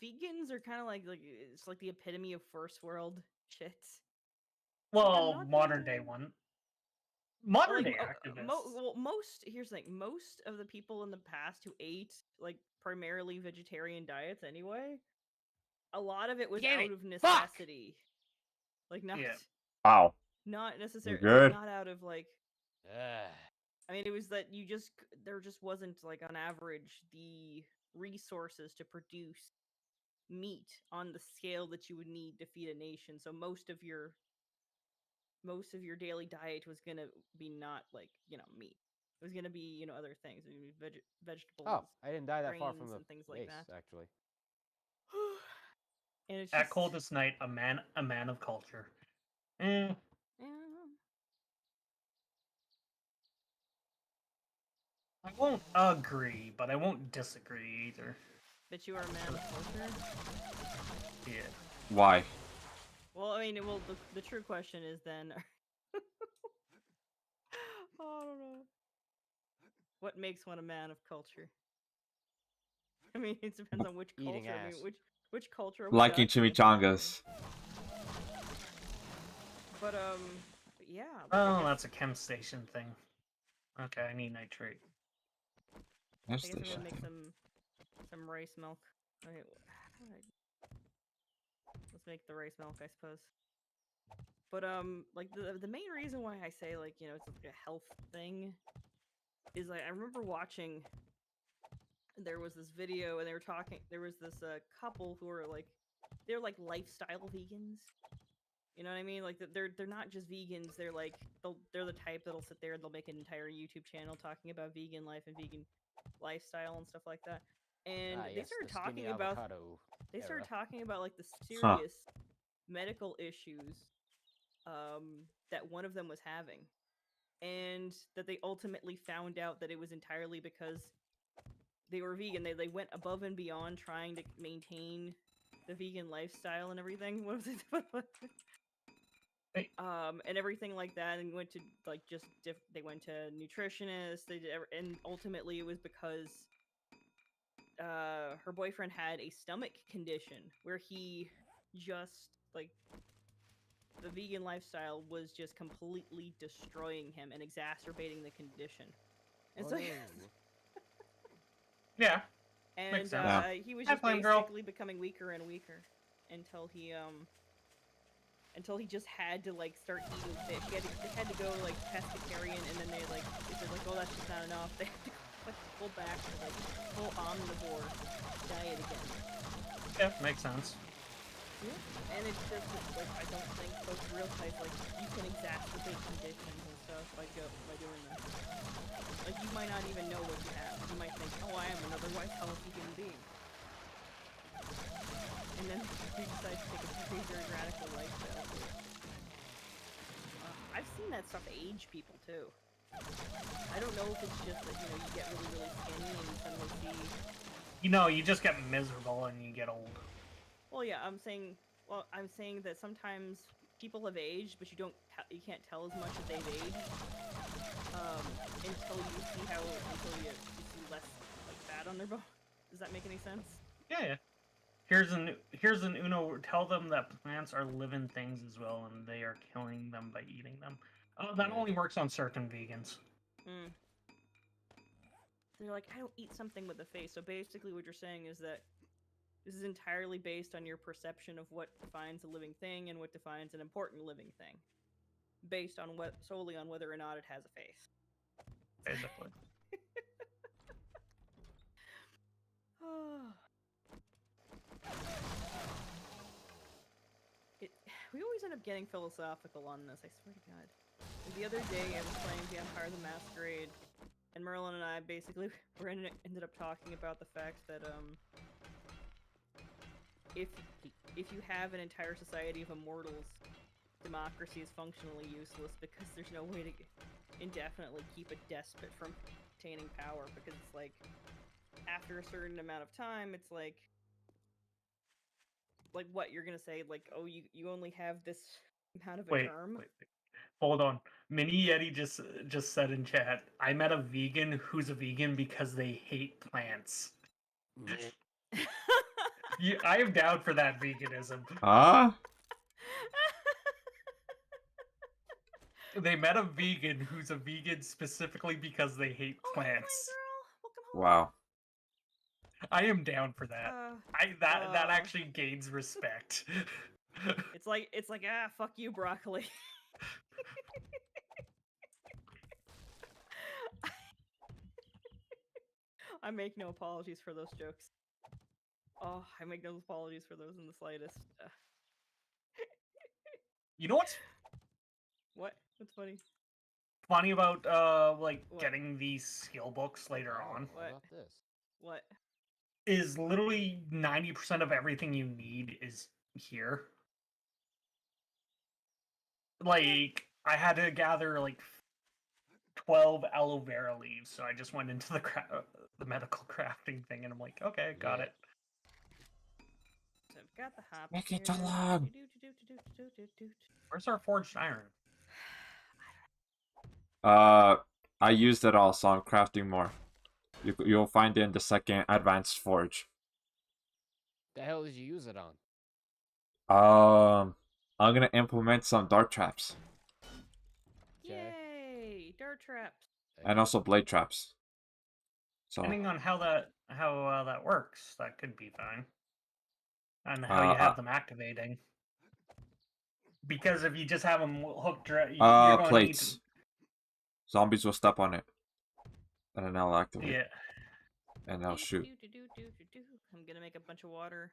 vegans are kind of like it's like the epitome of first world shit. Well, Like, modern day one. Modern day activists. Most here's the thing. Most of the people in the past who ate like primarily vegetarian diets anyway, a lot of it was out of necessity. Like not Wow. not necessarily Good. not out of like I mean, it was that there just wasn't like on average the resources to produce meat on the scale that you would need to feed a nation. So most of your daily diet was gonna be not like meat. It was gonna be other things, vegetables. Oh, I didn't die that far from grains the and things like base, that. actually. And it's At just coldest night, a man of culture. yeah. I won't agree, but I won't disagree either. That you are a man of culture. Yeah. Why? Well, I mean, the true question is then. Oh, I don't know. What makes one a man of culture? I mean, it depends on which Eating culture. I ass. mean, which culture are we Liking talking about chimichangas. here? But yeah. Oh, that's a chem station thing. Okay, I need nitrate. I guess I'm gonna make some rice milk. Wait, let's make the rice milk, I suppose. But like the main reason why I say like it's like a health thing is like I remember watching. There was this video and they were talking. There was this couple who were like they're like lifestyle vegans. You know what I mean? Like they're not just vegans. They're like they're the type that'll sit there and they'll make an entire YouTube channel talking about vegan life and vegan lifestyle and stuff like that. And they started talking about like the serious medical issues that one of them was having, and that they ultimately found out that it was entirely because they were vegan. They went above and beyond trying to maintain the vegan lifestyle and everything. What was it? And everything like that, and went to like they went to nutritionists. They did, and ultimately it was because her boyfriend had a stomach condition where he just like the vegan lifestyle was just completely destroying him and exacerbating the condition. And so yeah. And he was just basically becoming weaker and weaker until he just had to like start eating fish. They had to go like pescatarian, and then they said like, oh, that's just not enough. They had to go like full back to like full omnivore diet again. Yeah, makes sense. Yeah, and it's just like I don't think folks realize like you can exacerbate conditions and stuff by doing this. Like you might not even know what you have. You might think, oh, I am an otherwise healthy human being. And then you decide to take a very radical lifestyle. I've seen that stuff age people too. I don't know if it's just that you get really, really skinny and you suddenly see. You just get miserable and you get old. Well, yeah, I'm saying that sometimes people have aged, but you can't tell as much that they've aged until you see you see less like fat on their bone. Does that make any sense? Yeah. Here's an Uno. Tell them that plants are living things as well, and they are killing them by eating them. Oh, that only works on certain vegans. They're like, I don't eat something with a face. So basically, what you're saying is that this is entirely based on your perception of what defines a living thing and what defines an important living thing, based on solely on whether or not it has a face. Basically. We always end up getting philosophical on this, I swear to God. Like the other day, I was playing Vampire the Masquerade, and Merlin and I basically ended up talking about the fact that, if you have an entire society of immortals, democracy is functionally useless because there's no way to indefinitely keep a despot from obtaining power, because it's like, after a certain amount of time, it's like what you're gonna say, like, oh, you only have this amount of a term. Wait. Hold on. Mini Yeti just said in chat, I met a vegan who's a vegan because they hate plants. I am down for that veganism. Ah? They met a vegan who's a vegan specifically because they hate Oh, hey, plants. Flame Girl. Welcome home. Wow. I am down for that. That actually gains respect. It's like fuck you, broccoli. I make no apologies for those jokes. Oh, I make no apologies for those in the slightest. You know what's What? What's funny? funny about like What? getting these skill books later on? What? About this? What? Is literally 90% of everything you need is here. Like, I had to gather like 12 aloe vera leaves, so I just went into the medical crafting thing, and I'm like, okay, got it. So I've got the hop. Make it too long. Where's our forged iron? I used it all, so I'm crafting more. You'll find it in the second advanced forge. The hell did you use it on? I'm gonna implement some dart traps Yay! Dart traps. and also blade traps. So Depending on how that works, that could be fine. And how you have them activating. Because if you just have them hooked, you're going to plates. need Zombies will step on it, and then I'll activate. Yeah. And I'll shoot. I'm gonna make a bunch of water.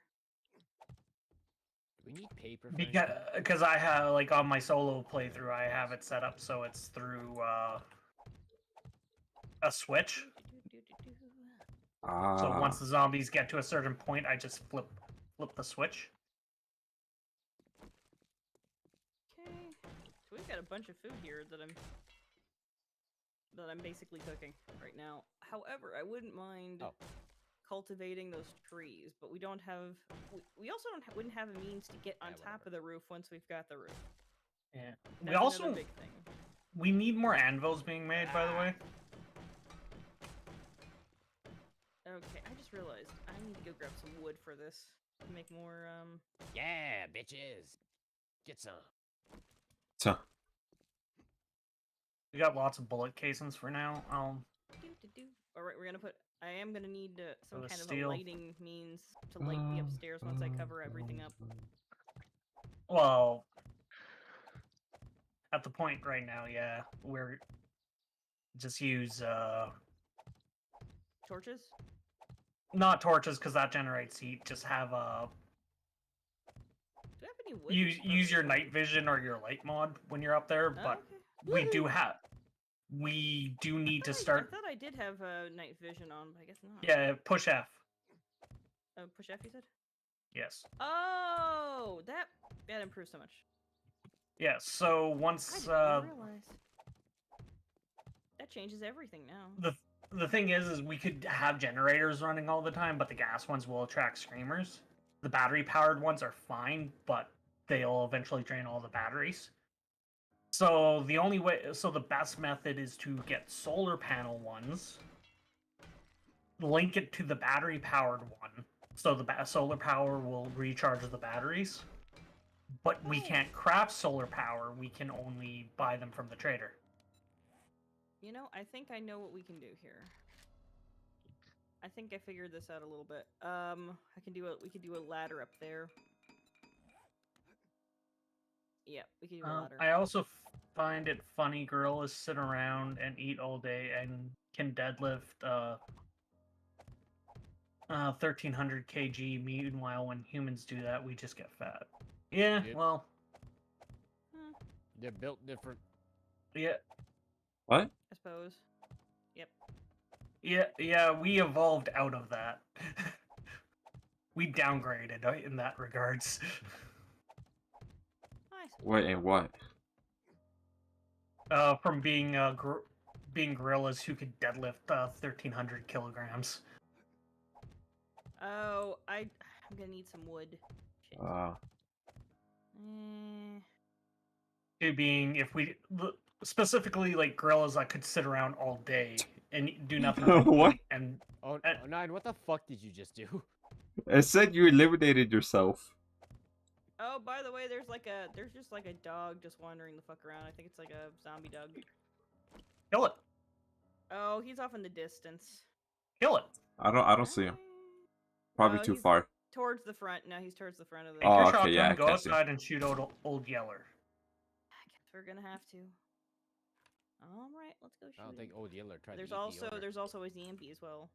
Do we need paper? For Because I have, like, on my solo playthrough, I have it set up so it's through a switch. So once the zombies get to a certain point, I just flip the switch. Okay. So we've got a bunch of food here that I'm basically cooking right now. However, I wouldn't mind cultivating those trees, but we don't have. We also wouldn't have a means to get on top of the roof once we've got the roof. Yeah. That's We also another big thing. we need more anvils being made, by the way. Okay, I just realized I need to go grab some wood for this to make more. Yeah, bitches. Get some. So, We got lots of bullet casings for now. All right, we're gonna put. I am gonna need some kind of a lighting means to light the upstairs once I cover everything up. Well, at the point right now, yeah, we're just use Torches? not torches because that generates heat. Just have Do I have any wood? use your night vision or your light mod when you're up there. But okay. we do need to start. I thought I did have night vision on, but I guess not. Yeah, push F. Oh, push F, you said? Yes. Oh, that improves so much. Yeah. So once I didn't realize. That changes everything now. The thing is we could have generators running all the time, but the gas ones will attract screamers. The battery powered ones are fine, but they'll eventually drain all the batteries. So the best method is to get solar panel ones, link it to the battery powered one, so the solar power will recharge the batteries. But we can't craft solar power, we can only buy them from the trader. You know, I think I know what we can do here. I think I figured this out a little bit. We could do a ladder up there. Yeah, we can do a ladder. I also find it funny gorillas sit around and eat all day and can deadlift 1,300 kg. Meanwhile, when humans do that, we just get fat. Yeah, well... They're built different. Yeah. What? I suppose. Yep. Yeah, we evolved out of that. We downgraded in that regards. Wait, and what? From being gorillas who could deadlift 1,300 kilograms. Oh, I'm gonna need some wood. Shit. To being, if we specifically like gorillas that could sit around all day and do nothing. What? And Nine, what the fuck did you just do? It said you eliminated yourself. Oh, by the way, there's just like a dog just wandering the fuck around. I think it's like a zombie dog. Kill it. Oh, he's off in the distance. Kill it. I don't see him. Probably Oh, too he's far. Towards the front. No, he's towards the front of the. Take Oh, your okay, shotgun, yeah, I go can see. outside and shoot old Yeller. I guess we're gonna have to. All right, let's go shoot. I don't think Old Yeller tried There's to eat also the ogre. there's also a zombie as well.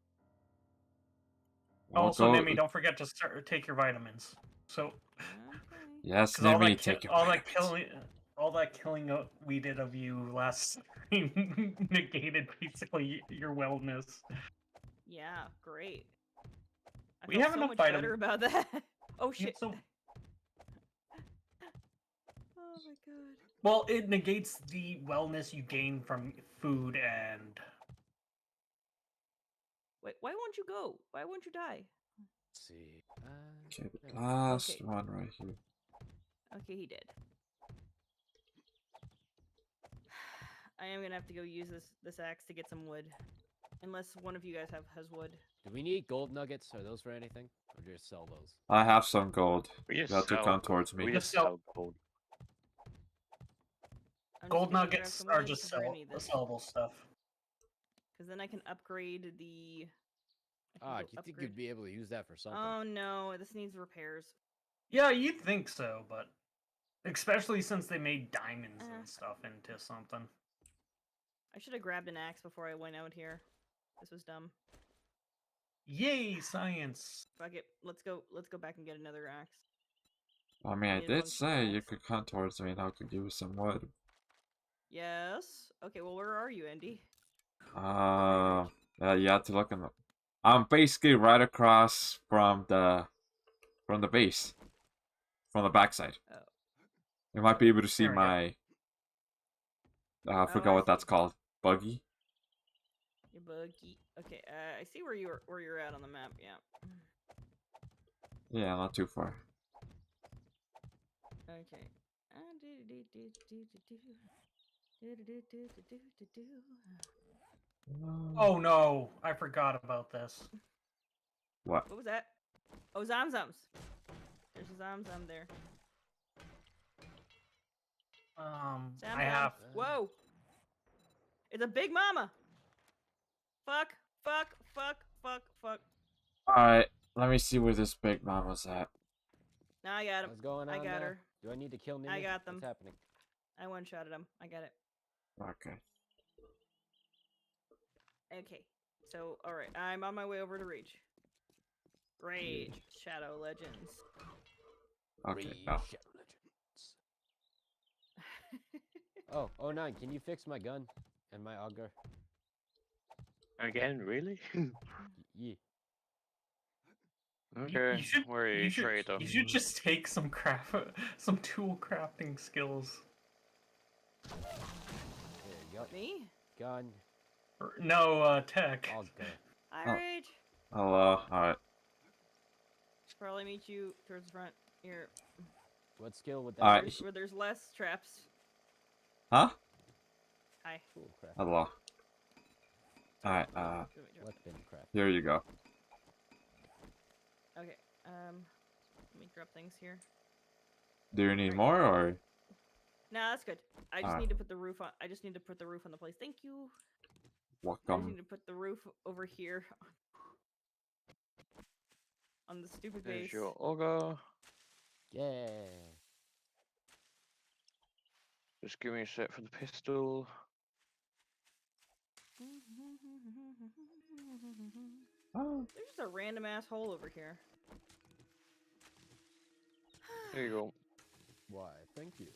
We'll Also, go- Nimi, don't forget to take your vitamins. So, Okay. Yes, because all Nimi, that take your all that vitamins. killing we did of you last stream negated basically your wellness. Yeah, great. I We feel have so enough much vitamin- better about that. Oh Yeah, shit. so, Oh my god. well, it negates the wellness you gain from food and. Wait, why won't you go? Why won't you die? Let's see. Okay, the yeah. last Okay. one right here. Okay, he did. I am gonna have to go use this axe to get some wood. Unless one of you guys has wood. Do we need gold nuggets? Are those for anything? Or do you just sell those? I have some gold. We You just have to sell. come towards me. We Just just sell- sell gold. I'm just Gold gonna grab nuggets some are wood just because we're gonna need this. sellable stuff. Because then I can upgrade the. I can Ah, go do you think upgrade- you'd be able to use that for something? Oh no, this needs repairs. Yeah, you'd think so, but especially since they made diamonds and stuff into something. I should have grabbed an axe before I went out here. This was dumb. Yay, science! Fuck it. Let's go back and get another axe. I mean, I Need a did bunch of say you axe. could come towards me and I could give you some wood. Yes. Okay, well where are you, Andy? You have to look in the. I'm basically right across from the base, from the backside. Oh. You might be able to see There we go. my. I I forgot what that's see. called. Buggy. Your buggy. Okay, I see where you're at on the map, yeah. Yeah, not too far. Okay. Oh no, I forgot about this. What? What was that? Oh, Zamzams. There's a Zamzam there. I have. Whoa! It's a big mama! Fuck! Fuck! Fuck! Fuck! Fuck! Alright, let me see where this big mama's at. Now I got him. What's going on I got there? her. Do I need to kill Nimi? I got them. What's happening? I one-shotted him. I got it. Okay. Okay. So, alright. I'm on my way over to Rage. Rage. Shadow Legends. Okay, Raid no. Shadow Legends. Oh, 09, can you fix my gun and my auger? Again, really? Yeah. Okay, where are you, traitor? You should just take some some tool crafting skills. There you go. Me? Gun, No, tech. auger. Hi, Oh. Rage. Hello. Alright. Should probably meet you towards the front. Here. What skill would that Alright. be? Where there's less traps. Huh? Hi. Tool craft. Hello. Alright, Let me drop- Weapon craft. here you go. Okay. Let me drop things here. Do you need Right. more or? Nah, that's good. I just Alright. need to put the roof on. I just need to put the roof on the place. Thank you. I just Welcome. need to put the roof over here. On the stupid There's base. your auger. Yeah. Just give me a set for the pistol. Oh. There's just a random ass hole over here. There you go. Why, thank you.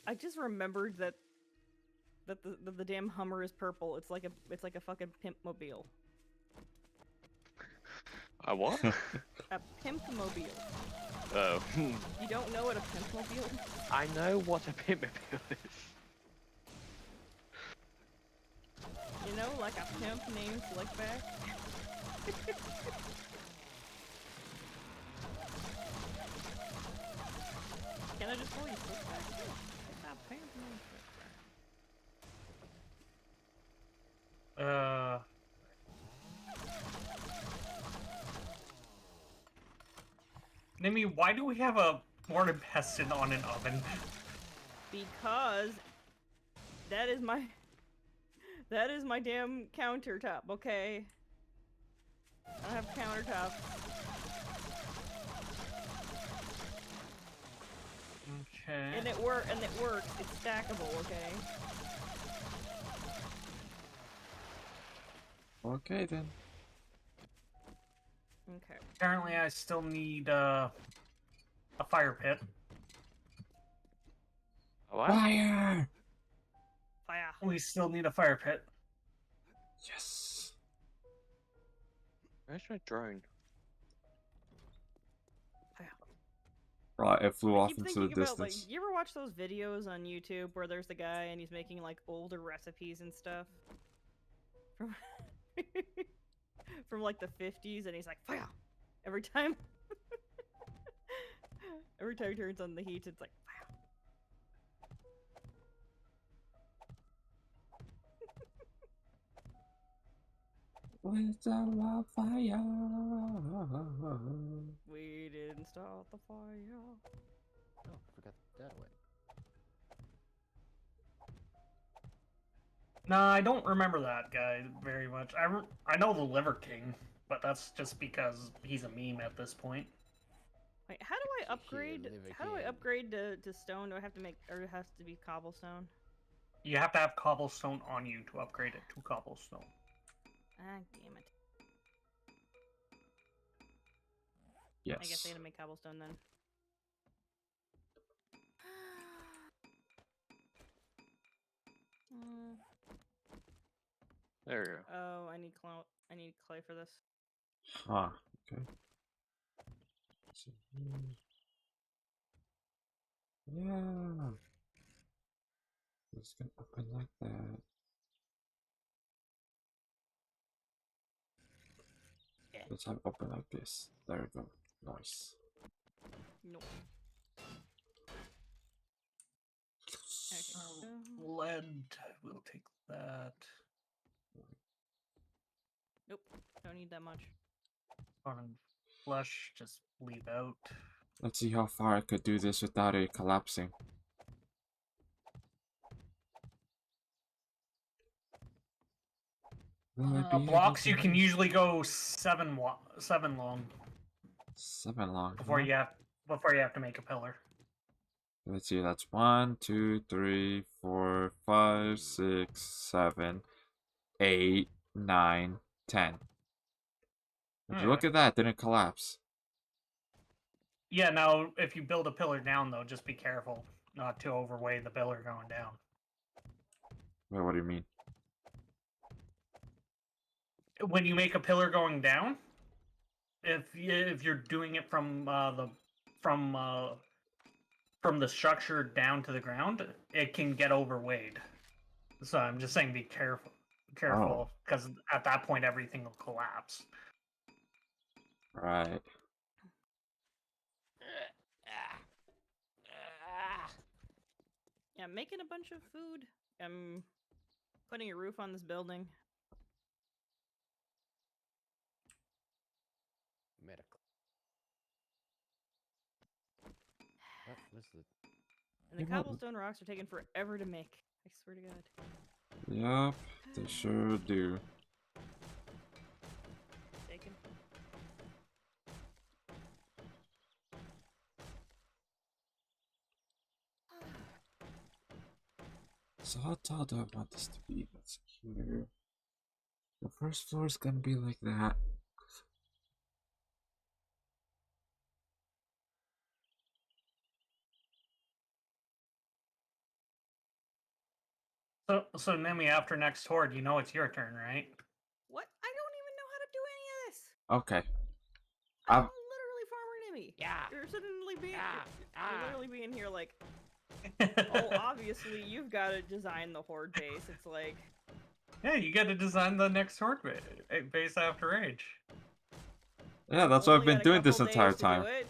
I just remembered that the damn Hummer is purple. It's like a fucking pimp mobile. A what? A pimp mobile. Oh. You don't know what a pimp mobile is? I know what a pimp-mobile is. You know, like a pimp named Slickback? Can I just call you Slickback? It's a pimp named Slickback. Nimi, why do we have a mortar pestle on an oven? Because that is my damn countertop, okay? I have countertops. Okay. And it works. It's stackable, okay? Okay then. Okay. Apparently, I still need a fire pit. What? Fire! Fire. We still need a fire pit. Yes. Where's my drone? Fire. Right, it flew I off keep into the thinking about, like, distance. you ever watch those videos on YouTube where there's the guy and he's making, like, older recipes and stuff? From, from like, the 50s, and he's like, fire! Every time. Every time he turns on the heat, it's like, fire. With the love fire. We didn't start the fire. Oh, forgot that away. Nah, I don't remember that guy very much. I know the Liver King, but that's just because he's a meme at this point. Wait, how do I Here, upgrade? live How do I again. upgrade to stone? Do I have to make, or it has to be cobblestone? You have to have cobblestone on you to upgrade it to cobblestone. Ah, damn it. Yes. I guess I gotta make cobblestone then. There we go. Oh, I need clay for this. Ah, okay. So, yeah. It's gonna open like that. Let's have it open like this. There we go. Nice. No. Okay. Lead, we'll take that. Nope. Don't need that much. On flesh, just leave out. Let's see how far I could do this without it collapsing. Will I be able Blocks to you can do- usually go seven long 7 long. before huh? you have to make a pillar. Let's see, that's 1, 2, 3, 4, 5, 6, 7, 8, 9, 10. Would you look at that, didn't collapse. Yeah, now if you build a pillar down though, just be careful not to overweigh the pillar going down. Wait, what do you mean? When you make a pillar going down, if you're doing it from the structure down to the ground, it can get overweighed. So I'm just saying, be careful, because at that point everything will collapse. Right. Yeah, I'm making a bunch of food. I'm putting a roof on this building. Medical. What's the? And the You want- cobblestone rocks are taking forever to make. I swear to God. Yup, they sure do. Taken. So how tall do I want this to be? Let's see here. The first floor is gonna be like that. So Nemi, after next horde, you know it's your turn, right? What? I don't even know how to do any of this. Okay. I'm I've- literally Farmer Nimmy. Yeah. You're suddenly being, Yeah. you're literally being here like, oh, obviously you've got to design the horde base. It's like, Yeah, you got to design the next horde base after Age. Yeah, that's what I've only been got a doing this couple entire days to do time. it.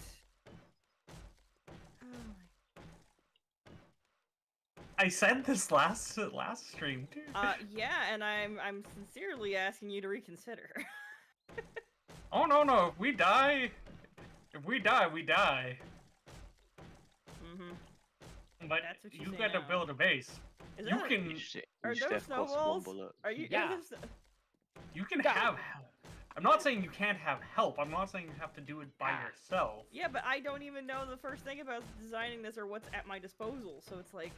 Oh my- I said this last stream too. Yeah, and I'm sincerely asking you to reconsider. Oh no, if we die, If we die, we die. Mm-hmm. But That's what you you say got to now. build a base. Is You that can are Each those death costs one snowballs? bullet. Are you? Yeah. you can have help. I'm not saying you can't have help. I'm not saying you have to do it by yourself. Yeah, but I don't even know the first thing about designing this or what's at my disposal. So it's like,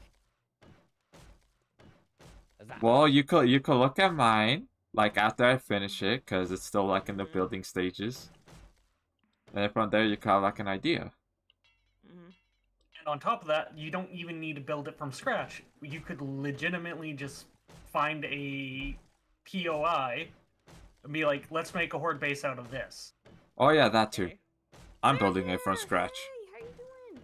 Well, you could look at mine like after I finish it, cause it's still like in the building stages. And then from there, you can have like an idea. And on top of that, you don't even need to build it from scratch. You could legitimately just find a POI and be like, let's make a horde base out of this. Oh yeah, that too. okay. I'm building it from Bear, scratch. Hey, how you doing?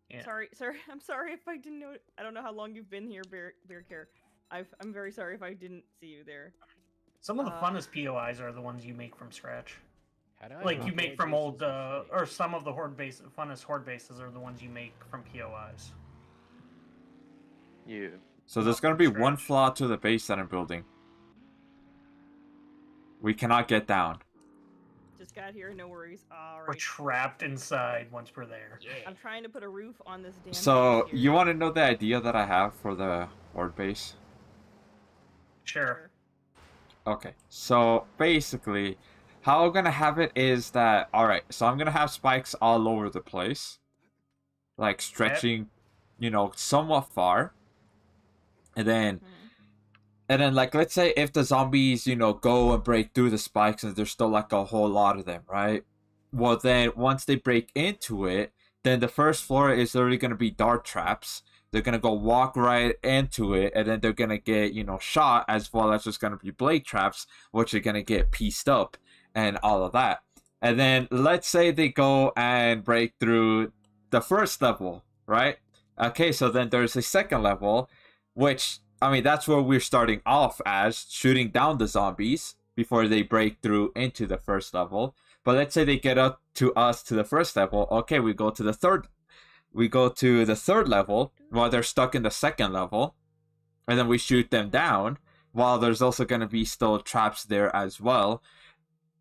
Yeah. Sorry, I'm sorry if I didn't know. I don't know how long you've been here, Bear Care. I'm very sorry if I didn't see you there. Some of the funnest POIs are the ones you make from scratch. How do I Like make you make horde from bases old, in or some of the funnest horde bases are the ones you make from POIs. Yeah. So there's gonna be one flaw to the base that I'm building. We cannot get down. Just got here, no worries. All We're right. trapped inside once we're there. I'm trying to put a roof on this damn. So house here. you want to know the idea that I have for the horde base? Sure. Okay, so basically, how I'm gonna have it is that, alright, so I'm gonna have spikes all over the place. Like, stretching, you know, somewhat far. And then, like, let's say if the zombies, you know, go and break through the spikes and there's still, like, a whole lot of them, right? Well, then, once they break into it, then the first floor is literally gonna be dart traps. They're gonna go walk right into it, and then they're gonna get, you know, shot, as well as there's gonna be blade traps, which are gonna get pieced up, and all of that. And then, let's say they go and break through the first level, right? Okay, so then there's a second level, which, I mean, that's where we're starting off as, shooting down the zombies before they break through into the first level. But let's say they get up to us to the first level. Okay, we go to the third level while they're stuck in the second level, and then we shoot them down while there's also going to be still traps there as well.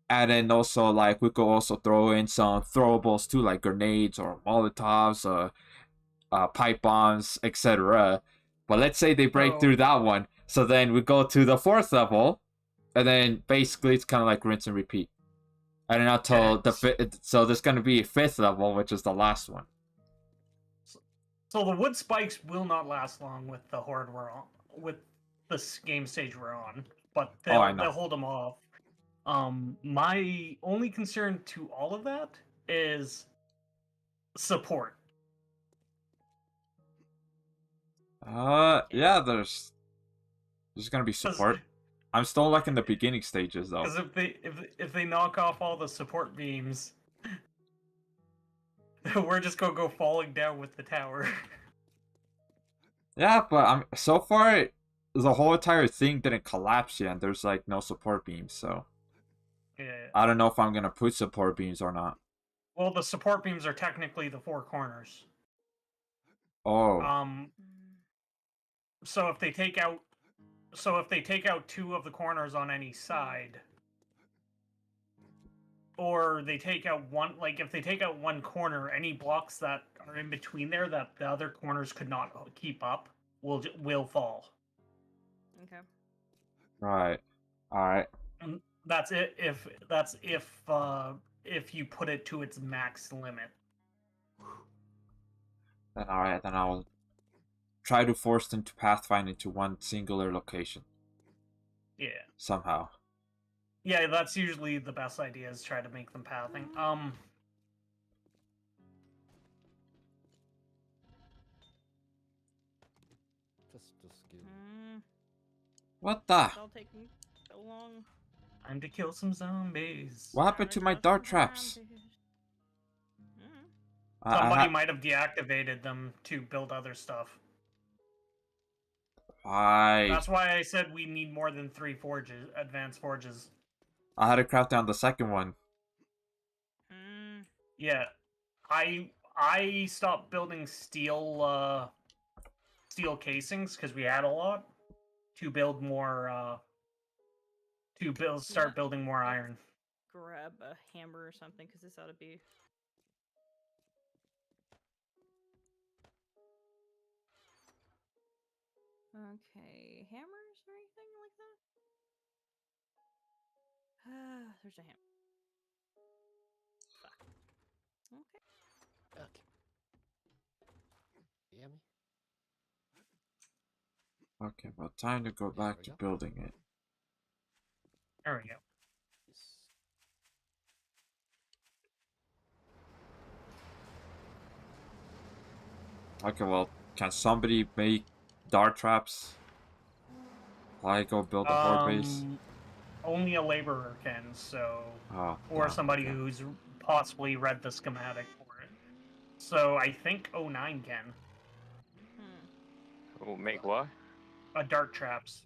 And then also, like, we could also throw in some throwables too, like grenades or molotovs, pipe bombs, etc. But let's say they break through that one, so then we go to the fourth level, and then basically it's kind of like rinse and repeat. And then until the fifth, so there's going to be a fifth level, which is the last one. So the wood spikes will not last long with the horde we're on, with this game stage we're on, but they'll hold them off. My only concern to all of that is support. Yeah, there's gonna be support. I'm still like in the beginning stages though. Because if they knock off all the support beams, we're just gonna go falling down with the tower. Yeah, but so far the whole entire thing didn't collapse yet, and there's like no support beams, so Yeah. I don't know if I'm gonna put support beams or not. Well, the support beams are technically the four corners. Oh. So if they take out two of the corners on any side, or they take out one, like if they take out one corner, any blocks that are in between there that the other corners could not keep up will fall. Okay. Right. All right. And that's it. If you put it to its max limit. Then all right. Then I'll try to force them to pathfind into one singular location. Yeah. Somehow. Yeah, that's usually the best idea, is try to make them pathing. Just good. What the? It's all taking so long. Time to kill some zombies. What happened to my dart traps? Somebody might have deactivated them to build other stuff. That's why I said we need more than 3 forges, advanced forges. I had to craft down the second one. Yeah, I stopped building steel casings because we had a lot to build more. Start building more iron. Grab a hammer or something, because this ought to be Okay, hammers or anything like that? There's a hammer. Fuck. Okay. Okay. Yeah, me? Okay, well, time to go There back we to go. building it. There we go. Yes. Okay, well, can somebody make dart traps? While I go build a horde base? Only a laborer can, so Oh, or damn, somebody okay. who's possibly read the schematic for it. So I think 09 can. Oh, make what? Dart traps,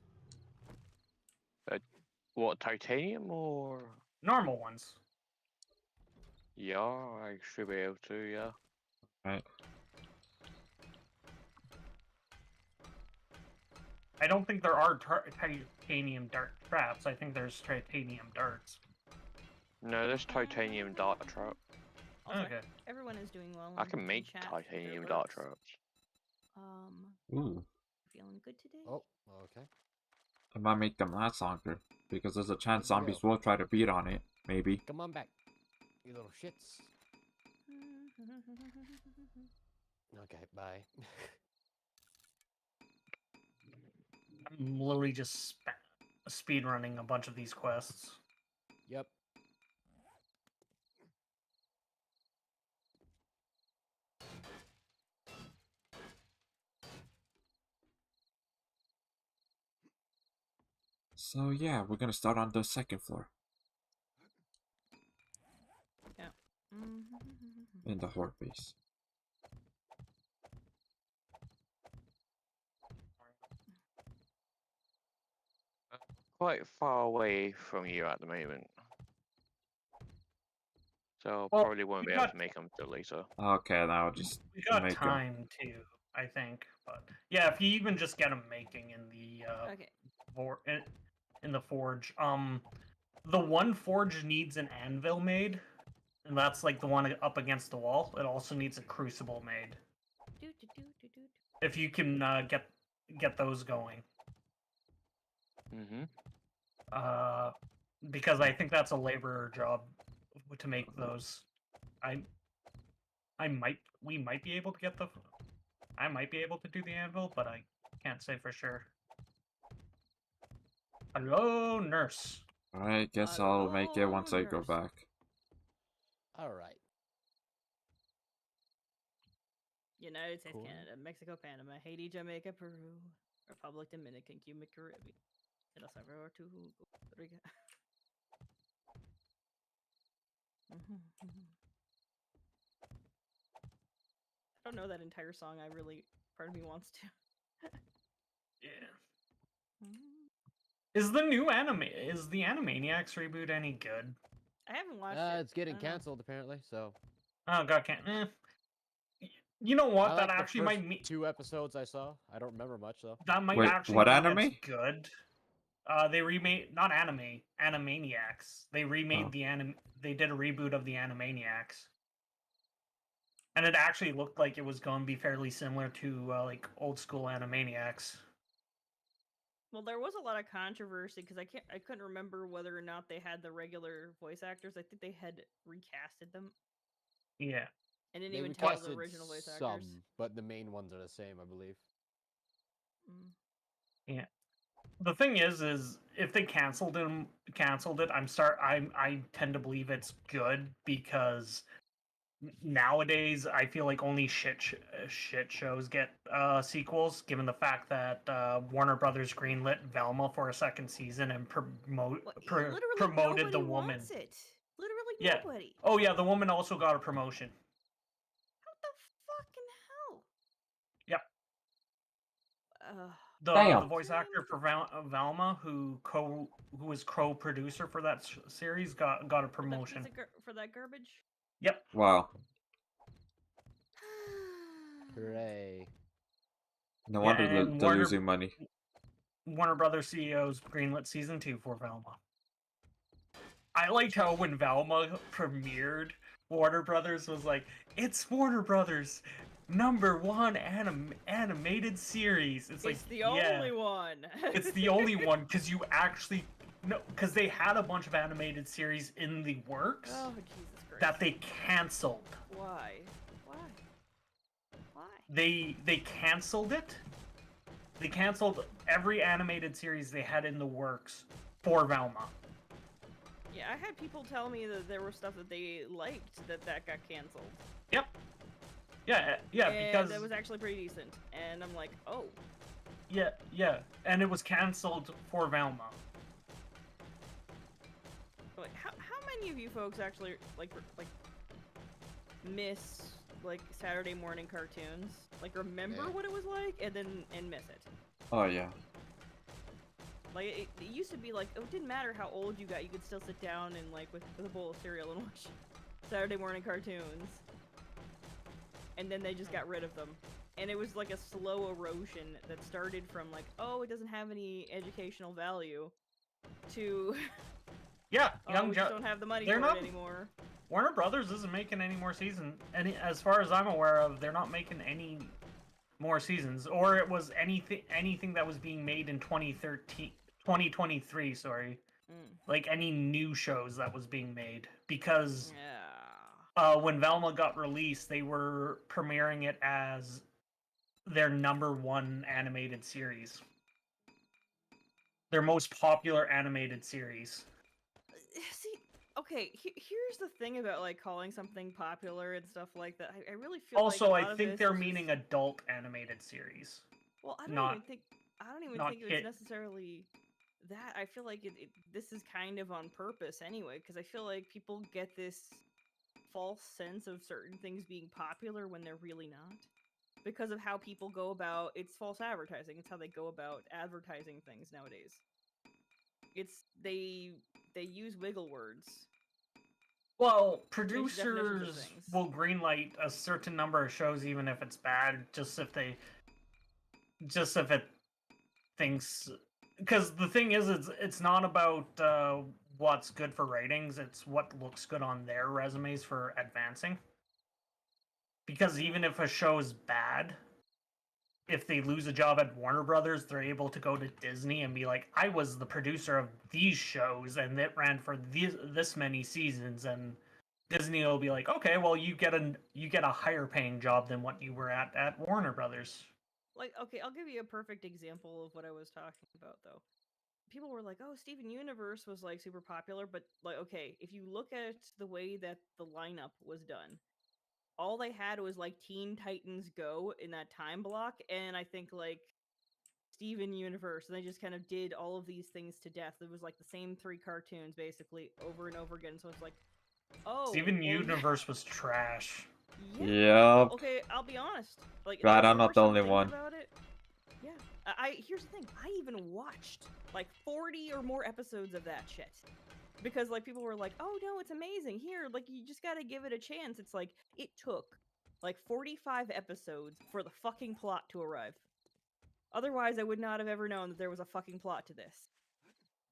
What, titanium or? normal ones. Yeah, I should be able to, yeah. Right. I don't think there are titanium dart traps. I think there's titanium darts. No, there's titanium dart trap. Also, Okay. everyone is doing well. I in can make chat with their titanium dart lurks. traps. Ooh, Feeling good today? Oh, okay. I might make them last longer, because there's a chance Good to zombies go. will try to beat on it, maybe. Come on back, you little shits. Okay, bye. I'm literally just speed running a bunch of these quests. Yep. So yeah, we're gonna start on the second floor. Yeah. In the horde base. Quite far away from you at the moment. So Well, probably won't we be able got- to make them till later. Okay, now just We got make them. time too, I think. But yeah, if you even just get them making in the Okay. in the forge, the one forge needs an anvil made, and that's like the one up against the wall. It also needs a crucible made. If you can get those going, Mm-hmm. because I think that's a laborer job to make those. We might be able to get the. I might be able to do the anvil, but I can't say for sure. Hello, nurse. Alright, guess I'll make it once I go nurse. back. Alright. United States, Cool. Canada, Mexico, Panama, Haiti, Jamaica, Peru, Republic, Dominican, Cuba, Caribbean, El Salvador, Costa Rica. I don't know that entire song. I really, part of me wants to. Yeah. Is the new is the Animaniacs reboot any good? I haven't watched it. It's getting I don't know. canceled apparently, so. Oh god, can't. You know what? I That like actually the first might 2 episodes I saw. I don't remember much though. that might Wait, actually what mean anime? it's good. They remade not anime, Animaniacs. They remade Oh. They did a reboot of the Animaniacs, and it actually looked like it was going to be fairly similar to like old school Animaniacs. Well, there was a lot of controversy because I couldn't remember whether or not they had the regular voice actors. I think they had recasted them. Yeah. And didn't They even tell the recasted original voice some, actors. but the main ones are the same, I believe. Yeah. The thing is if they canceled it, I tend to believe it's good because nowadays I feel like only shit shows get sequels, given the fact that Warner Brothers greenlit Velma for a second season and Literally promoted the nobody woman. wants it. Literally Yeah. nobody. Oh yeah, the woman also got a promotion. What the fucking hell? Yep. The Damn. voice actor for Velma, who was co-producer for that series, got a promotion. For that garbage? Yep. Wow. Hooray. No Yeah, wonder and they're losing money. Warner Brothers CEO's greenlit season 2 for Velma. I liked how when Velma premiered, Warner Brothers was like, "It's Warner Brothers. #1 animated series. It's like, It's the yeah, only one. it's the only one because you actually no, because they had a bunch of animated series in the works Oh Jesus Christ! that they canceled. Why? Why? Why? They canceled it. They canceled every animated series they had in the works for Velma. Yeah, I had people tell me that there was stuff that they liked that got canceled. Yep. Yeah, yeah, And because it was actually pretty decent. And I'm like, oh. yeah, and it was canceled for Velma. Like, how many of you folks actually like miss like Saturday morning cartoons? Like remember Yeah. what it was like and miss it. Oh yeah. Like it used to be like it didn't matter how old you got, you could still sit down and like with a bowl of cereal and watch Saturday morning cartoons. And then they just got rid of them. And it was like a slow erosion that started from like, oh, it doesn't have any educational value to Yeah, oh, we just don't have the money for it anymore. Warner Brothers isn't making any more seasons. As far as I'm aware of, they're not making any more seasons. Or it was anything that was being made in 2023, sorry. Like any new shows that was being made. Because when Velma got released, they were premiering it as their #1 animated series. Their most popular animated series. See, okay, here's the thing about like calling something popular and stuff like that. I really feel also, like I think they're meaning adult animated series. Well, I don't even think it was necessarily that. I feel like this is kind of on purpose anyway, because I feel like people get this false sense of certain things being popular when they're really not. Because of how people go about it's false advertising. It's how they go about advertising things nowadays. They use wiggle words. Well, producers will greenlight a certain number of shows even if it's bad, just if it thinks, because the thing is it's not about what's good for ratings, it's what looks good on their resumes for advancing. Because even if a show is bad, if they lose a job at Warner Brothers, they're able to go to Disney and be like, I was the producer of these shows and it ran for this many seasons, and Disney will be like, okay, well you get a higher paying job than what you were at Warner Brothers. Like, okay, I'll give you a perfect example of what I was talking about though. People were like, oh, Steven Universe was like super popular, but like, okay, if you look at the way that the lineup was done, all they had was like Teen Titans Go in that time block, and I think like Steven Universe, and they just kind of did all of these things to death. It was like the same 3 cartoons basically over and over again. So it's like, oh, Steven Universe was trash. Yeah. Yep. Okay, I'll be honest. Like, Right, there I'm not were the some only things one. about it. Yeah. Here's the thing. I even watched like 40 or more episodes of that shit. Because like people were like, "Oh no, it's amazing. Here, like you just got to give it a chance." It's like it took like 45 episodes for the fucking plot to arrive. Otherwise, I would not have ever known that there was a fucking plot to this.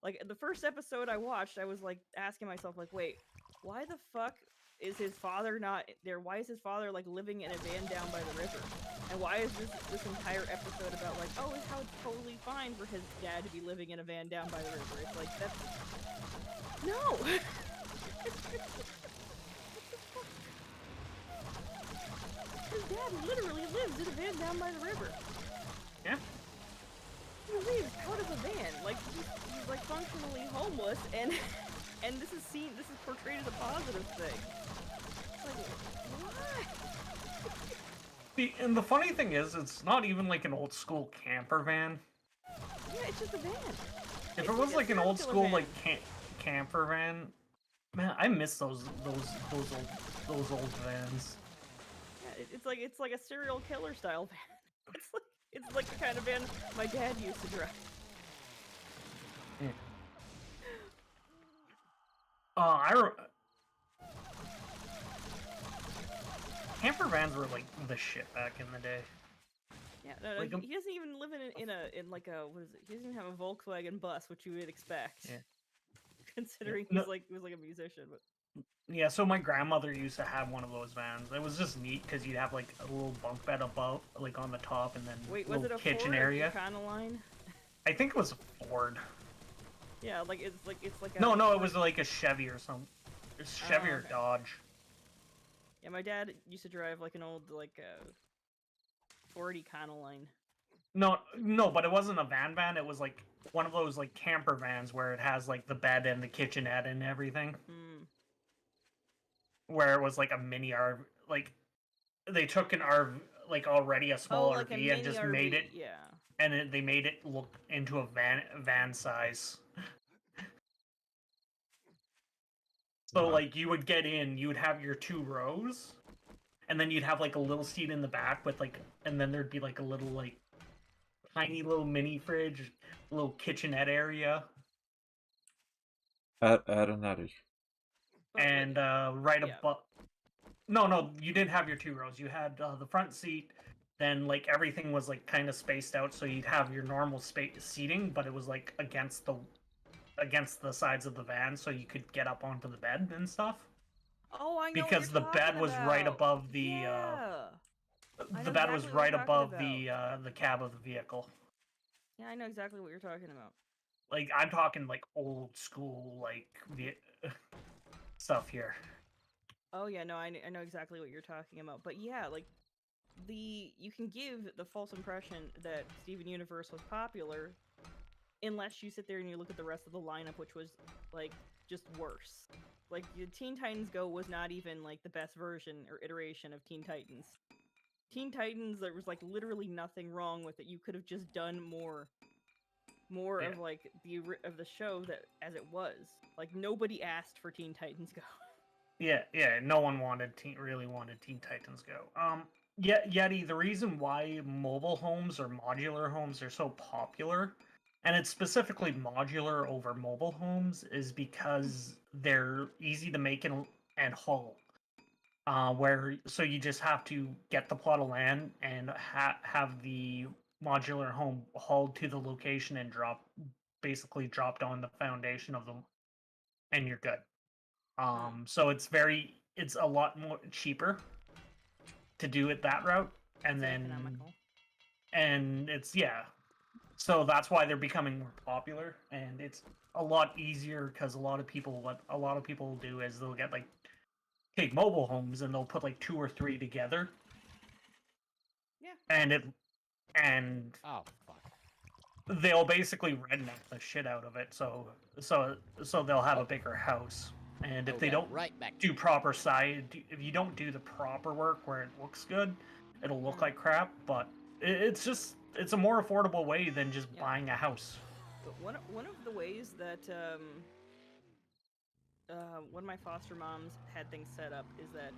Like the first episode I watched, I was like asking myself like, "Wait, why the fuck is his father not there? Why is his father like living in a van down by the river? And why is this entire episode about like, oh, how it's totally fine for his dad to be living in a van down by the river?" It's like that's no. His dad literally lives in a van down by the river. Yeah. He lives out of a van. Like he's like functionally homeless, and this is portrayed as a positive thing. It's like, what? And the funny thing is, it's not even like an old school camper van. Yeah, it's just a van. If it was like an old school like camper van, man, I miss those old vans. Yeah, it's like a serial killer style van. It's like the kind of van my dad used to drive. Camper vans were like the shit back in the day. Yeah, no, like, he doesn't even live in like a what is it? He doesn't even have a Volkswagen bus, which you would expect. Yeah. Considering he was like a musician, but Yeah, so my grandmother used to have one of those vans. It was just neat because you'd have like a little bunk bed above, like on the top, and then Wait, a was it little a kitchen Ford area. Econoline? I think it was a Ford. Yeah, it's like a No, it Ford- was like a Chevy or something. It's Chevy or okay. Dodge. Yeah, my dad used to drive like an old Ford Econoline. No, but it wasn't a van. It was like one of those like camper vans where it has like the bed and the kitchenette and everything. Hmm. Where it was like a mini RV. Like they took an RV, like already a small like a RV, and mini just RV. made it, Yeah. and they made it look into a van size. So like you would get in, you would have your 2 rows, and then you'd have like a little seat in the back with like, and then there'd be like a little like tiny little mini fridge, little kitchenette area, At an attic. But, like, and right yeah. above. No, you didn't have your 2 rows. You had the front seat. Then like everything was like kind of spaced out, so you'd have your normal space seating, but it was like against the sides of the van, so you could get up onto the bed and stuff. Oh, I know what Because you're the bed talking was right about. above the Yeah. I the know bed was exactly what you're right talking above about. the cab of the vehicle. Yeah, I know exactly what you're talking about. Like I'm talking like old school like stuff here. Oh yeah, no, I know exactly what you're talking about. But yeah, like you can give the false impression that Steven Universe was popular unless you sit there and you look at the rest of the lineup, which was like just worse. Like Teen Titans Go was not even like the best version or iteration of Teen Titans. Teen Titans, there was like literally nothing wrong with it. You could have just done more Yeah. of like the show that as it was. Like nobody asked for Teen Titans Go. Yeah. No one really wanted Teen Titans Go. Yeti, the reason why mobile homes or modular homes are so popular, and it's specifically modular over mobile homes, is because they're easy to make and haul. So you just have to get the plot of land and have the modular home hauled to the location and basically dropped on the foundation of the, and you're good. So it's a lot more cheaper to do it that route, and It's then economical. and it's yeah. So that's why they're becoming more popular, and it's a lot easier because what a lot of people do is they'll get like take mobile homes and they'll put like 2 or 3 together. Yeah. And Oh, fuck. they'll basically redneck the shit out of it, so they'll have a bigger house. And if they Okay, don't right back. do if you don't do the proper work where it looks good, it'll look Mm. like crap. But it's a more affordable way than just Yeah. buying a house. But one of the ways that one of my foster moms had things set up is that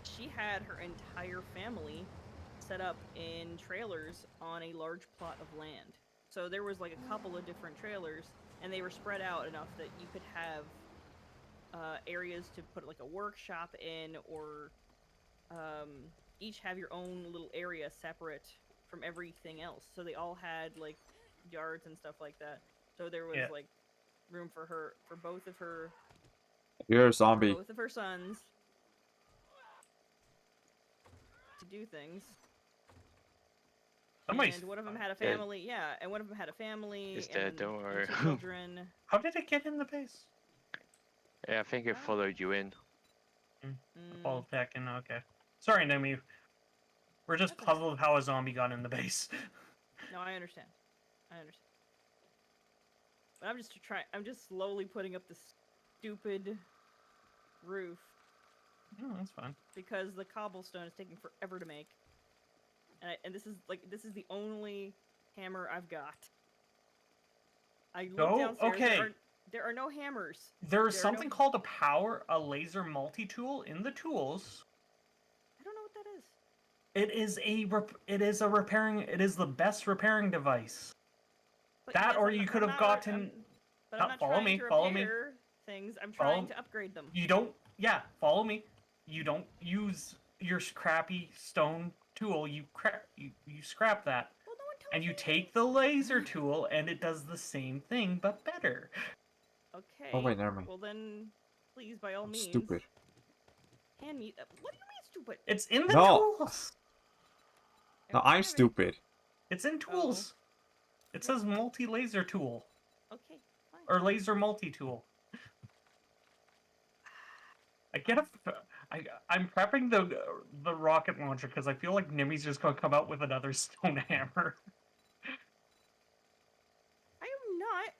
she had her entire family set up in trailers on a large plot of land. So there was like a couple of different trailers, and they were spread out enough that you could have areas to put like a workshop in, or each have your own little area separate from everything else. So they all had like yards and stuff like that. So there was like room for both of her You're a zombie. both of her sons to do things. Somebody's And one of them had a family, yeah, and one of them had a family It's and, dead, don't worry. and 2 children. How did it get in the base? Yeah, I think it followed you in. All packing. Okay. Sorry, Nemi. We're just That's okay. puzzled how a zombie got in the base. No, I understand. But I'm just slowly putting up this stupid roof No, that's fine. because the cobblestone is taking forever to make. And this is the only hammer I've got. I look downstairs. Okay. There are no hammers. There's There are something no- called a laser multi-tool in the tools. I don't know what that is. It is the best repairing device. But That, or I'm you not- could I'm have not- gotten. But I'm not follow trying me, to follow me. repair things. I'm Follow- trying to upgrade them. You don't. Yeah, follow me. You don't use your crappy stone tool. You scrap that, Well, no one told and you me. take the laser tool, and it does the same thing but better. Okay. Oh wait, never mind. Well then, please, by all I'm means. stupid. Hand me. What do you mean stupid? It's in the No. tools. No, I'm stupid. It's in tools. It says multi-laser tool Okay, fine. or laser multi-tool. I get I'm prepping the rocket launcher because I feel like Nimmy's just gonna come out with another stone hammer. I am not.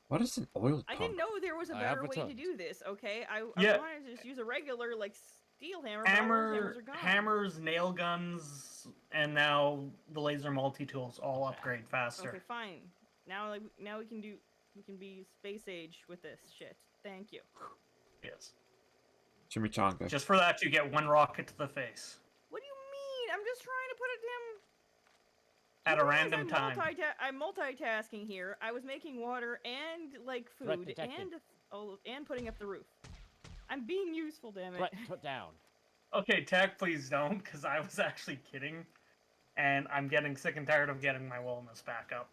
What is an oil I pump? didn't know there was a I have better way to returned. do this. Okay, I Yeah. wanted to just use a regular like steel hammer. But all those hammers are gone. Hammers, nail guns, and now the laser multi-tools all upgrade faster. Okay, fine. Now we can be space age with this shit. Thank you. Yes. Chimichanga. Just for that, you get one rocket to the face What do you mean? I'm just trying to put it down. at You a realize random time. I'm multitasking here. I was making water and like Threat food detected. and putting up the roof. I'm being useful, damn it. Threat put down. Okay, Tech, please don't, because I was actually kidding, and I'm getting sick and tired of getting my wellness back up.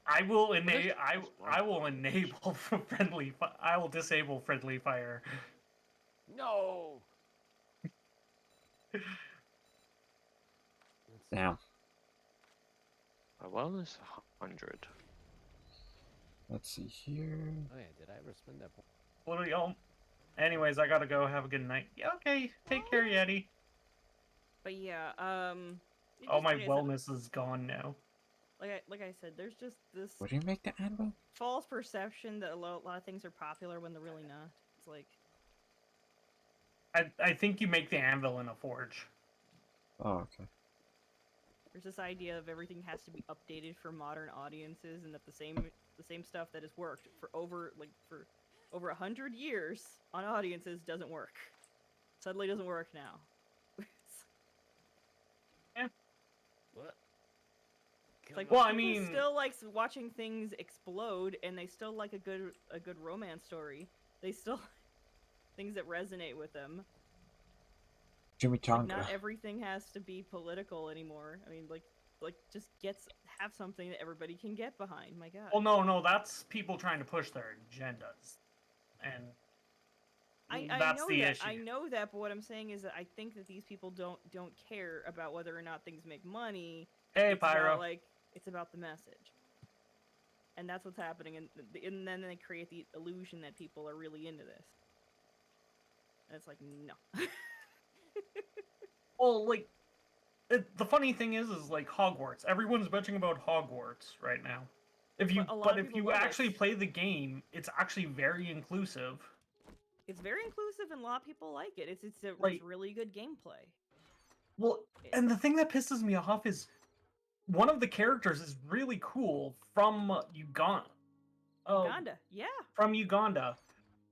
I will I will enable friendly. I will disable friendly fire. No. Damn. My wellness 100. Let's see here. Oh yeah, did I ever spend that point? What do y'all? Anyways, I gotta go. Have a good night. Yeah, okay. Take care, Yeti. But yeah, it Oh, just, my like I said- wellness is gone now. like I said, there's just this Where do you make the anvil? false perception that a lot of things are popular when they're really not. It's like, I think you make the anvil in a forge. Oh, okay. there's this idea of everything has to be updated for modern audiences, and that the same stuff that has worked for over 100 years on audiences doesn't work. Suddenly doesn't work now. What? It's like, Well, I people mean- still likes watching things explode, and they still like a good romance story. They still things that resonate with them. Like, Chimichanga. not everything has to be political anymore. I mean, like just have something that everybody can get behind. My God. Well, no, that's people trying to push their agendas, and I that's know the that. issue. I know that, but what I'm saying is that I think that these people don't care about whether or not things make money. Hey, It's Pyro. about, like, it's about the message, and that's what's happening. And then they create the illusion that people are really into this. And it's like, no. Well, like, the funny thing is like Hogwarts. Everyone's bitching about Hogwarts right now. But a lot of If people you love actually it. play the game, it's actually very inclusive. It's very inclusive, and a lot of people like it. It's Like- really good gameplay. Well, and the thing that pisses me off is one of the characters is really cool from Uganda. Uganda, yeah. From Uganda,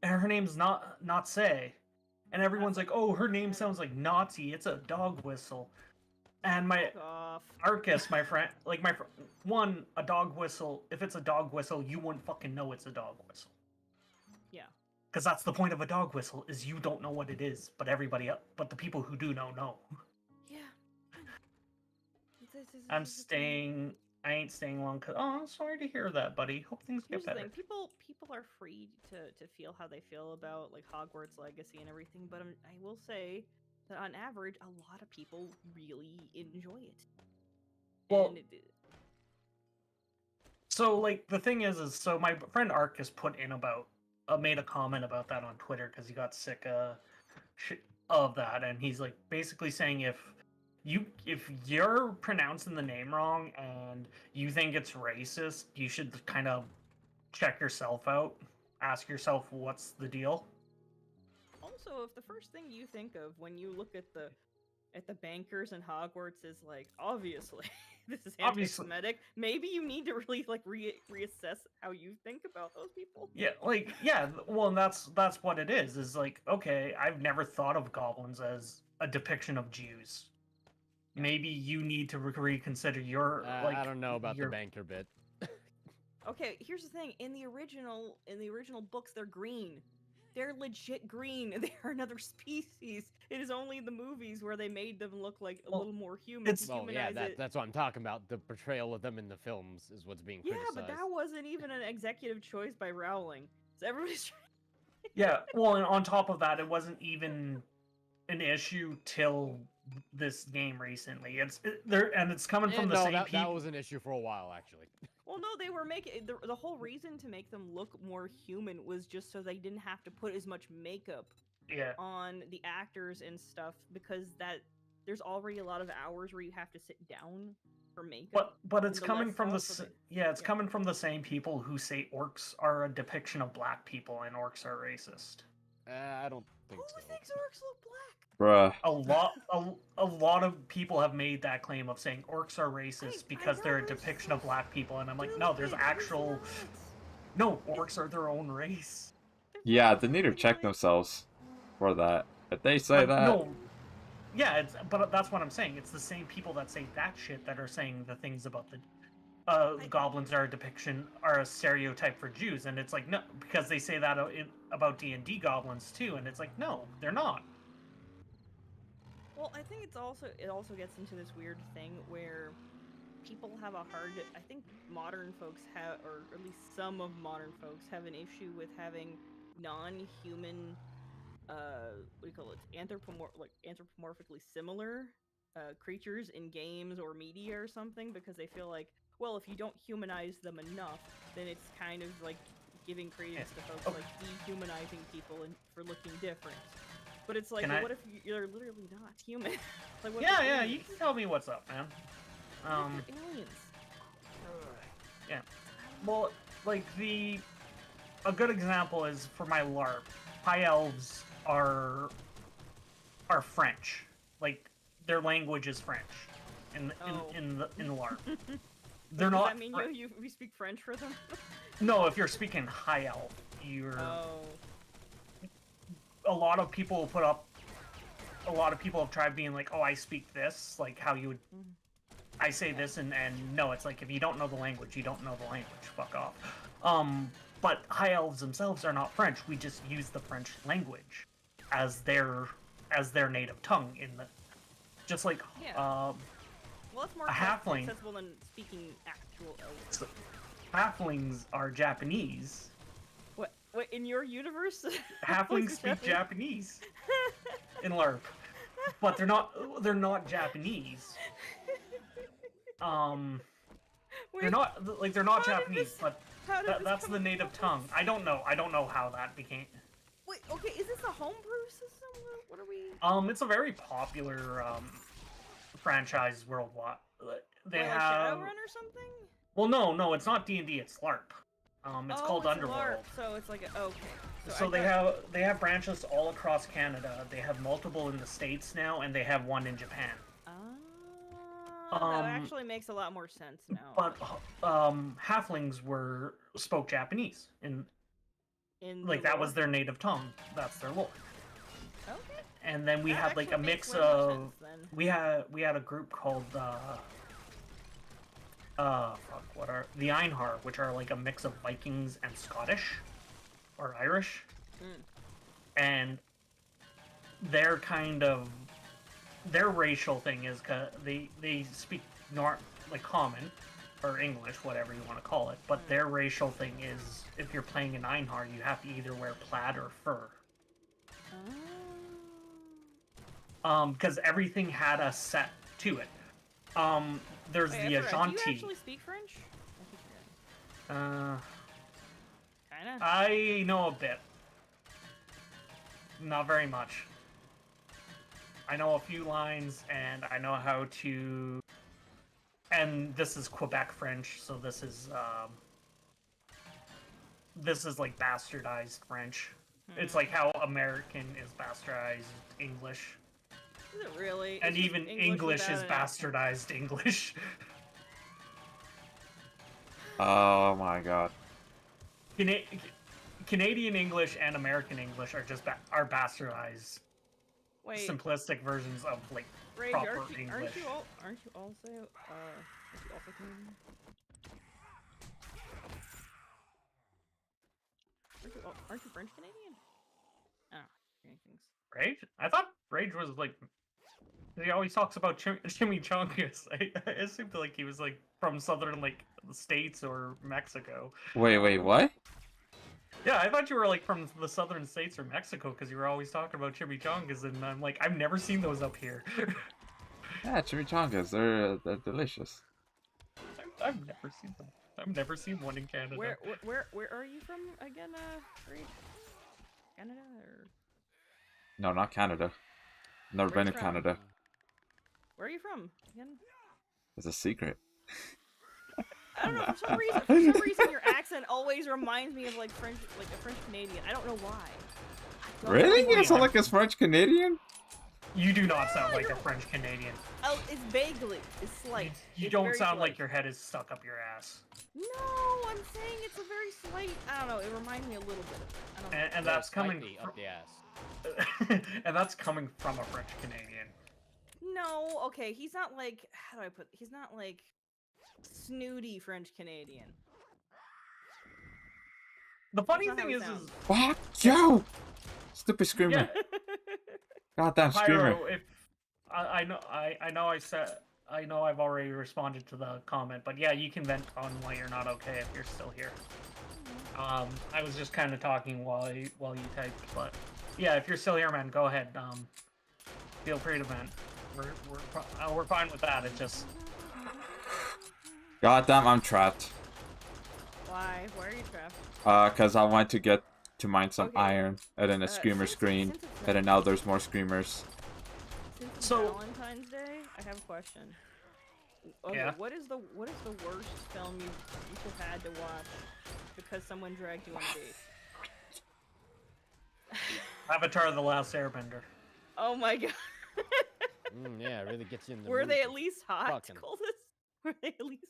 and her name's not Say, and everyone's like, "Oh, her name sounds like Nazi. It's a dog whistle." And my Fuck off. Arcus, my friend, a dog whistle. If it's a dog whistle, you wouldn't fucking know it's a dog whistle. Yeah. Because that's the point of a dog whistle, is you don't know what it is, but the people who do know. Yeah. I ain't staying long. I'm sorry to hear that, buddy. Hope things Here's get the better. thing: people are free to feel how they feel about like Hogwarts Legacy and everything, but I will say that on average, a lot of people really enjoy it. Well, And so like the thing is so my friend Arcus made a comment about that on Twitter because he got sick of that, and he's like basically saying if you're pronouncing the name wrong and you think it's racist, you should kind of check yourself out. Ask yourself what's the deal. also, if the first thing you think of when you look at the bankers in Hogwarts is like, obviously this is Obviously. anti-Semitic, maybe you need to really like reassess how you think about those people. Well, and that's what it is. Is like, okay, I've never thought of goblins as a depiction of Jews. Maybe you need to reconsider your I don't know about your... the banker bit. Okay, here's the thing: in the original books, they're green. They're legit green. They are another species. It is only the movies where they made them look like a Well, little more human. it's- To Well, yeah, humanize it. that's what I'm talking about. The portrayal of them in the films is what's being Yeah, criticized. but that wasn't even an executive choice by Rowling. So everybody's Yeah, well, and on top of that, it wasn't even an issue till this game recently. It's coming from the no, same that people. was an issue for a while, actually. Well, no, they were making the whole reason to make them look more human was just so they didn't have to put as much makeup Yeah, on the actors and stuff because there's already a lot of hours where you have to sit down for makeup. but it's and the coming less from the stuff, so it's coming from the same people who say orcs are a depiction of black people and orcs are racist. I don't think Who so. thinks orcs look black? Bruh. A lot of people have made that claim of saying orcs are racist because know, they're a but it's depiction so of black people, and I'm like, no, there's stupid. actual no, orcs are their own race. Yeah, they need to check themselves for that. If they say But that, no, yeah, but that's what I'm saying. It's the same people that say that shit that are saying the things about the goblins are a stereotype for Jews, and it's like no, because they say that about D&D goblins too, and it's like no, they're not. Well, I think it also gets into this weird thing where people have a hard. I think modern folks have, or at least some of modern folks have an issue with having non-human, what do you call it, anthropomorphically similar creatures in games or media or something, because they feel like, well, if you don't humanize them enough, then it's kind of like giving credence to folks like dehumanizing people for looking different. But it's like, what if you're literally not human? Like, what Yeah, you can tell me what's up, man. What if they're aliens? Yeah. Well, like a good example is for my LARP. High elves are French. Like their language is French in the LARP. They're Does not. that mean you speak French for them? No, if you're speaking high elf, you're. Oh. A lot of people have tried being like, oh, I speak this, like how you would. I say this, and no, it's like if you don't know the language, you don't know the language. Fuck off. But high elves themselves are not French. We just use the French language as their native tongue just like well, it's more a halfling. accessible than speaking actual elves. So, halflings are Japanese. What in your universe? Halflings speak Japanese in LARP, but they're not Japanese. They're not Japanese, but that's the native tongue. I don't know how that became. Wait, okay, is this a homebrew system? What are we? It's a very popular franchise worldwide. They like have Shadowrun or something? Well, no, it's not D&D. It's LARP. It's called Underworld. LARP, so it's like okay. So they have branches all across Canada. They have multiple in the States now, and they have one in Japan. That actually makes a lot more sense now. But halflings spoke Japanese, and like that was their native tongue. That's their lore. Okay. And then we That had like a actually mix makes way more of sense, then. we had a group called the Einhar, which are like a mix of Vikings and Scottish or Irish. And their racial thing is they speak like common or English, whatever you want to call it, but their racial thing is if you're playing an Einhar, you have to either wear plaid or fur. Because everything had a set to it. There's the Ashanti. Do you actually speak French? Kinda. Kinda. I know a bit. Not very much. I know a few lines, and I know how to. And this is Quebec French, so this is like bastardized French. It's like how American is bastardized English. Is it really? And even English is bastardized English. oh my god. Canadian English and American English are just are bastardized, simplistic versions of like Rage, proper English. Aren't you also Canadian? Aren't you French Canadian? Oh, things. Rage? I thought Rage was like. He always talks about chimichangas. I assumed like he was like from southern like the states or Mexico. Wait, what? Yeah, I thought you were like from the southern states or Mexico because you were always talking about chimichangas, and I'm like, I've never seen those up here. Yeah, chimichangas. They're delicious. I've never seen them. I've never seen one in Canada. Where are you from again, Rage? Canada or? No, not Canada. Never Where been you to from? Canada. Where are you from again? It's a secret. I don't know. For some reason, your accent always reminds me of like French, like a French Canadian. I don't know why. Really? You sound like a French Canadian? You do not sound like a French Canadian. Oh, it's vaguely. It's slight. You It's don't very sound slight. like your head is stuck up your ass. No, I'm saying it's a very slight. I don't know. It reminds me a little bit of it. I don't know. And that's coming Slightly up the ass. and that's coming from a French Canadian. No, okay. He's not like. How do I put? He's not like snooty French Canadian. The funny That's not thing how he is sounds. Fuck you! Stupid screamer. Goddamn screamer. Pyro, if I know I've already responded to the comment, but yeah, you can vent on why you're not okay if you're still here. I was just kind of talking while you typed, but yeah, if you're still here, man, go ahead. Feel free to vent. We're fine with that. It just Goddamn, I'm trapped. Why? Why are you trapped? Cause I went to get to mine some Okay. iron, and then a screamer screamed, and then now there's more screamers. Since it's So- Valentine's Day, I have a question. Okay, Yeah. what is the worst film you have had to watch because someone dragged you on a date? Avatar: The Last Airbender. Oh my god. Yeah, it really gets you in the Were mood they for at least hot, fucking. Coldest? Were they at least hot?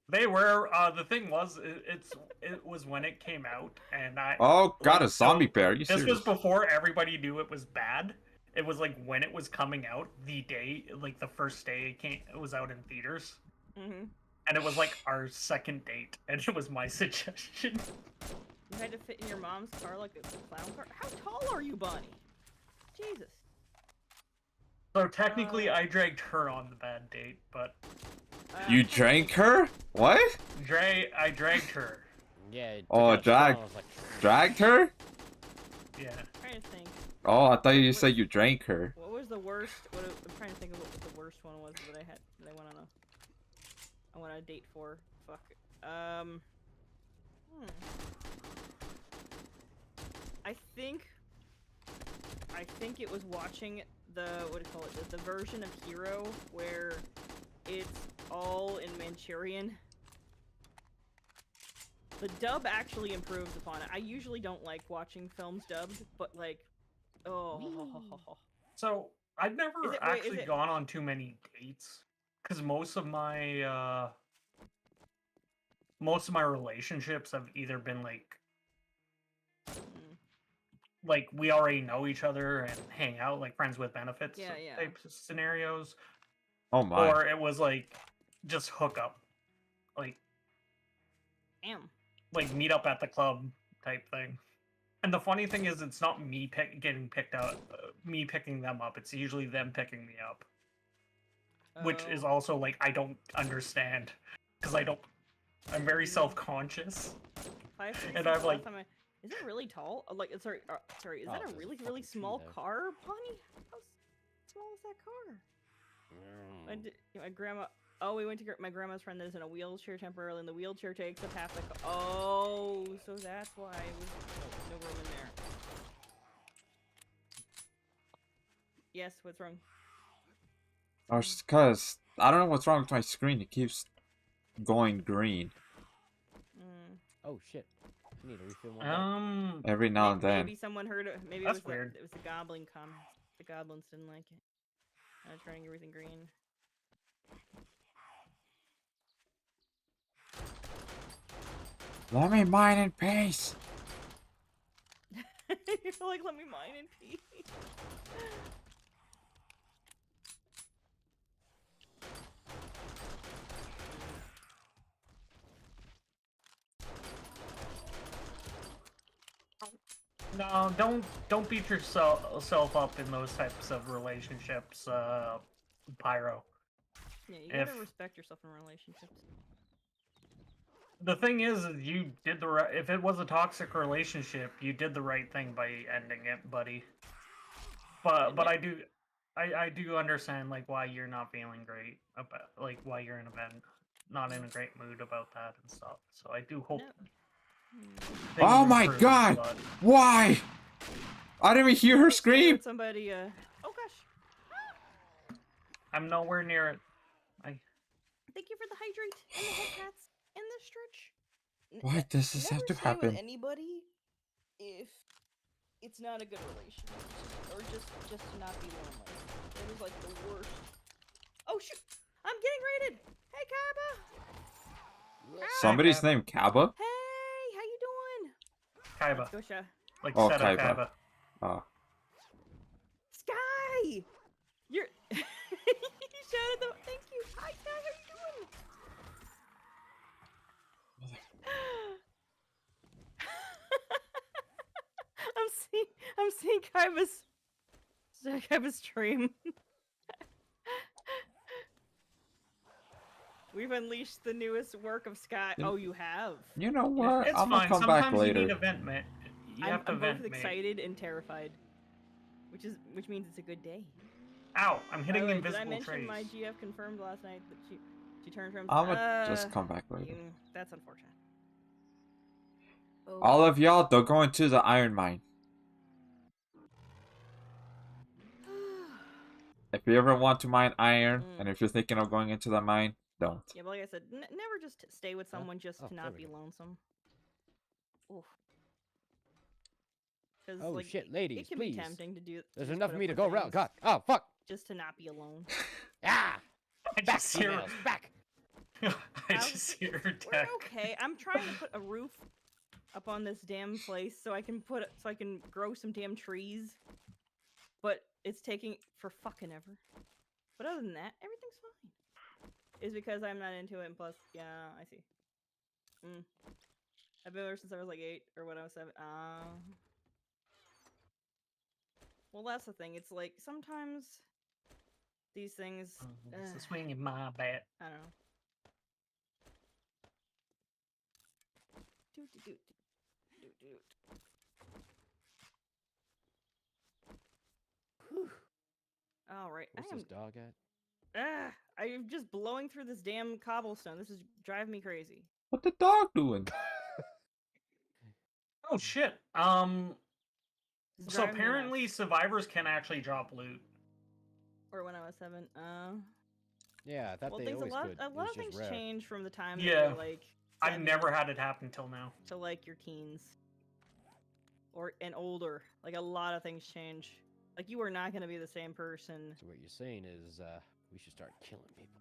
They were. The thing was, it was when it came out, and Oh god, like, a zombie so bear. Are you This serious? was before everybody knew it was bad. It was like when it was coming out, the day, like the first day it was out in theaters, Mm-hmm. and it was like our second date, and it was my suggestion. You had to fit in your mom's car like a clown car? How tall are you, Bonnie? Jesus. So technically, I dragged her on the bad date, but You drank her? What? I dragged her. Yeah. it took Oh, out straw, drag- I was like, Dragged her? Yeah. I'm trying to think. Oh, I thought you said you drank her. What was the worst? I'm trying to think of what the worst one was that I had. That I went on a date for. Fuck. I think it was watching the what do you call it? The version of Hero where it's all in Manchurian. The dub actually improves upon it. I usually don't like watching films dubbed, but like, oh. So I've never Is it- wait, actually is it- gone on too many dates because most of my relationships have either been like we already know each other and hang out, like friends with benefits Yeah, yeah. type scenarios, Oh my. or it was like just hook up, like Damn. meet up at the club type thing. And the funny thing is, it's not me getting picked out, me picking them up. It's usually them picking me up, which is Oh. also like I don't understand because I'm very self-conscious. 5'3" and since I'm the like- last time is it really tall? Like, sorry, is Oh, that a there's a really fucking tree small there. car, Bonnie? How small is that car? My grandma. Oh, we went to my grandma's friend that is in a wheelchair temporarily, and the wheelchair takes up half the car. Oh, so that's why it was no room in there. Yes, what's wrong? Cause I don't know what's wrong with my screen. It keeps going green Oh shit. I need to refill my bag. every now and then. Maybe someone heard it. Maybe That's it was weird. it was the goblin comments. The goblins didn't like it. I was trying to get everything green. Let me mine in peace. You're like, let me mine in peace. No, don't beat yourself up in those types of relationships, Pyro. Yeah, you gotta respect yourself in relationships. The thing is you did the right. If it was a toxic relationship, you did the right thing by ending it, buddy. But I do understand like why you're not feeling great about like why you're not in a great mood about that and stuff. So I do hope. Oh my god! But... Why? I didn't even hear her scream. Somebody. Oh gosh. I'm nowhere near it. Thank you for the hydrate and the headpats and the stretch. Why does this have to happen? With anybody if it's not a good relationship, or just to not be lonely. It was like the worst. Oh shoot! I'm getting raided. Hey Kaba. Somebody's named Kaba? Hey, how you doing? Kaiba. Let's go, Sha. Like Kaiba. Kaiba. Oh. Sky! You're... you shouted them. Thank you. Hi, Sky. How you doing? I'm seeing Kaiba's stream. We've unleashed the newest work of Sky. Oh, you have. You know what? It's I'm gonna fine. come Sometimes back later. You need a vent, mate. I'm both excited and terrified, which means it's a good day. Ow! I'm hitting the invisible Did I mention trays. my GF confirmed last night that she turned from? I'm gonna just come back later. That's unfortunate. Oh. All of y'all, don't go into the iron mine. If you ever want to mine iron, and if you're thinking of going into the mine, don't. Yeah, but like I said, never just stay with someone just to not be lonesome. Oof. Oh like, shit, ladies, it can please. be tempting to do. There's enough of me to go around. God, oh fuck! Just to not be alone. Ah! I Back, just hear. females, back. I just hear her We're deck. okay. I'm trying to put a roof up on this damn place so I can grow some damn trees. But it's taking for fucking ever. But other than that, everything's fine. It's because I'm not into it, and plus, yeah, I see. I've been there since I was like 8 or when I was 7. Well, that's the thing. It's like sometimes these things. It's a swing in my bat. I don't know. All right. Where's this dog at? I'm just blowing through this damn cobblestone. This is driving me crazy. What the dog doing? Oh shit. So apparently survivors can actually drop loot. Or when I was 7. Yeah, I thought well, they always could. A lot of things change from the time that Yeah. you're like. I've never had it happen till now. To like your teens. And older. Like a lot of things change. Like you are not going to be the same person. So what you're saying is, we should start killing people.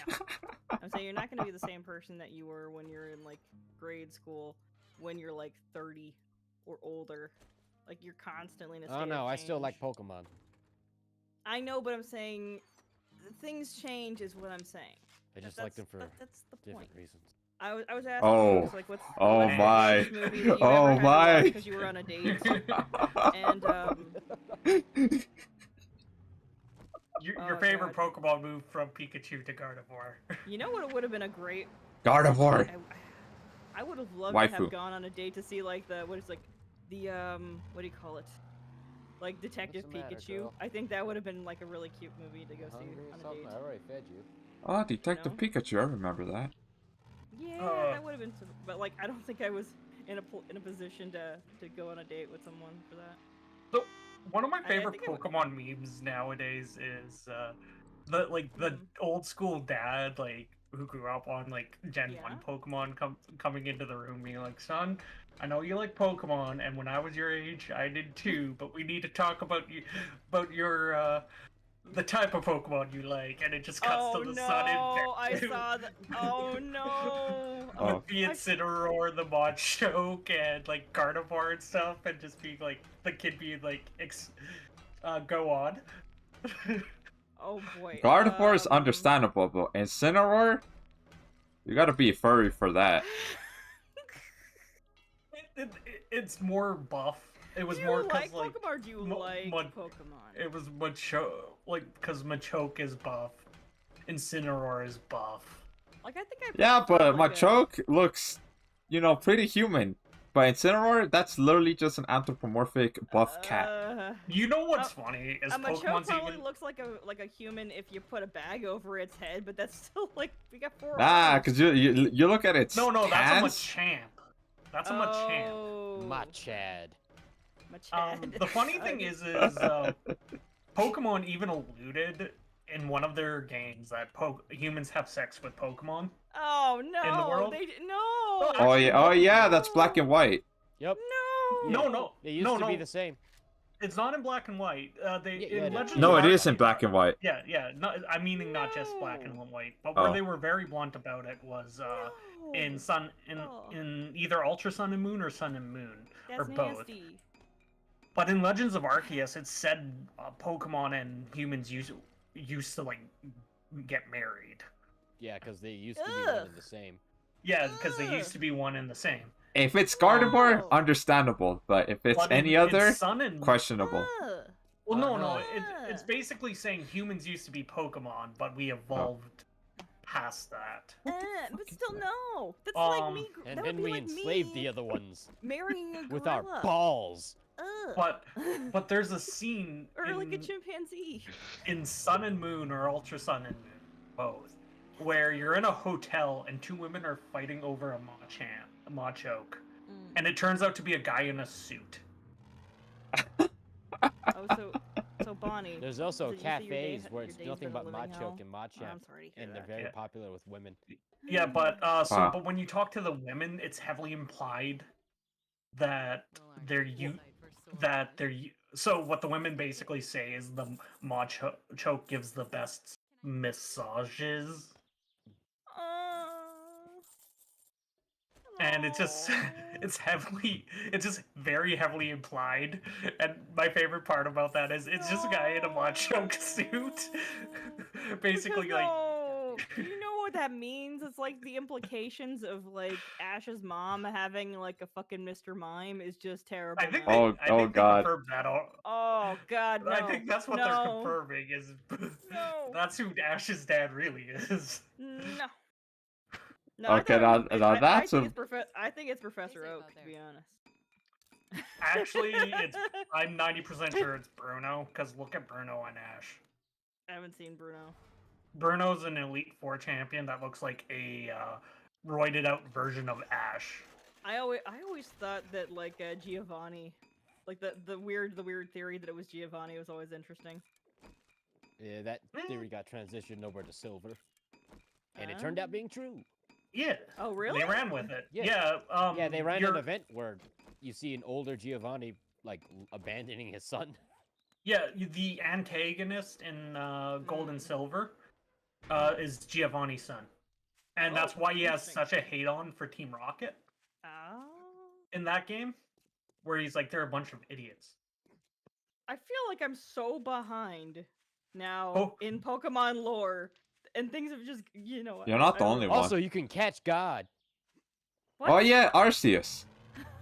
No. I'm saying you're not going to be the same person that you were when you're in like grade school, when you're like 30 or older. Like you're constantly in a state Oh no, of I still like change. Pokemon. I know, but I'm saying things change is what I'm saying. I just like them for that's the different point. reasons. I was asking Oh. like what's Oh the my. latest movie that you Oh ever had my. because you were on a date. And Your favorite Pokemon move from Pikachu to Gardevoir. You know what? It would have been a great. Gardevoir. I would have loved to Waifu. have gone on a date to see like the what do you call it? Like Detective What's the matter, Pikachu. girl? I think that would have been like a really cute movie to go see on a date. I already fed you. Oh, Detective Pikachu. I remember that. Yeah, that would have been. But like, I don't think I was in a position to go on a date with someone for that. So one of my favorite Pokemon memes nowadays is the old school dad like who grew up on like Gen 1 Pokemon coming into the room being like, son, I know you like Pokemon, and when I was your age, I did too, but we need to talk about your the type of Pokemon you like, and it just cuts to the sun and I saw that. Oh no! With the Incineroar, the Machoke, and like Gardevoir and stuff, and just being like the kid being like, go on. Oh boy. Gardevoir is understandable, but Incineroar, you gotta be furry for that. it's more buff. It was Do more you because like Pokemon or do you like Pokemon? It was Machoke, like because Machoke is buff, Incineroar is buff. Like I think I Yeah, prefer, but like, Machoke looks, pretty human. But Incineroar, that's literally just an anthropomorphic buff cat. You know what's funny is a Machoke Pokemon's probably even looks like a human if you put a bag over its head, but that's still like we got 4 Nah, arms. because you look at its no, hands. that's a Machamp. That's a Machamp. Oh, Machad. Machad. The funny thing is Pokemon even alluded in one of their games that humans have sex with Pokemon. Oh no! In the world? No. Oh yeah, that's black and white. Yep. No. No. They used to be the same. It's not in black and white. Legends No, of it is in Arceus- black and white. Yeah. I'm meaning not just black and white, but Oh. where they were very blunt about it was in either Ultra Sun and Moon or Sun and Moon That's or both. nasty. But in Legends of Arceus, it said Pokemon and humans used to like get married. Yeah, because they used to be one and the same. Yeah, because they used to be one and the same. If it's Gardevoir, Oh. understandable. But if it's But any in other, Sun and questionable. Well, no, no. it's basically saying humans used to be Pokemon, but we evolved past that. But still, no. That's like me. And that then would be we like enslaved me the other ones marrying a with our gorilla. balls. But there's a scene or in, like a chimpanzee. in Sun and Moon or Ultra Sun and Moon, both, where you're in a hotel and two women are fighting over a Machoke, and it turns out to be a guy in a suit. So Bonnie. There's also you say your cafes day- where your it's day's nothing been a but living hell? Machoke and Oh, Machamp, I'm sorry to hear and they're that. very Yeah. popular with women. Yeah, but Wow. but when you talk to the women, it's heavily implied that so what the women basically say is the Machoke gives the best massages, and it's just it's just very heavily implied. And my favorite part about that is it's just a guy in a Machoke suit, basically Because, like. no, you know what that means? It's like the implications of like Ash's mom having like a fucking Mr. Mime is just terrible. I think now. I think God. they confirmed that. Oh God, no. I think that's what they're No. confirming is No. that's who Ash's dad really is. No. No, Okay, that's I think it's Professor Oak, to be honest. Actually, I'm 90% sure it's Bruno, because look at Bruno and Ash. I haven't seen Bruno. Bruno's an Elite Four champion that looks like a roided out version of Ash. I always thought that like Giovanni, like the weird theory that it was Giovanni was always interesting. Yeah, that theory got transitioned over to Silver, and it turned out being true. Yeah. Oh really? They ran with it. Yeah. Yeah. They ran an event where you see an older Giovanni like abandoning his son. Yeah, the antagonist in Gold and Silver is Giovanni's son. And that's why he has such a hate on for Team Rocket in that game, where he's like, they're a bunch of idiots. I feel like I'm so behind now in Pokemon lore, and things have just, You're not the only one. Also, you can catch God. What? Oh yeah, Arceus.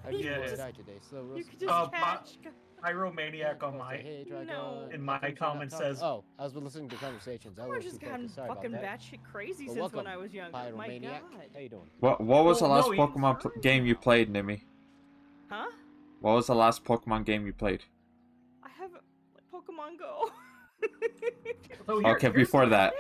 How do you Yeah. die today? Slow You roast. could just catch. Pyromaniac on my Hey, Dragon, No. in my how come you're comment not talking? says- Oh, I was listening to conversations. I I've was just too gotten focused. Sorry about fucking that. batshit crazy Well, since when welcome, I was younger. My Pyromaniac. God. How you doing? What was the Well, last no, Pokemon game you played, Nimi? Huh? What was the last Pokemon game you played? I have Pokemon Go. So Okay, here's before the- that,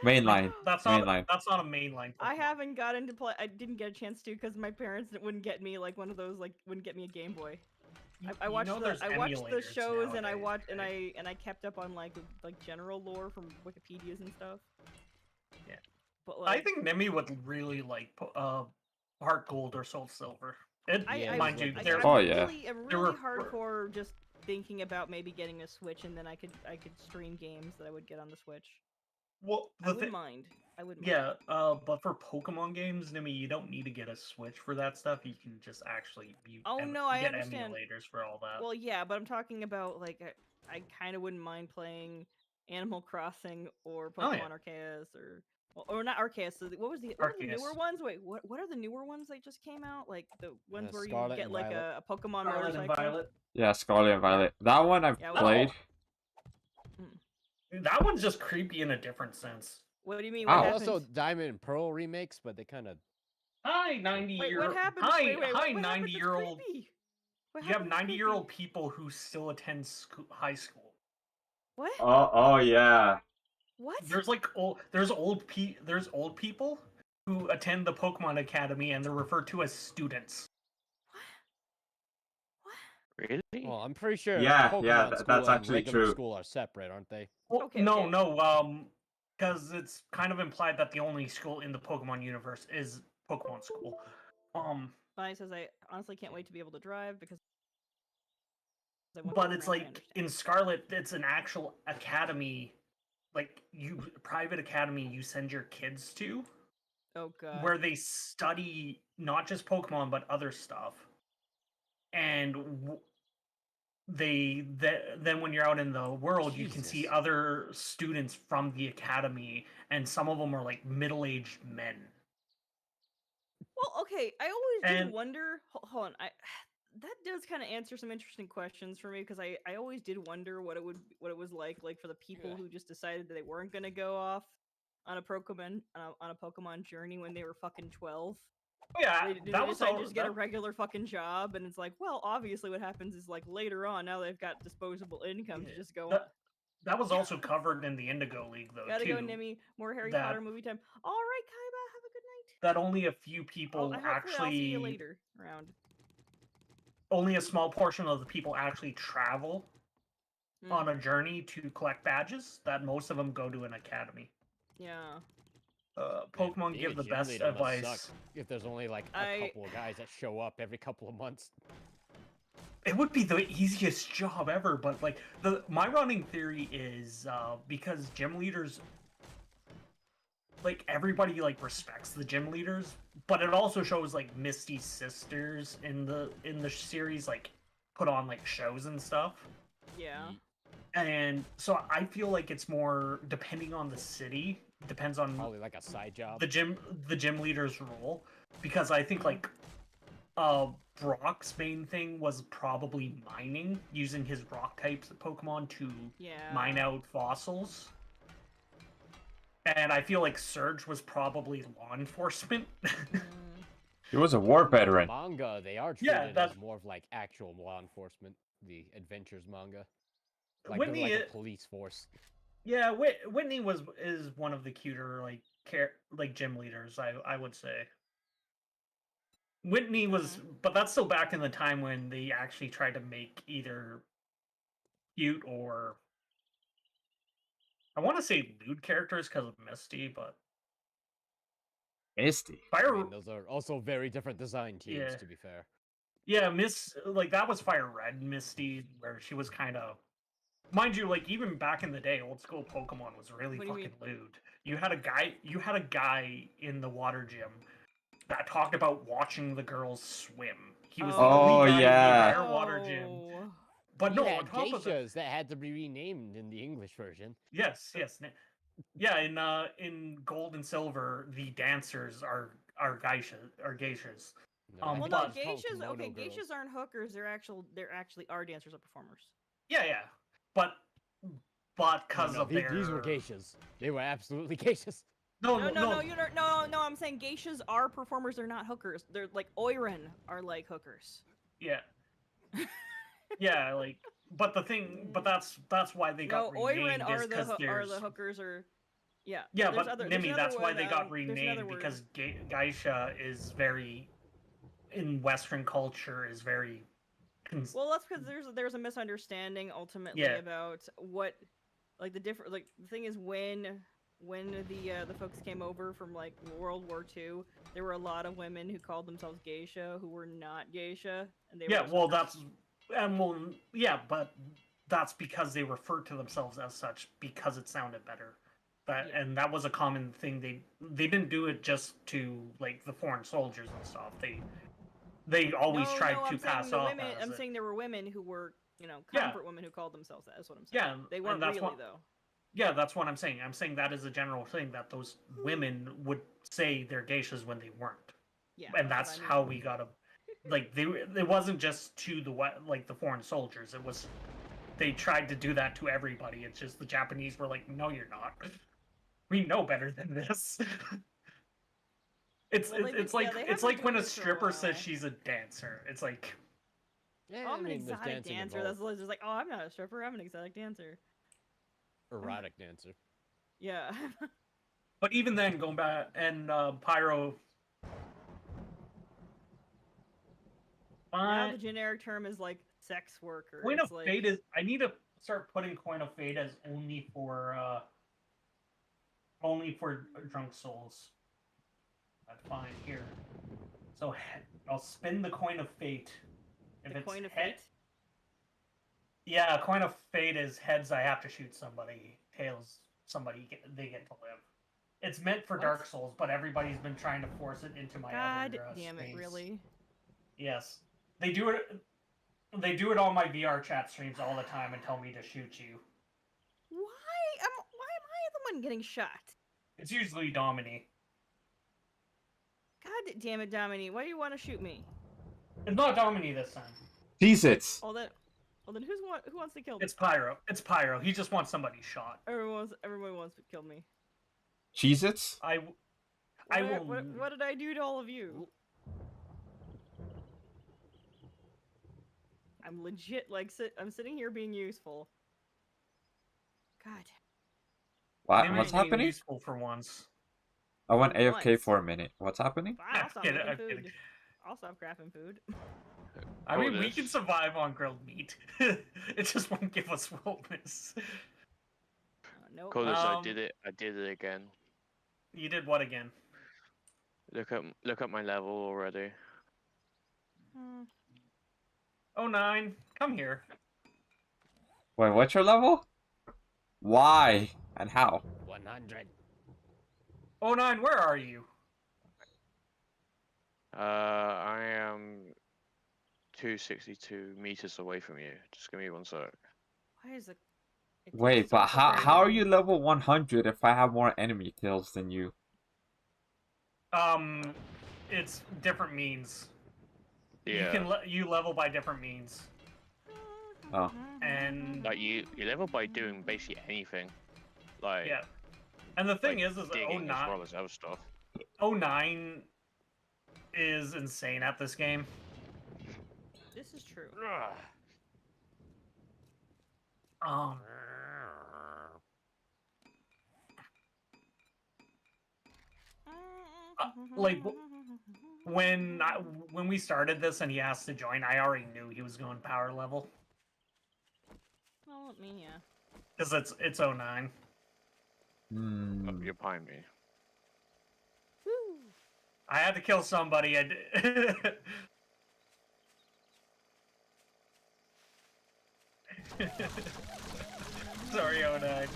mainline. That's mainline. not a mainline. I Pokemon. haven't gotten to play. I didn't get a chance to because my parents wouldn't get me like one of those wouldn't get me a Game Boy. I watched there's the emulators shows and I nowadays, watched right? and I kept up on like general lore from Wikipedias and stuff. Yeah. But I like, think Nemi would really like Heart Gold or Soul Silver. Mind you, I'm they're Oh, yeah. I'm They really were- hardcore just thinking about maybe getting a Switch and then I could stream games that I would get on the Switch. well. I wouldn't mind. I wouldn't. Yeah, but for Pokemon games, Nemi, you don't need to get a Switch for that stuff. You can just actually I get understand. emulators for all that. Well, yeah, but I'm talking about like I kind of wouldn't mind playing Animal Crossing or Oh, Pokemon yeah. Arceus or Or not Arceus. So what was the newer Arceus. ones? Wait, what are the newer ones that just came out? Like the ones where Scarlet you get and like Violet. a Pokemon Scarlet motorcycle. and Violet. Yeah, Scarlet and Violet. That one I've Yeah, played. That one's just creepy in a different sense. What do you mean? Wow. What There are happened? also Diamond and Pearl remakes, but they kind of Hi, 90 Wait, year what happened? hi, Wait, hi, what happened 90 that's year old. creepy? What You have happened that's 90-year-old creepy? people who still attend high school. What? Oh yeah. What? There's like there's old people who attend the Pokemon Academy and they're referred to as students. What? Really? Well, I'm pretty sure Yeah, Pokemon that's school and actually regular true. school are separate, aren't they? Well, Okay, no, okay. no, because it's kind of implied that the only school in the Pokemon universe is Pokemon School. Bonnie says, I honestly can't wait to be able to drive because I want But to it's drive, I like understand. in Scarlet, it's an actual academy, like private academy you send your kids to, Oh god. where they study not just Pokemon but other stuff. And then when you're out in the world, you can see Jesus. other students from the academy, and some of them are like middle-aged men. Well, okay. I always did And- wonder. Hold on. That does kind of answer some interesting questions for me because I always did wonder what it was like for the people Yeah. who just decided that they weren't gonna go off on a Pokemon journey when they were fucking 12. Yeah, They that was decide all. to just get a regular fucking job, and it's like, well, obviously, what happens is like later on, now they've got disposable income to Yeah, just go on. that was also covered in the Indigo League, though. Gotta too. go, Nimmy. More Harry that- Potter movie time. All right, Kaiba. Have a good night. That only a few people Hopefully I'll see you actually, later around. only a small portion of the people actually travel Mm, on a journey to collect badges. That most of them go to an academy. yeah. Pokemon Being give a the gym best leader must advice. suck if there's only like a couple of guys that show up every couple of months. It would be the easiest job ever, but like my running theory is because gym leaders, like everybody like respects the gym leaders, but it also shows like Misty's sisters in the series like put on like shows and stuff. Yeah. And so I feel like it's more depending on the city, depends on Probably like a side job. the gym leader's role, because I think like Brock's main thing was probably mining, using his rock types Pokemon to Yeah. mine out fossils. And I feel like Surge was probably law enforcement. Mm, He was a war veteran. Manga, they are Yeah, treated that's- as more of like actual law enforcement. The adventures manga, like Whitney, they're like a police force. yeah, Whitney is one of the cuter like gym leaders, I would say. Whitney was, but that's still back in the time when they actually tried to make either cute or I want to say lewd characters because of Misty, but Misty. Fire, I mean, those are also very different design teams, Yeah. to be fair. yeah, like that was Fire Red Misty, where she was kind of, mind you, like even back in the day, old school Pokemon was really What do you fucking lewd. You had a guy in the water gym that talked about watching the girls swim. He was the Oh, only guy yeah. in the entire water gym. Oh. But You no, had on top of that, geishas that had to be renamed in the English version. yes. Yeah, in Gold and Silver, the dancers are geishas. No, I Well, think no, but- it's called geishas. kimono Okay, girls. geishas aren't hookers. They're actually are dancers or performers. Yeah, but because No, of their these were geishas. They were absolutely geishas. No, No, you don't. No. I'm saying geishas are performers. They're not hookers. They're like Oiran are like hookers. Yeah. Yeah, like, but that's why they No, got Oiran renamed are is because the there's hookers or yeah. yeah, there's but there's Nimi, another that's why one, they got there's another renamed word. because geisha is very in Western culture is very Well, that's because there's a misunderstanding ultimately Yeah. about what like the different like the thing is when the folks came over from like World War II, there were a lot of women who called themselves geisha who were not geisha, and they were yeah. just Well, hookers. but that's because they referred to themselves as such because it sounded better. Yeah. And that was a common thing. They didn't do it just to like the foreign soldiers and stuff. They always No, tried no, to I'm saying pass the off. women. as I'm it. saying there were women who were Yeah. comfort women who called themselves that. That's what I'm saying. Yeah, They and weren't that's really what- though. Yeah, that's what I'm saying. I'm saying that is a general thing that those women would say they're geishas when they weren't, Yeah, and that's that's what I how mean. we got to. Like it wasn't just to the foreign soldiers. It was they tried to do that to everybody. It's just the Japanese were like, no, you're not. We know better than this. It's Well, they've been, it's like yeah, they have it's been like when doing a this for a stripper says while. she's a dancer. It's like Yeah, Oh, I I'm an mean, there's exotic dancing dancer. involved. That's just like, oh, I'm not a stripper. I'm an exotic dancer. Erotic dancer. Yeah. but even then, going back and Pyro. Now the generic term is like sex worker. Coin It's of like, Fate is. I need to start putting Coin of Fate as only for drunk souls. That's fine here. So I'll spin the Coin of Fate. If the it's coin of head, fate. yeah, Coin of Fate is heads. I have to shoot somebody. Tails, they get to live. It's meant for What? Dark Souls, but everybody's been trying to force it into my God other damn it, streams. really? Yes, they do it. They do it on my VR chat streams all the time and tell me to shoot you. Why am I the one getting shot? It's usually Domini. God damn it, Domini. Why do you want to shoot me? It's not Domini this time. Jesus. Well then who wants to kill me? It's Pyro. It's Pyro. He just wants somebody shot. Everyone wants to kill me. Cheez-Its? I will. What did I do to all of you? I'm legit like I'm sitting here being useful. God. What? Maybe What's being happening? Useful for once. I went AFK Once. for a minute. What's happening? Fine, I'll stop Kidding, making I'm food. kidding. I'll stop crafting food. I mean, we Codus. can survive on grilled meat. It just won't give us wellness. Nope. Codus, I did it. I did it again. You did what again? Look at my level already. Hmm. Oh, 9. Come here. Wait, what's your level? Why? And how? 100. Oh, 9, where are you? I am 262 meters away from you. Just give me one sec. Why is it? It Wait, takes so but how are forever. you level 100 if I have more enemy kills than you? It's different means. Yeah. You level by different means. Oh. And Like you level by doing basically anything. Like yeah. And the thing like is digging 09, as well as other stuff. 09 is insane at this game. This is true. Um, like when we started this and he asked to join, I already knew he was going power level Well, let me, yeah. because it's 09. Hmm. You're behind me. Woo! I had to kill somebody. I did. Sorry, 09.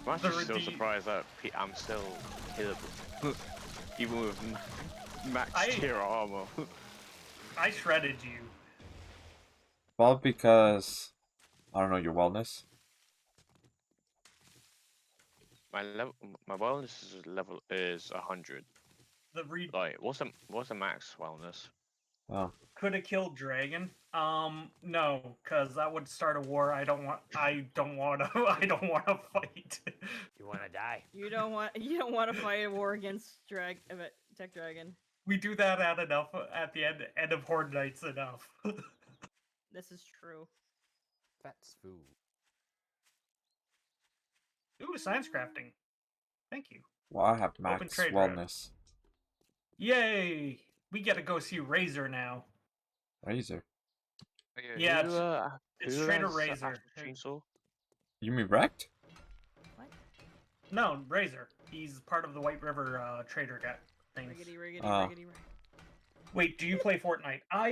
I'm actually The still redeem- surprised that I'm still killable. Even with max I- tier armor. I shredded you. Well, because I don't know your wellness. My wellness level is 100. The Like what's the max wellness? Oh, could have killed Dragon. No, because that would start a war. I don't want to. I don't want to fight. You want to die? You don't want to fight a war against Tech Dragon. We do that at the end of Horde Nights enough. This is true. That's food. Ooh, science crafting. Thank you. well, I have max trade route. wellness. Yay! We get to go see Razor now. Razor. Yeah, Who, it's who Trader has Razor. Chainsaw? You mean wrecked? What? No, Razor. He's part of the White River trader guy things. Riggedy, riggedy, Oh. riggedy, riggedy. Wait, do you play Fortnite? Do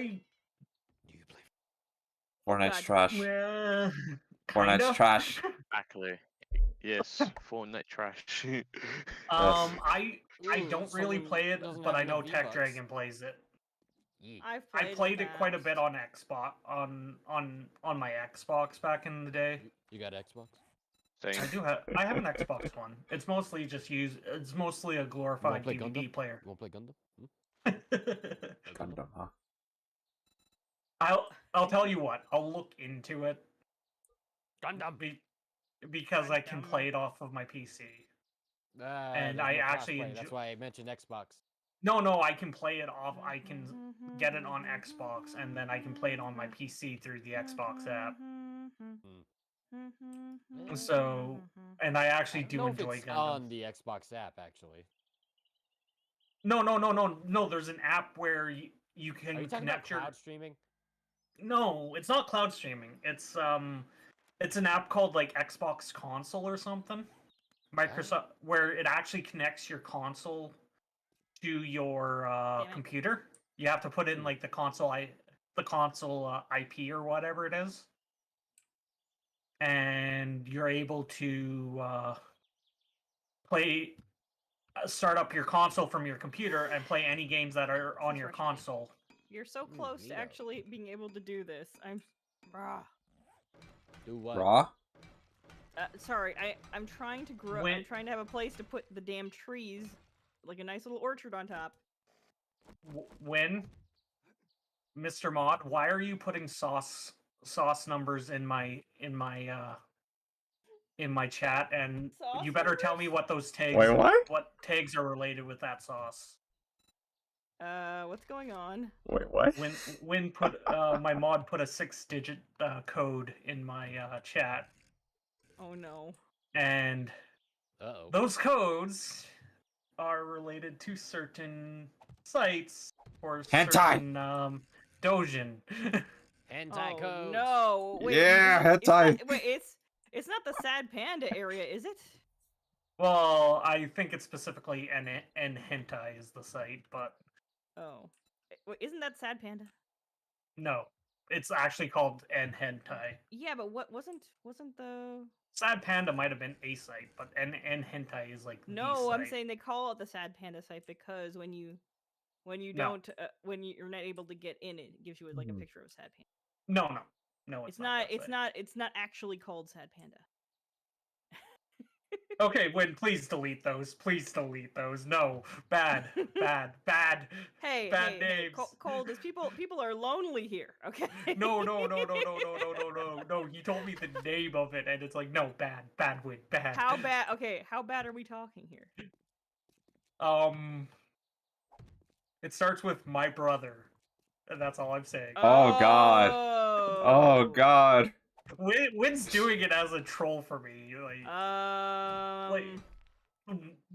you play? Fortnite's God. trash. Well, Fortnite's kinda. trash. Exactly. Yes, Fortnite trash. I Ooh, don't really someone play it, doesn't but have I know enough Tech V-Bucks. Dragon plays it. Yeah. I played in the it quite a bit past. on Xbox on my Xbox back in the day. You got Xbox? thing. I have an Xbox One. It's mostly just used. It's mostly a glorified play DVD Gundam? player. You wanna play Gundam? Gundam, huh? I'll tell you what. I'll look into it Gundam. because I can Gundam. play it off of my PC. And There's I no actually crossplay, That's why I mentioned Xbox. No, I can play it off. I can get it on Xbox, and then I can play it on my PC through the Xbox app. So, and I I actually don't do know if enjoy it's Gundam. on the Xbox app, actually. No. There's an app where you Are can you talking about connect your. cloud streaming? No, it's not cloud streaming. It's an app called like Xbox Console or something. Microsoft, where it actually connects your console to your Damn it. computer. You have to put in like the console IP or whatever it is, and you're able to start up your console from your computer and play any games that are on That's your frustrating. console. You're so close to neato. actually being able to do this. Bruh. Do what? Raw? Sorry, I'm trying to grow. I'm trying to have a place to put the damn trees, like a nice little orchard on top. When, Mr. Mod, why are you putting sauce numbers in my chat? And Sauce you better tell numbers? me what those tags. Wait, what? What tags are related with that sauce? What's going on? Wait, what? When put my mod put a 6-digit code in my chat, Oh no. and Uh-oh. those codes are related to certain sites or Hentai! certain dojin. Hentai Oh codes. no. Wait, Yeah, it's not, hentai. wait, it's not the sad panda area, is it? Well, I think it's specifically N hentai is the site, but Oh. Wait, isn't that sad panda? no, it's actually called N hentai. Yeah, but what wasn't the Sad Panda might have been a site, but N hentai is like the No, site. I'm saying they call it the sad panda site because when you No. don't when you're not able to get in it gives you like a picture of a sad panda. No, It's not. it's not actually called sad panda. Okay, Win, please delete those. Please delete those. No, bad. Hey, bad names. Cold is people are lonely here, okay? No. You told me the name of it, and it's like, no, bad, Win, bad. How bad? Okay, how bad are we talking here? It starts with my brother, and that's all I'm saying. Oh, God. Oh, God. Win's doing it as a troll for me.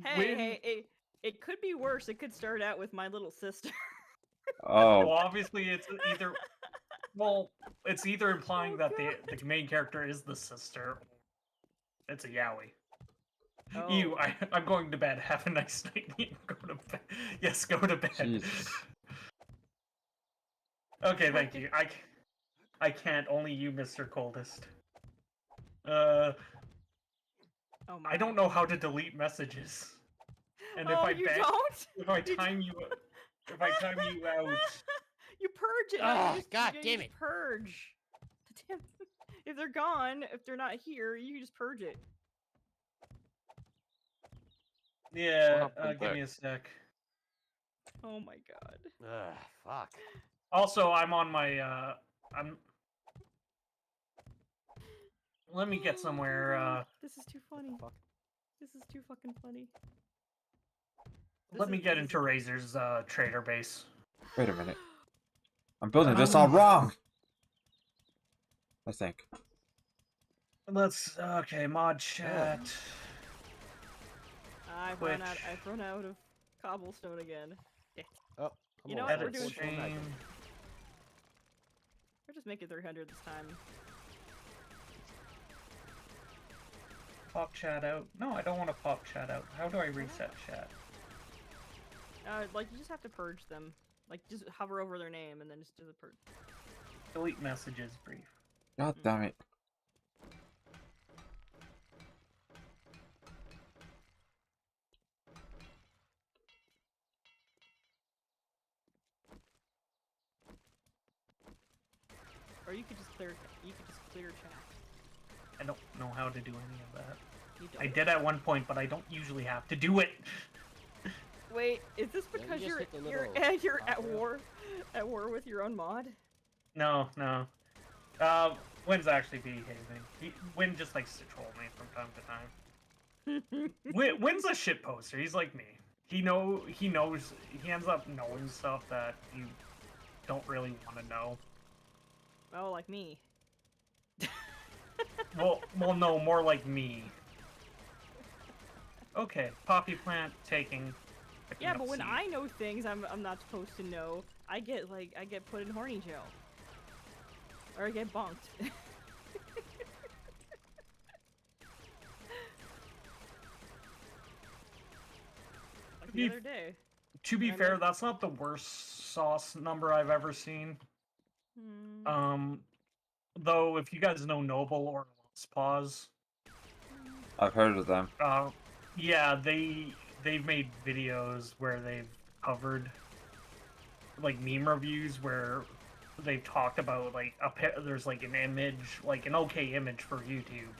Hey, it could be worse. It could start out with my little sister. Well, Oh, obviously, it's either. Well, it's either implying Oh, that God. the main character is the sister. It's a yaoi. Oh. I'm going to bed. Have a nice night. Go to bed. Yes, go to bed. Jesus. Okay, thank you. I can't. Only you, Mr. Coldest. Oh my. I don't know how to delete messages. And Oh, you don't? if I time you out, You purge it. Ah, You just, God you damn just it. Purge. Damn. If they're gone, if they're not here, you just purge it. yeah. happened Give there? me a sec. Oh my god. Ugh, fuck. Also, I'm on my. I'm. Let me get somewhere. This is too funny. Fuck. This is too fucking funny. Let me get into Razor's trader base. Wait a minute. I'm building this all wrong. I think. Okay, mod chat. I've run out of cobblestone again. Oh, You know almost what, we're Edit doing stream. We're just making 300 this time. Pop chat out. No, I don't want to pop chat out. How do I reset chat? Like you just have to purge them. Like just hover over their name and then just do the purge. Delete messages brief. God damn it. Or you could just clear chat. I don't know how to do any of that. You I don't? did at one point, but I don't usually have to do it. Wait, is this Yeah, you because just you're hit the you're little you're at top rail. war with your own mod? No. Wynn's actually behaving. Wynn just likes to troll me from time to time. Wynn's a shit poster. He's like me. He knows. He ends up knowing stuff that you don't really want to know. Oh, like me. Well, no, more like me. Okay, poppy plant taking. Picking Yeah, up but when seed. I know things I'm not supposed to know, I get put in horny jail. Or I get bunked. Like the other day. To be I fair, mean- that's not the worst sauce number I've ever seen. Hmm. Though if you guys know Noble or Lost Paws, I've heard of them. yeah, they've made videos where they've covered like meme reviews where they've talked about like there's like an image, like an okay image for YouTube,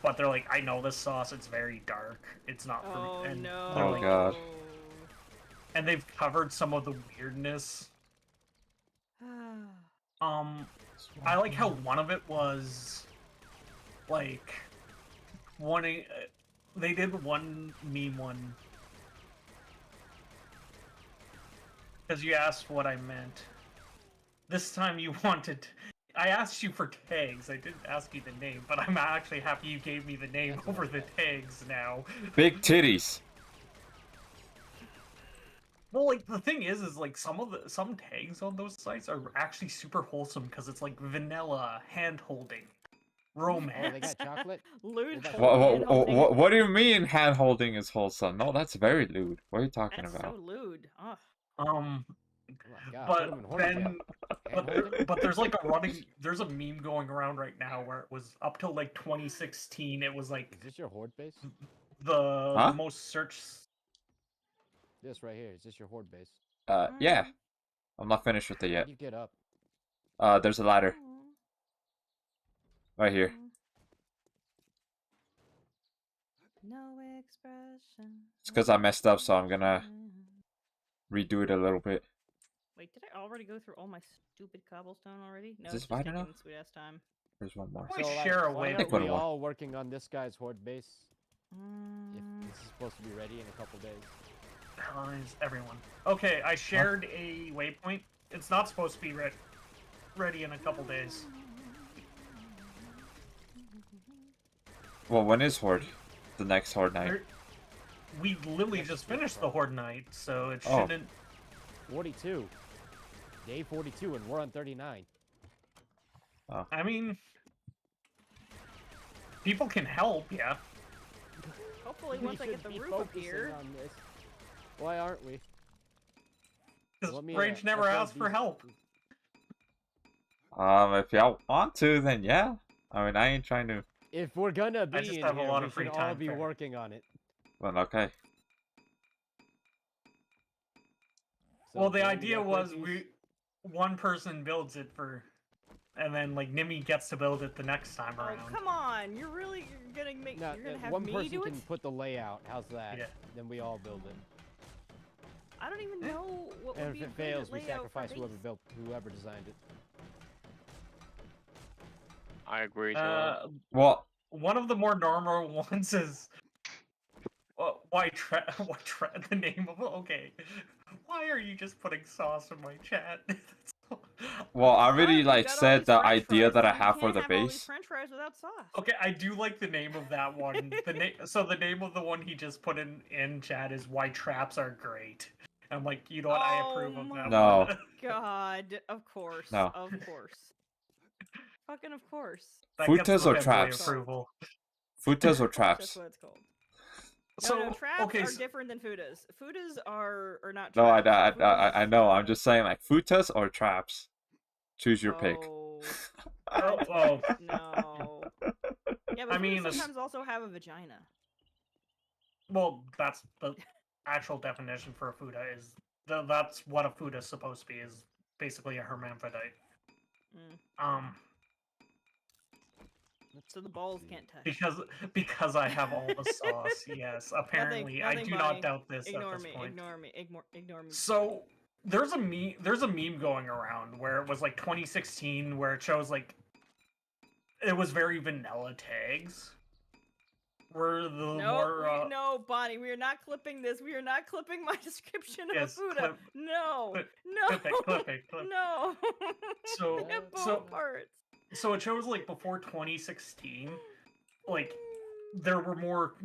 but they're like, I know this sauce, it's very dark, it's not for Oh me. And no. they're Oh, like, God. and they've covered some of the weirdness. I like how one of it was like wanting. They did one meme one because you asked what I meant. This time you wanted. I asked you for tags. I didn't ask you the name, but I'm actually happy you gave me the name That's over not the bad. tags now. Big titties. Well, like the thing is like some tags on those sites are actually super wholesome because it's like vanilla, hand holding, Oh, romance. they got chocolate? Lewd. What hold- What, hand-holding. what do you mean hand holding is wholesome? No, that's very lewd. What are you talking That's about? so lewd. Ugh. Um, Oh my god, but put them in horny jail. then, Hand-holding? but there's like there's a meme going around right now where it was up till like 2016. It was like Is this your horde base? the Huh? most searched. This right here, is this your horde base? Yeah. I'm not finished with it How yet. do you get up? There's a ladder. Right here. No expression. It's because I messed up, so I'm gonna redo it a little bit. Wait, did I already go through all my stupid cobblestone already? No, this it's just wide taking enough? sweet ass time. There's one more. We So, like, share a why waypoint. aren't One we more. all working on this guy's horde base? If Mm, this is supposed to be ready in a couple days. Is everyone okay? I shared a waypoint. It's not supposed to be ready in a couple days. Well, when is Horde? The next Horde night. We literally just finished the Horde night, so it Oh. shouldn't. 42. Day 42, and we're on 39. I mean, people can help, yeah. hopefully, We once I should get the be roof up focusing here. on this. Why aren't we? Because Let me, Rage never upload asked for these- help. If y'all want to, then yeah. I mean, I ain't trying to. If we're gonna be just in have a here, lot we of free should all time, be fair. working on it. Well, okay. So, Well, the can we idea decorate was these? one person builds it for, and then like Nimi gets to build it the next time Oh, around. come on! You're gonna make. No, you're gonna have one me person do can it. put the layout. How's that? Yeah. Then we all build it. I don't even know what would And be if a it good fails, we layout for sacrifice whoever base. built, whoever designed it. I agree. To Well, One of the more normal ones is why the name of okay. Why are you just putting sauce in my chat? well, I already We've like got all said these the french idea fries, that I and you have for can't the have all these base. French fries without sauce. Okay, I do like the name of that one. So the name of the one he just put in chat is "Why Traps Are Great." I'm like, you know what? I approve of that. No. one. God, of course, No. of course, fucking of course. That gets Futas the or fanboy traps? approval. Futas or That's traps? what it's called. So No, traps okay, are so- different than futas. Futas are not No, traps. I know. I'm just saying, like, futas or traps. Choose your pick. Oh, oh, no. Yeah, but I mean, futas it's- sometimes also have a vagina. well, that's the actual definition for a fuda is that's what a fuda is supposed to be, is basically a hermaphrodite. Mm. So the balls can't touch. Because I have all the sauce. Yes, apparently I nothing, do Bonnie. not doubt this Ignore at this me. point. Ignore me. So there's a meme going around where it was like 2016 where it shows like it was very vanilla tags. Were the more no, Bonnie, we are not clipping this. We are not clipping my description of Yes, a Fuda. clip- No, clip- no, clip it. no. So They have both so parts. so it shows like before 2016, like there were more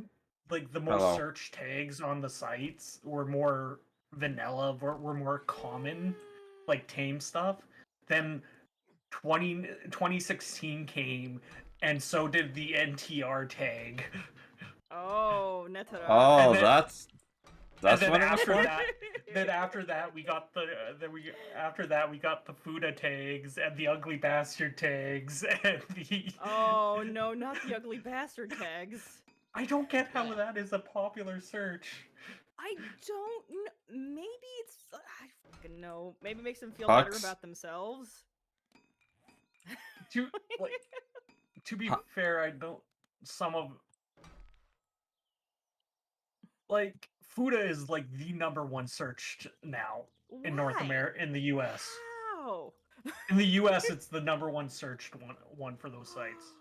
like the most Hello. search tags on the sites were more vanilla, were more common, like tame stuff. Then 2016 came, and so did the NTR tag. Oh, Netara. Oh, then- that's and then what it was after for? that, then after that we got the Fuda tags and the ugly bastard tags and the. Oh no, not the ugly bastard tags. I don't get how that is a popular search. I don't know. Maybe it's. I fucking know. Maybe it makes them feel better Pucks? about themselves. To be Huh. fair, I don't. Some of like Fuda is like the #1 searched now in North Why? America, in the U.S. How? In the U.S., it's the #1 searched one for those sites.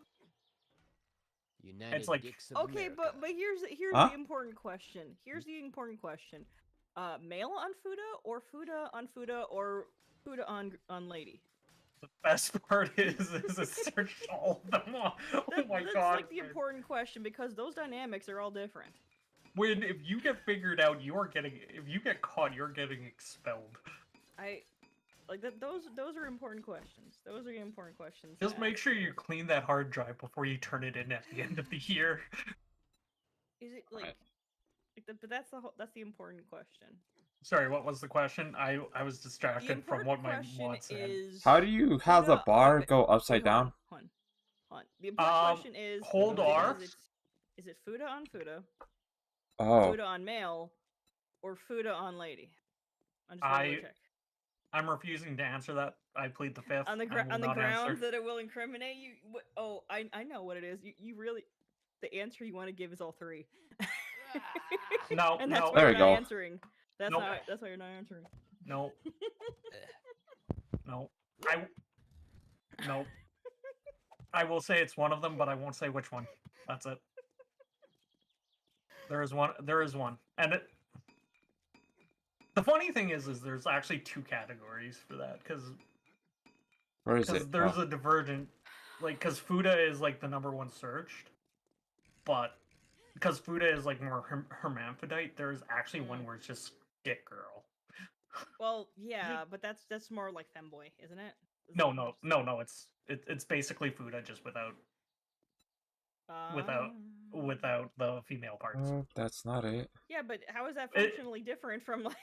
United like- Dicks of Okay, America. but here's Huh? the important question. Male on Fuda or Fuda or Fuda on lady? The best part is it searched all of them. Oh my That's god! like the important question because those dynamics are all different. If you get figured out, if you get caught, you're getting expelled. Those are important questions. Those are the important questions. Just to make ask. sure you clean that hard drive before you turn it in at the end of the year. Is it like, Right. but that's the important question. Sorry, what was the question? I was The distracted from important what my question mod said. is How do you have the Fuda- bar wait, go upside wait, hold down? on. The important question is hold R. Is it Fuda on Fuda, Oh, Fuda on male, or Fuda on lady? I'm just gonna check. I'm refusing to answer that. I plead the fifth. On the I will not grounds answer. that it will incriminate you. Oh, I know what it is. You really, the answer you want to give is all three. No, And that's no. why There you're we not go. answering. That's Nope. not. That's why you're not answering. No. No. No. I will say it's one of them, but I won't say which one. That's it. There is one. And the funny thing is there's actually 2 categories for that because where is it? there's Oh. a divergent, like, because Fuda is like the #1 searched, but because Fuda is like more hermaphrodite, there's actually one where it's just Dick Girl. Well, yeah, but that's more like femboy, isn't it? No, it's basically Fuda just without the female parts. Oh, that's not it. Yeah, but how is that functionally different from like?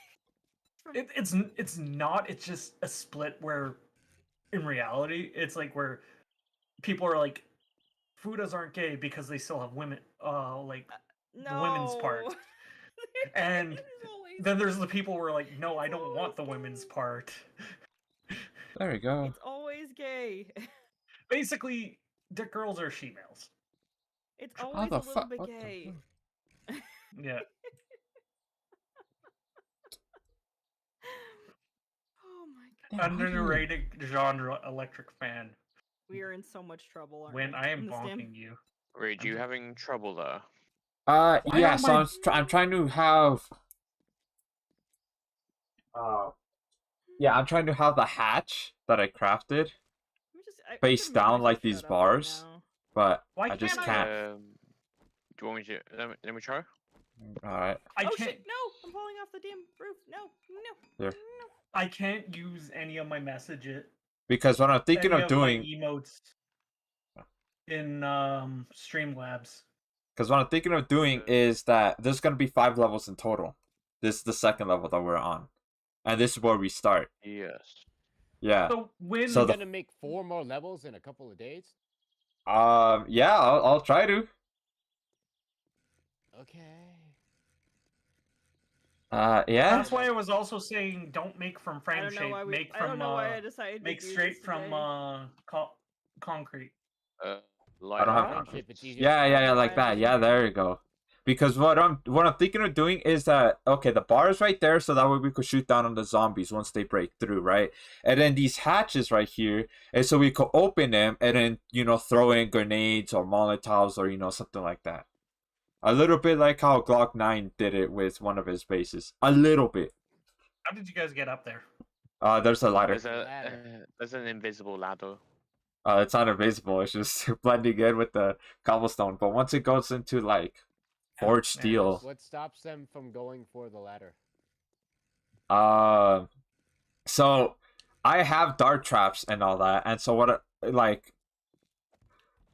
It's not. It's just a split where, in reality, it's like where people are like, Fudas aren't gay because they still have women, like the women's part. No. And It is always- then there's the people who are like, no, I don't want the women's part. There we go. It's always gay. Basically, Dick girls are she-males. It's How always the a little fuck? bit What the gay. fuck? Yeah. Oh my god. Damn, how do you- Underrated genre electric fan. We are in so much trouble, aren't When we? I am in this game? bonking you. Reed, you having trouble there? Why Yeah. am So I- I'm trying to have. Yeah, I'm trying to have the hatch that I crafted, I'm face gonna make down like myself these shut up right bars. now. but Why I just can't can't. Do you want me to let me try? All right. I Oh can't. shit! No, I'm falling off the damn roof. No. I can't use any of my messages. Because what I'm thinking any of my doing, emotes in Streamlabs. because what I'm thinking of doing Okay. is that there's gonna be 5 levels in total. This is the second level that we're on, and this is where we start. Yes. Yeah. So when So You're the- gonna make 4 more levels in a couple of days? Yeah, I'll try to. Okay. Yeah. that's why I was also saying don't make from I frame don't know shape. why Make I don't from know why I decided make to do straight this from today. concrete. Uh, Like I don't have that? controls. Friendship, it's easier to Yeah, like Right, that. yeah. Yeah, there you go. Because what I'm thinking of doing is that okay, the bar is right there, so that way we could shoot down on the zombies once they break through, right? And then these hatches right here, and so we could open them and then throw in grenades or molotovs or something like that. A little bit like how Glock 9 did it with one of his bases. A little bit. How did you guys get up there? There's a ladder. There's an invisible ladder. It's not invisible. It's just blending in with the cobblestone. But once it goes into like forged there it is. steel, What stops them from going for the ladder? so I have dart traps and all that, and so what? Like,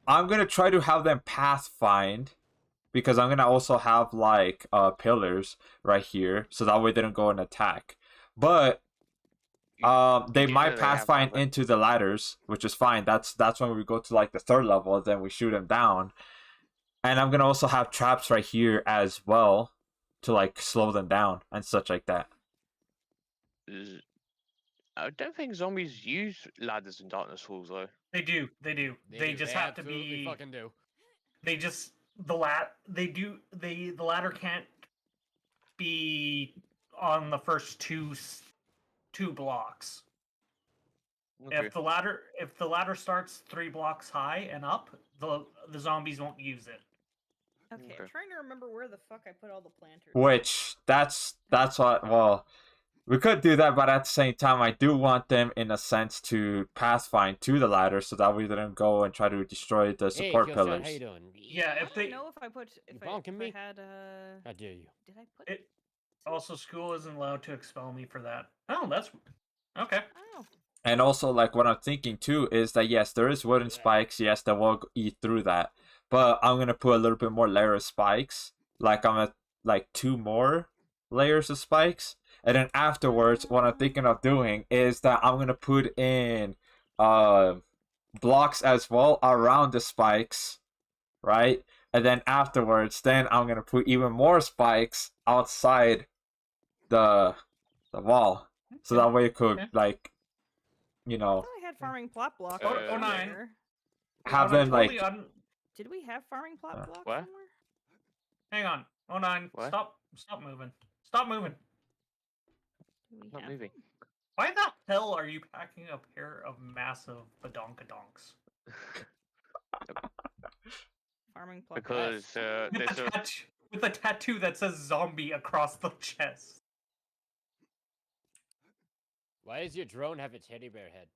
I'm gonna try to have them pathfind because I'm gonna also have like pillars right here, so that way they don't go and attack. But they do might know they have pathfind that, into the ladders, which is fine. That's when we go to like the third level, then we shoot them down. And I'm gonna also have traps right here as well to like slow them down and such like that. I don't think zombies use ladders in Darkness Falls though. They do. They do. They just have to absolutely be. fucking do. They just the ladder can't be on the first two blocks. Okay. If the ladder starts 3 blocks high and up, the zombies won't use it. Okay, Okay. I'm trying to remember where the fuck I put all the planters. Which that's what. Well, we could do that, but at the same time, I do want them in a sense to pathfind to the ladder, so that we didn't go and try to destroy the Hey, support Killshot, pillars. how you doing? Yeah, I if they don't know if I put You if I bonking me? had How dare you? did I put it also school isn't allowed to expel me for that. Oh, that's okay. oh And also, like, what I'm thinking too is that yes, there is wooden spikes. Yes, that will eat through that, but I'm gonna put a little bit more layer of spikes. Like I'm at like 2 more layers of spikes, and then afterwards, what I'm thinking of doing is that I'm gonna put in blocks as well around the spikes, right? And then afterwards, then I'm gonna put even more spikes outside the wall, so that way it could Okay. like I thought I had farming plot blocks. Oh, oh, nine. somewhere. have Hold on, them like Did we have farming plot blocks What? somewhere? hang on. 09. What? Stop moving. Stop moving. Do we Not have moving. them? Why the hell are you packing a pair of massive badonkadonks? Farming plot Because blocks. With a tattoo that says zombie across the chest. Why does your drone have a teddy bear head?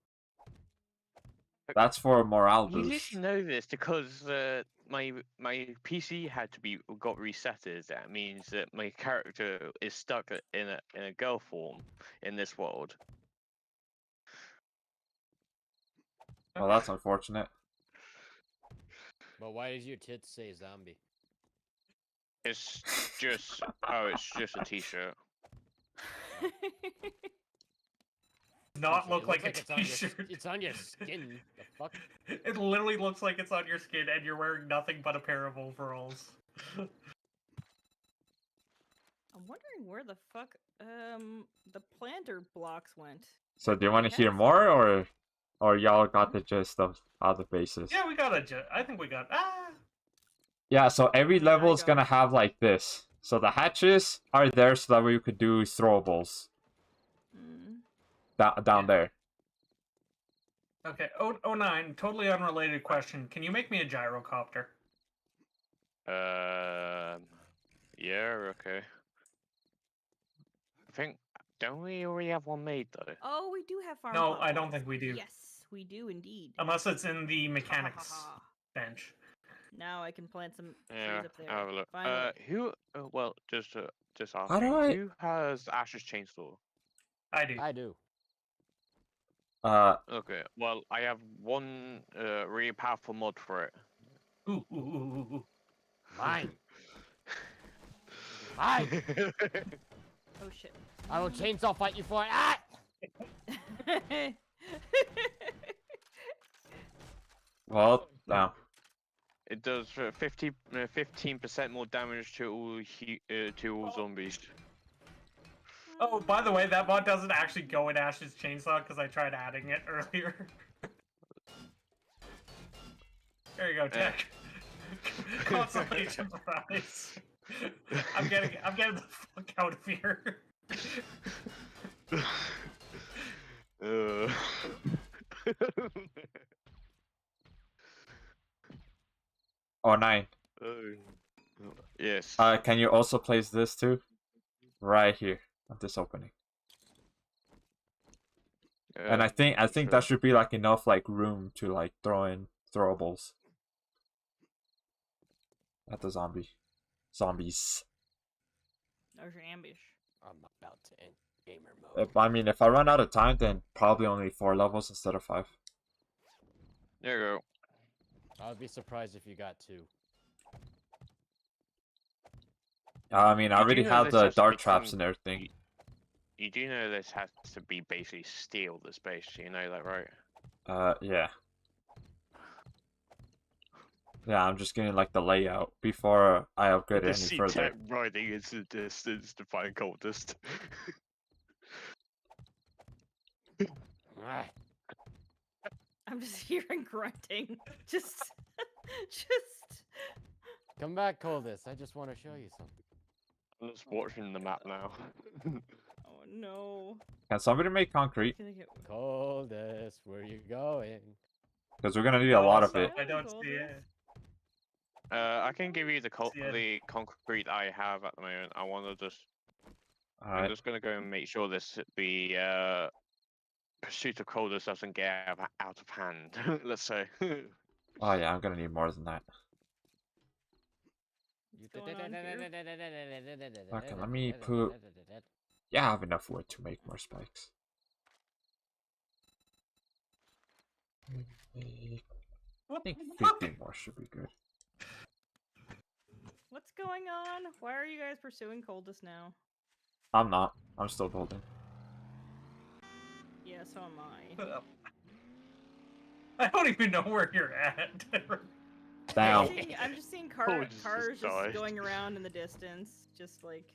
that's for morale You boost. didn't know this because my PC got resetted. That means that my character is stuck in a girl form in this world. Well, that's unfortunate. But why does your tits say zombie? It's just it's a t-shirt. Not It look looks like a it's on your t-shirt. it's on your skin. The fuck? It literally looks like it's on your skin and you're wearing nothing but a pair of overalls. I'm wondering where the fuck the planter blocks went. So do you want to Yes. hear more, or y'all got the gist of other bases? Yeah, we got I think we got Yeah, so every Yeah, I level is got gonna it. have like this. So the hatches are there so that we could do throwables Mm. down there. Okay, 09, totally unrelated question. Can you make me a gyrocopter? Yeah, okay. I think don't we already have one made though? Oh, we do have farming No, plot I don't blocks. think we do. Yes, we do indeed. Unless it's in the mechanics Ha, ha, ha. bench. Now I can plant some Yeah, trees up there. I'll have a look. Finally. Who? Well, just How asking. do I- Who has Ash's chainsaw? I do. I do. Okay. Well, I have one really powerful mod for it. Ooh. Mine. Mine. Oh shit. I will chainsaw fight you for it. Ah! Well, no. It does 15% more damage to all zombies. Oh, by the way, that mod doesn't actually go in Ash's chainsaw because I tried adding it earlier. There you go, Tech. Consolation prize. I'm getting the fuck out of here. Uh. Oh, 9. Yes. Can you also place this too? Right here at this opening. And I think sure. that should be like enough like room to like throw in throwables at the zombies. There's your ambush. I'm about to end gamer mode. I mean, if I run out of time, then probably only 4 levels instead of 5. There you go. I would be surprised if you got 2. I mean, I You do already know have this the has to dart be traps and everything. You do know this has to be basically steal the space. You know that, right? Yeah. Yeah, I'm just getting like the layout before I upgrade it Just any see further. Tech riding into the distance to find cultist. Ah, I'm just hearing grunting. Just. come back, Coldest. I just want to show you something. I'm just watching the map now. Oh no. Can somebody make concrete? Gonna get. Coldest, where you going? Because we're gonna need a lot of it. I don't Gold see is. it. I can give you the Yeah. the concrete I have at the moment. I want to just. I'm Alright. just gonna go and make sure the pursuit of coldest doesn't get out of hand. Let's say. Oh yeah, I'm gonna need more than that. What's going on here? Okay, let me put. Yeah, I have enough wood to make more spikes. I think 15 more should be good. What's going on? Why are you guys pursuing Coldest now? I'm not. I'm still building. Yeah, so am I. I don't even know where you're at. Down. I'm just seeing Coldest just cars died. going around in the distance, just like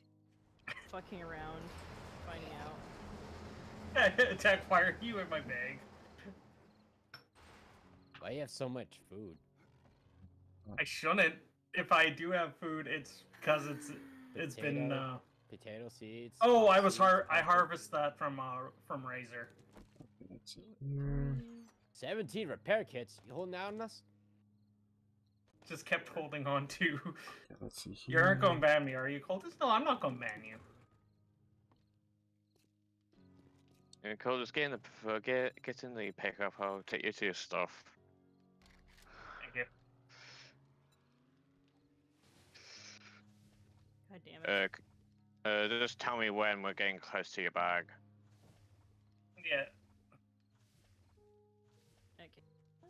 fucking around, finding out. Attack fire you in my bag. Why do you have so much food? I shouldn't. If I do have food, it's because it's been. Potato seeds. Oh, I seeds, harvest that from Razor. Let's see here. 17 repair kits. You holding out on us? Just kept holding on to. Okay, let's see You here. aren't going to ban me, are you, Cultist? No, I'm not going to ban you. Yeah, coldest, get in the pickup. I'll take you to your stuff. Thank you. God damn it. Just tell me when we're getting close to your bag. Yeah. Okay.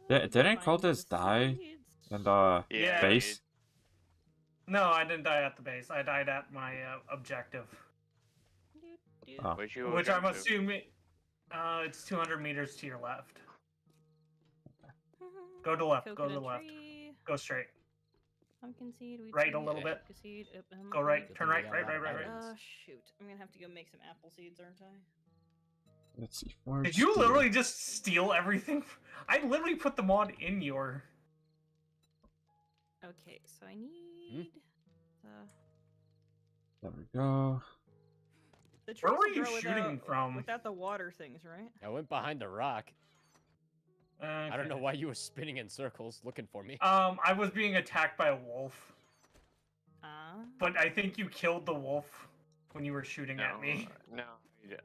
Yeah, didn't Find Cultist the die seeds. in the Yeah, base? No, I didn't die at the base. I died at my objective. Oh. Which you Which I'm objective? assuming it's 200 meters to your left. Go to left, go to Coconut left. tree, Go straight. pumpkin seed, wheat Right a seed, little bit. pumpkin seed, Go right, Good turn thing right, we got a right, lot right, of right, right. items. Shoot. I'm gonna have to go make some apple seeds, aren't I? Let's see. Forge Did you steel. literally just steal everything? I literally put the mod in your... Okay, so I need the... There we go. The trees Where were will you grow shooting from? Without the water things, right? I went behind a rock. I don't know why you were spinning in circles looking for me. I was being attacked by a wolf. Ah. But I think you killed the wolf when you were shooting at me. No,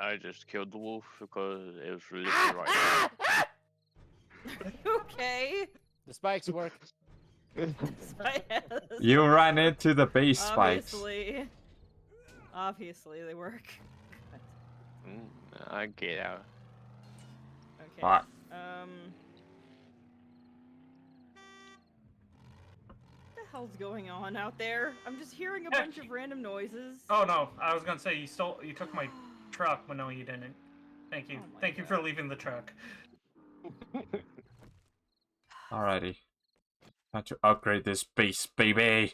I just killed the wolf because it was really right Okay. The spikes work. You ran into the base spikes. Obviously they work. there. I get out. Okay. Ah. What the hell's going on out there? I'm just hearing a bunch of random noises. Oh no, I was gonna say you took my truck, but no you didn't. Thank you. Oh my Thank you God. for leaving the truck. Alrighty. Time to upgrade this base, baby.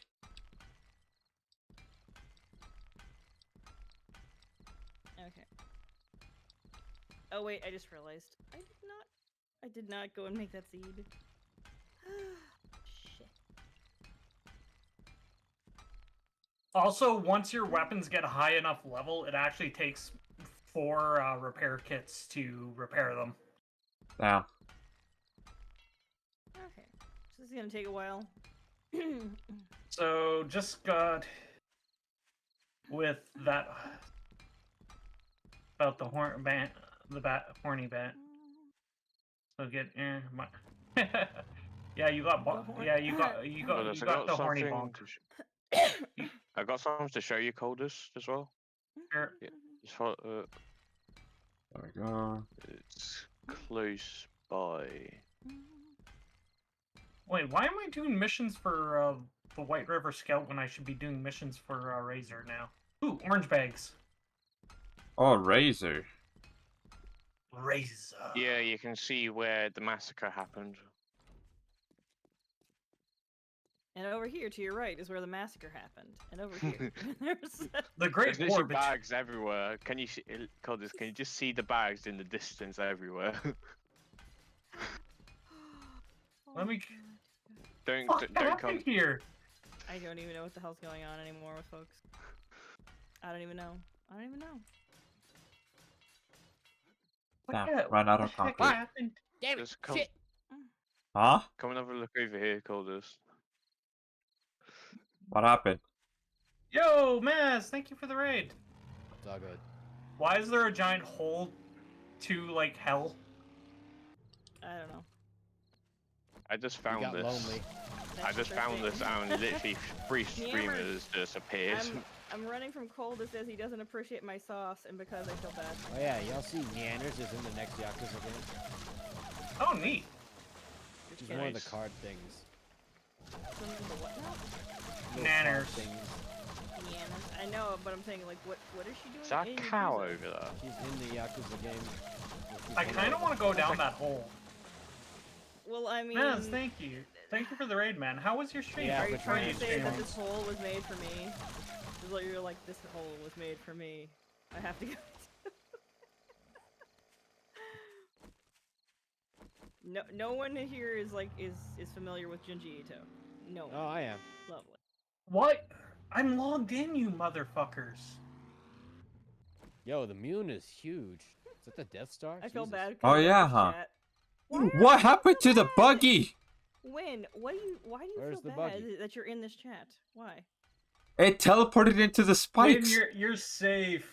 Okay. Oh wait, I just realized I did not go and make that seed. Also, once your weapons get a high enough level, it actually takes 4 repair kits to repair them. Now, Okay. So this is gonna take a while. So just got with that about the horny bat. So get my yeah, you got you Coldest, I got got the horny something bonk. to I got something to show you, Coldest, as well. Sure. Yeah, it's, for, there we go. it's close by. Wait, why am I doing missions for the White River Scout when I should be doing missions for Razor now? Ooh, orange bags. Oh, Razor. Razor. Yeah, you can see where the massacre happened. And over here to your right is where the massacre happened. And over here, there's The Great There's War. literally bags everywhere. Can you see, Coldest, can you just see the bags in the distance everywhere? Let me. don't What don't happened come. here? I don't even know what the hell's going on anymore with folks. I don't even know. I don't even know. Damn, ran out of What the heck concrete. happened? Damn it! Just come, Shit! Huh? come and have a look over here, Coldest. What happened? Yo, Maz, thank you for the raid. It's all good. Why is there a giant hole to like hell? I don't know. I just You found got this. lonely. I That's just the found thing. this and literally 3 streamers just appeared. I'm running from Coldest as he doesn't appreciate my sauce, and because I feel bad. Oh yeah, y'all see Neanders is in the next Yakuza game. Oh, neat. She's kidding. one of the Nice. card things. Some of the what now? Little card Nanners. things. Yeah, I know, but I'm saying like, what is she doing? Is that a in cow Yakuza? over there? She's in the Yakuza game. I kind of want to go down that hole. Well, I mean, Maz, thank you. Thank you for the raid, man. How was your stream? Yeah, are you for trying to trying say to that stream. this hole was made for me? Is like you're like, this hole was made for me. I have to go. No one here is like is familiar with Junji Ito. No one. Oh, I am. Lovely. What? I'm logged in, you motherfuckers. Yo, the moon is huge. Is that the Death Star? I feel Jesus. bad. Oh, yeah, this huh? chat. Why are What you happened so to the bad? buggy? Why do you Where's the feel bad buggy? that you're in this chat? Why? It teleported into the Win, spikes. you're safe.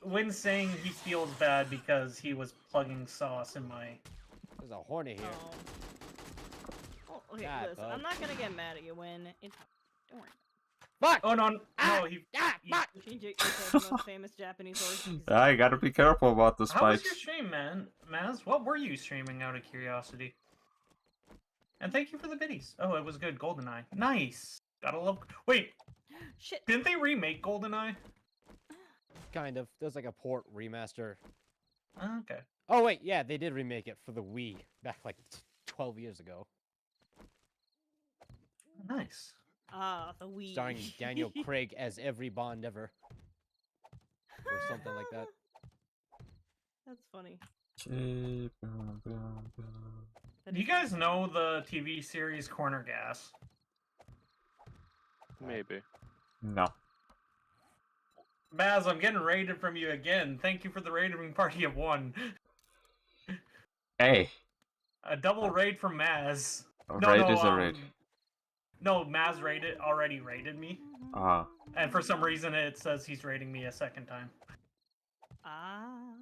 Wynn's saying he feels bad because he was plugging sauce in my. There's a hornet here. Oh, okay, God, listen, bug. I'm not gonna get mad at you when it's. Don't worry. Fuck! Oh no, Ah! no, he. Fuck! Shinji Ito, the most famous Japanese horse. I gotta be careful about the How was your spikes. stream, man? Maz, what were you streaming out of curiosity? And thank you for the biddies. Oh, it was good. GoldenEye. Nice. Gotta love. Wait, Shit. didn't they remake GoldenEye? Kind of. There's like a port remaster. Oh, okay. Oh wait, yeah, they did remake it for the Wii back like 12 years ago, Nice. Ah, the Wii. starring Daniel Craig as every Bond ever, or something like that. That's funny. Okay, That Do you is guys know the TV series Corner Gas? Maybe. No. Baz, I'm getting raided from you again. Thank you for the raiding party of 1. Hey, A double raid from Maz. a No, raid no, is a raid. No, Maz already raided me. And for some reason it says he's raiding me a second time. Ah.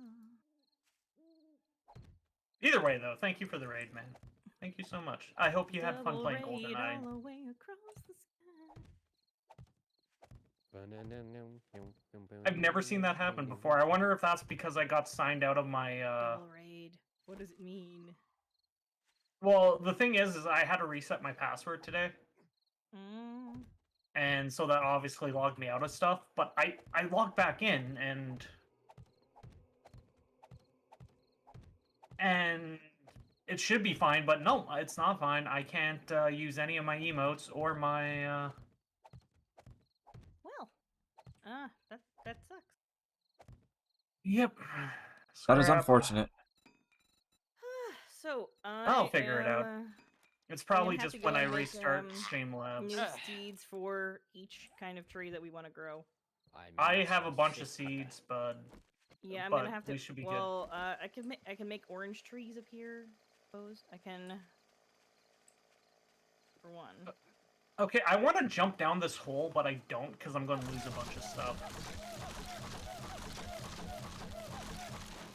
Either way though, thank you for the raid, man. Thank you so much. I hope you had fun Double playing raid GoldenEye. all the way across the sky. I've never seen that happen before. I wonder if that's because I got signed out of my Double raid. What does it mean? well, the thing is I had to reset my password today. Mm. And so that obviously logged me out of stuff, but I logged back in and it should be fine, but no, it's not fine. I can't use any of my emotes or my Well. That sucks. Yep. That is Scrap. unfortunate. So I'll figure it out. It's We're gonna probably have just to when go I and make, restart Streamlabs. new seeds for each kind of tree that we want to grow. I have a bunch of seeds, but Yeah, I'm but gonna have to. we should be well, I can make orange trees appear. Suppose I can. For one. good. Okay, I want to jump down this hole, but I don't because I'm going to lose a bunch of stuff.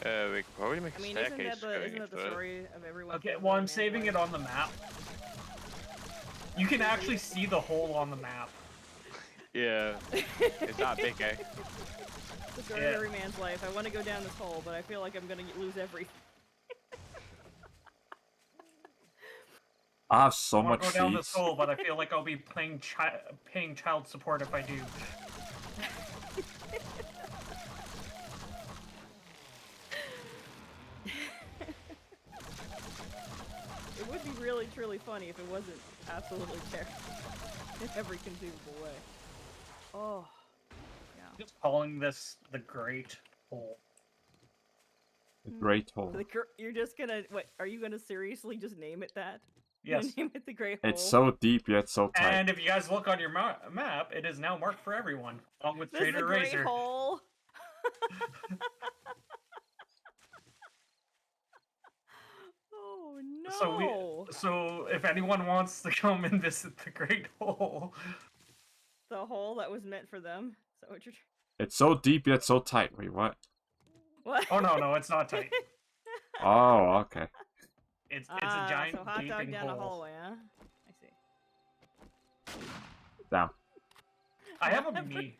We could probably make I a mean, staircase isn't that the going story of everyone? Okay, well, I'm saving it on the map. You can actually see the hole on the map. Yeah, it's that big, eh? The story of every man's life. I want to go down this hole, but I feel like I'm gonna lose everything. I have so I wanna much go down this seeds. hole, but I feel like I'll be paying child support if I do. It would be really, truly funny if it wasn't absolutely terrible in every conceivable way. Oh, yeah. Just calling this the Great Hole. The Great Hole. You're just gonna what? Are you gonna seriously just name it that? Yes. Name it the Great Hole. It's so deep yet so tight. And if you guys look on your map, it is now marked for everyone, along with This is the Trader Great Razor. Hole. Oh no! So if anyone wants to come and visit the Great Hole, The hole that was meant for them. Is that what you're? It's so deep yet so tight. Wait, what? What? oh no, it's not tight. Oh, okay. It's a giant so hot dog gaping down a hole. hallway, huh? I see. Damn. I have a me.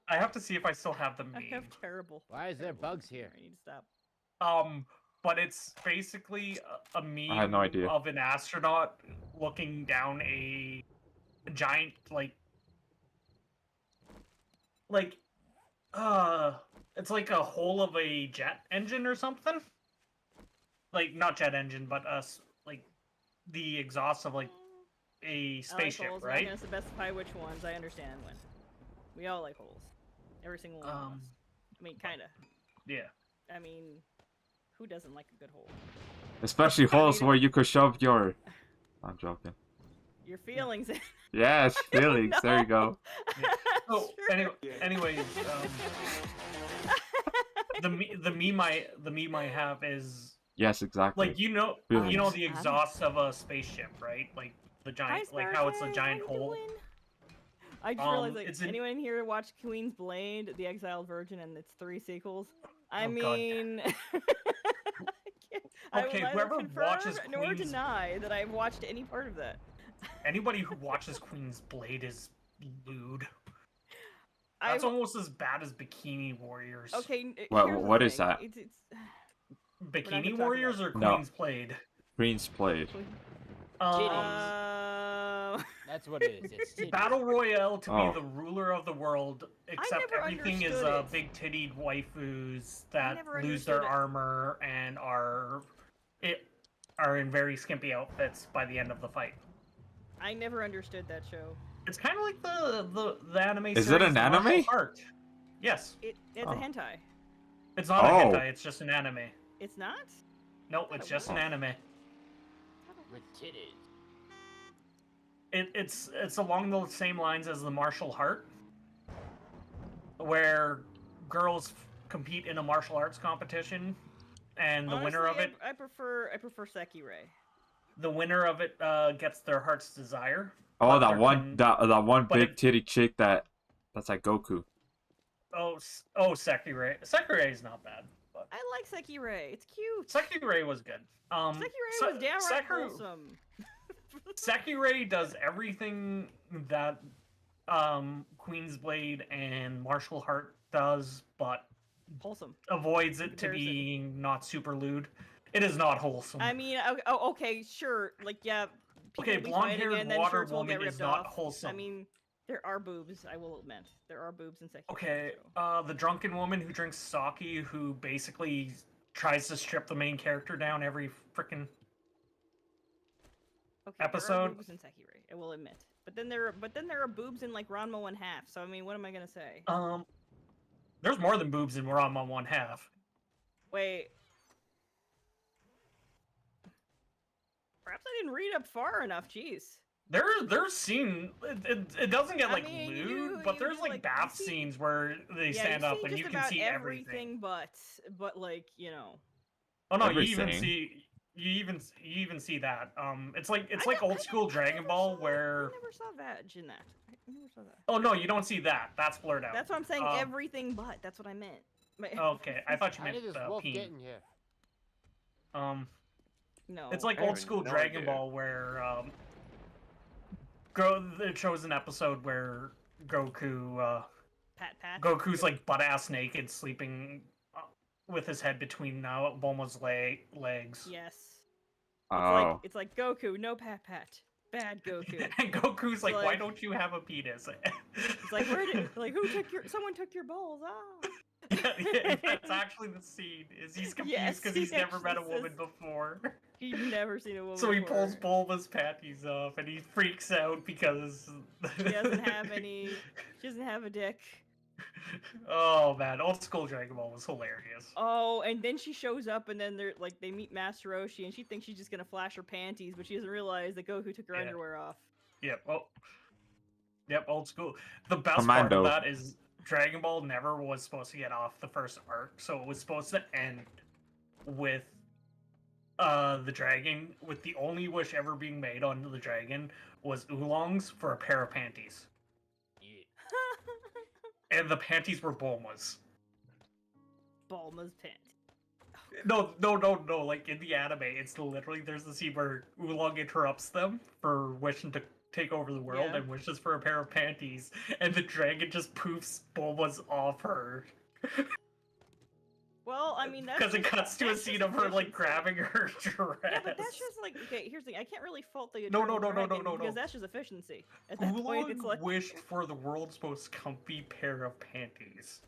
I have to see if I still have the I meme. have terrible. Why is there bugs here? I need to stop. But it's basically a meme I had no idea. of an astronaut looking down a giant it's like a hole of a jet engine or something. Like not jet engine, but like the exhaust of like a spaceship, I like holes. right? I'm gonna specify which ones. I understand when. We all like holes. Every single one of us. I mean, kinda. Yeah. I mean, who doesn't like a good hole? Especially holes where you could shove your... I'm joking. Your feelings. Yes, feelings. There you go. Oh, Sure. anyways, the meme I have is Yes, exactly. like you know Feelings. the exhaust of a spaceship, right? Like the giant, Hi, like how it's a Sparkly, giant how you hole. doing? I just realized, like, it's an- anyone here watch Queen's Blade, The Exiled Virgin, and its 3 sequels? I Oh, God. mean, I will Okay, neither whoever confirm watches nor Queen's- deny that I've watched any part of that. Anybody who watches Queen's Blade is lewd. I That's almost as bad as Bikini Warriors. okay. What- here's the what is thing. that? It's Bikini gonna talk Warriors or about No. Queen's Blade? Queen's played. That's what it is. It's titties. Battle Royale to Oh. be the ruler of the world, except never everything is understood it. big-tittied waifus that never lose their understood it. armor and are in very skimpy outfits by the end of the fight. I never understood that show. It's kind of like the anime. Is it series an Martial anime? Art. Yes, It's Oh. a hentai. it's not a Oh. hentai. It's just an anime. It's not. No, it's just an anime. With titties. It's along the same lines as the martial art, where girls compete in a martial arts competition, and the winner of Honestly, it, I prefer Sekirei. the winner of it gets their heart's desire. Oh, but that there one, can- that one but big it- titty chick that's like Goku. Sekirei. Sekirei is not bad, but I like Sekirei. It's cute. Sekirei was good. Sekirei was downright wholesome. Sekirei does everything that Queen's Blade and Martial Heart does, but Wholesome. avoids it to Comparison. being not super lewd. It is not wholesome. I mean, okay, sure. Like, yeah. people Okay, will be fighting blonde-haired and then water shirts will get woman is ripped not off. wholesome. I mean, there are boobs. I will admit, there are boobs in Sekirei. Okay, so. the drunken woman who drinks sake, who basically tries to strip the main character down every freaking Okay, there are episode. boobs in Sekirei. I will admit. But then there are boobs in like Ranma 1/2. So I mean, what am I gonna say? There's more than boobs in Ranma 1/2. Wait. Crap. Perhaps I didn't read up far enough. Jeez. There's scene. It doesn't get I like mean, lewd, but there's like bath see, scenes where they yeah, stand you up see and just you can about see everything. everything, but like you know. Oh no, Everything. you even see that. It's like I old school Dragon Ball I where. never saw vag in that. I never saw that. Oh no, you don't see that. That's blurred out. That's what I'm saying. Everything but. That's what I meant. Okay, I thought you How meant did this wolf peen. get in here? No. It's like I old have school no Dragon idea. Ball where it shows an episode where Pat. Goku's like butt ass naked, sleeping with his head between Bulma's legs. Yes. Oh. It's like Goku, no pat. Bad Goku. And Goku's like, why like- don't you have a penis? It's like who took your? Someone took your balls. Ah. yeah, that's actually the scene. Is he's confused because he's never met a woman before. He's never seen a woman. So he before. pulls Bulma's panties off and he freaks out because She doesn't have any. She doesn't have a dick. Oh man, old school Dragon Ball was hilarious. Oh, and then she shows up, and then they meet Master Roshi, and she thinks she's just gonna flash her panties, but she doesn't realize that Goku took her Yeah. underwear off. Yep. Oh. Yep. Old school. The best Commando. part of that is Dragon Ball never was supposed to get off the first arc, so it was supposed to end with the dragon. With the only wish ever being made on the dragon was oolongs for a pair of panties, and the panties were Bulma's. Bulma's panties. No. Like in the anime, it's literally there's the scene where Oolong interrupts them for wishing to take over the world Yeah. and wishes for a pair of panties, and the dragon just poofs Bulma's off her. Well, I mean, that's Because it cuts to a that's scene just of her like efficiency. grabbing her dress. Yeah, but that's just like okay. Here's the thing: I can't really fault the No, Eternal Dragon no. because that's just efficiency. At that point, Oolong it's like wished for the world's most comfy pair of panties.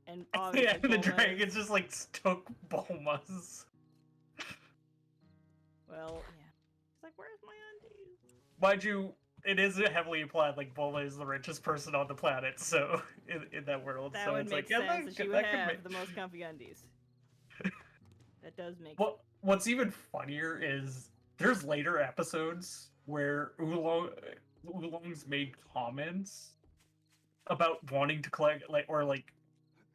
and Yeah, obviously and the Bulma dragon is- just like took Bulma's. Well, yeah. It's like, where's my undies? Mind you, it is heavily implied like Bulma is the richest person on the planet, so in that world. That so would it's make like, yeah, sense that she would that could have make- the most comfy undies. That does make What's even funnier is there's later episodes where Oolong's made comments about wanting to collect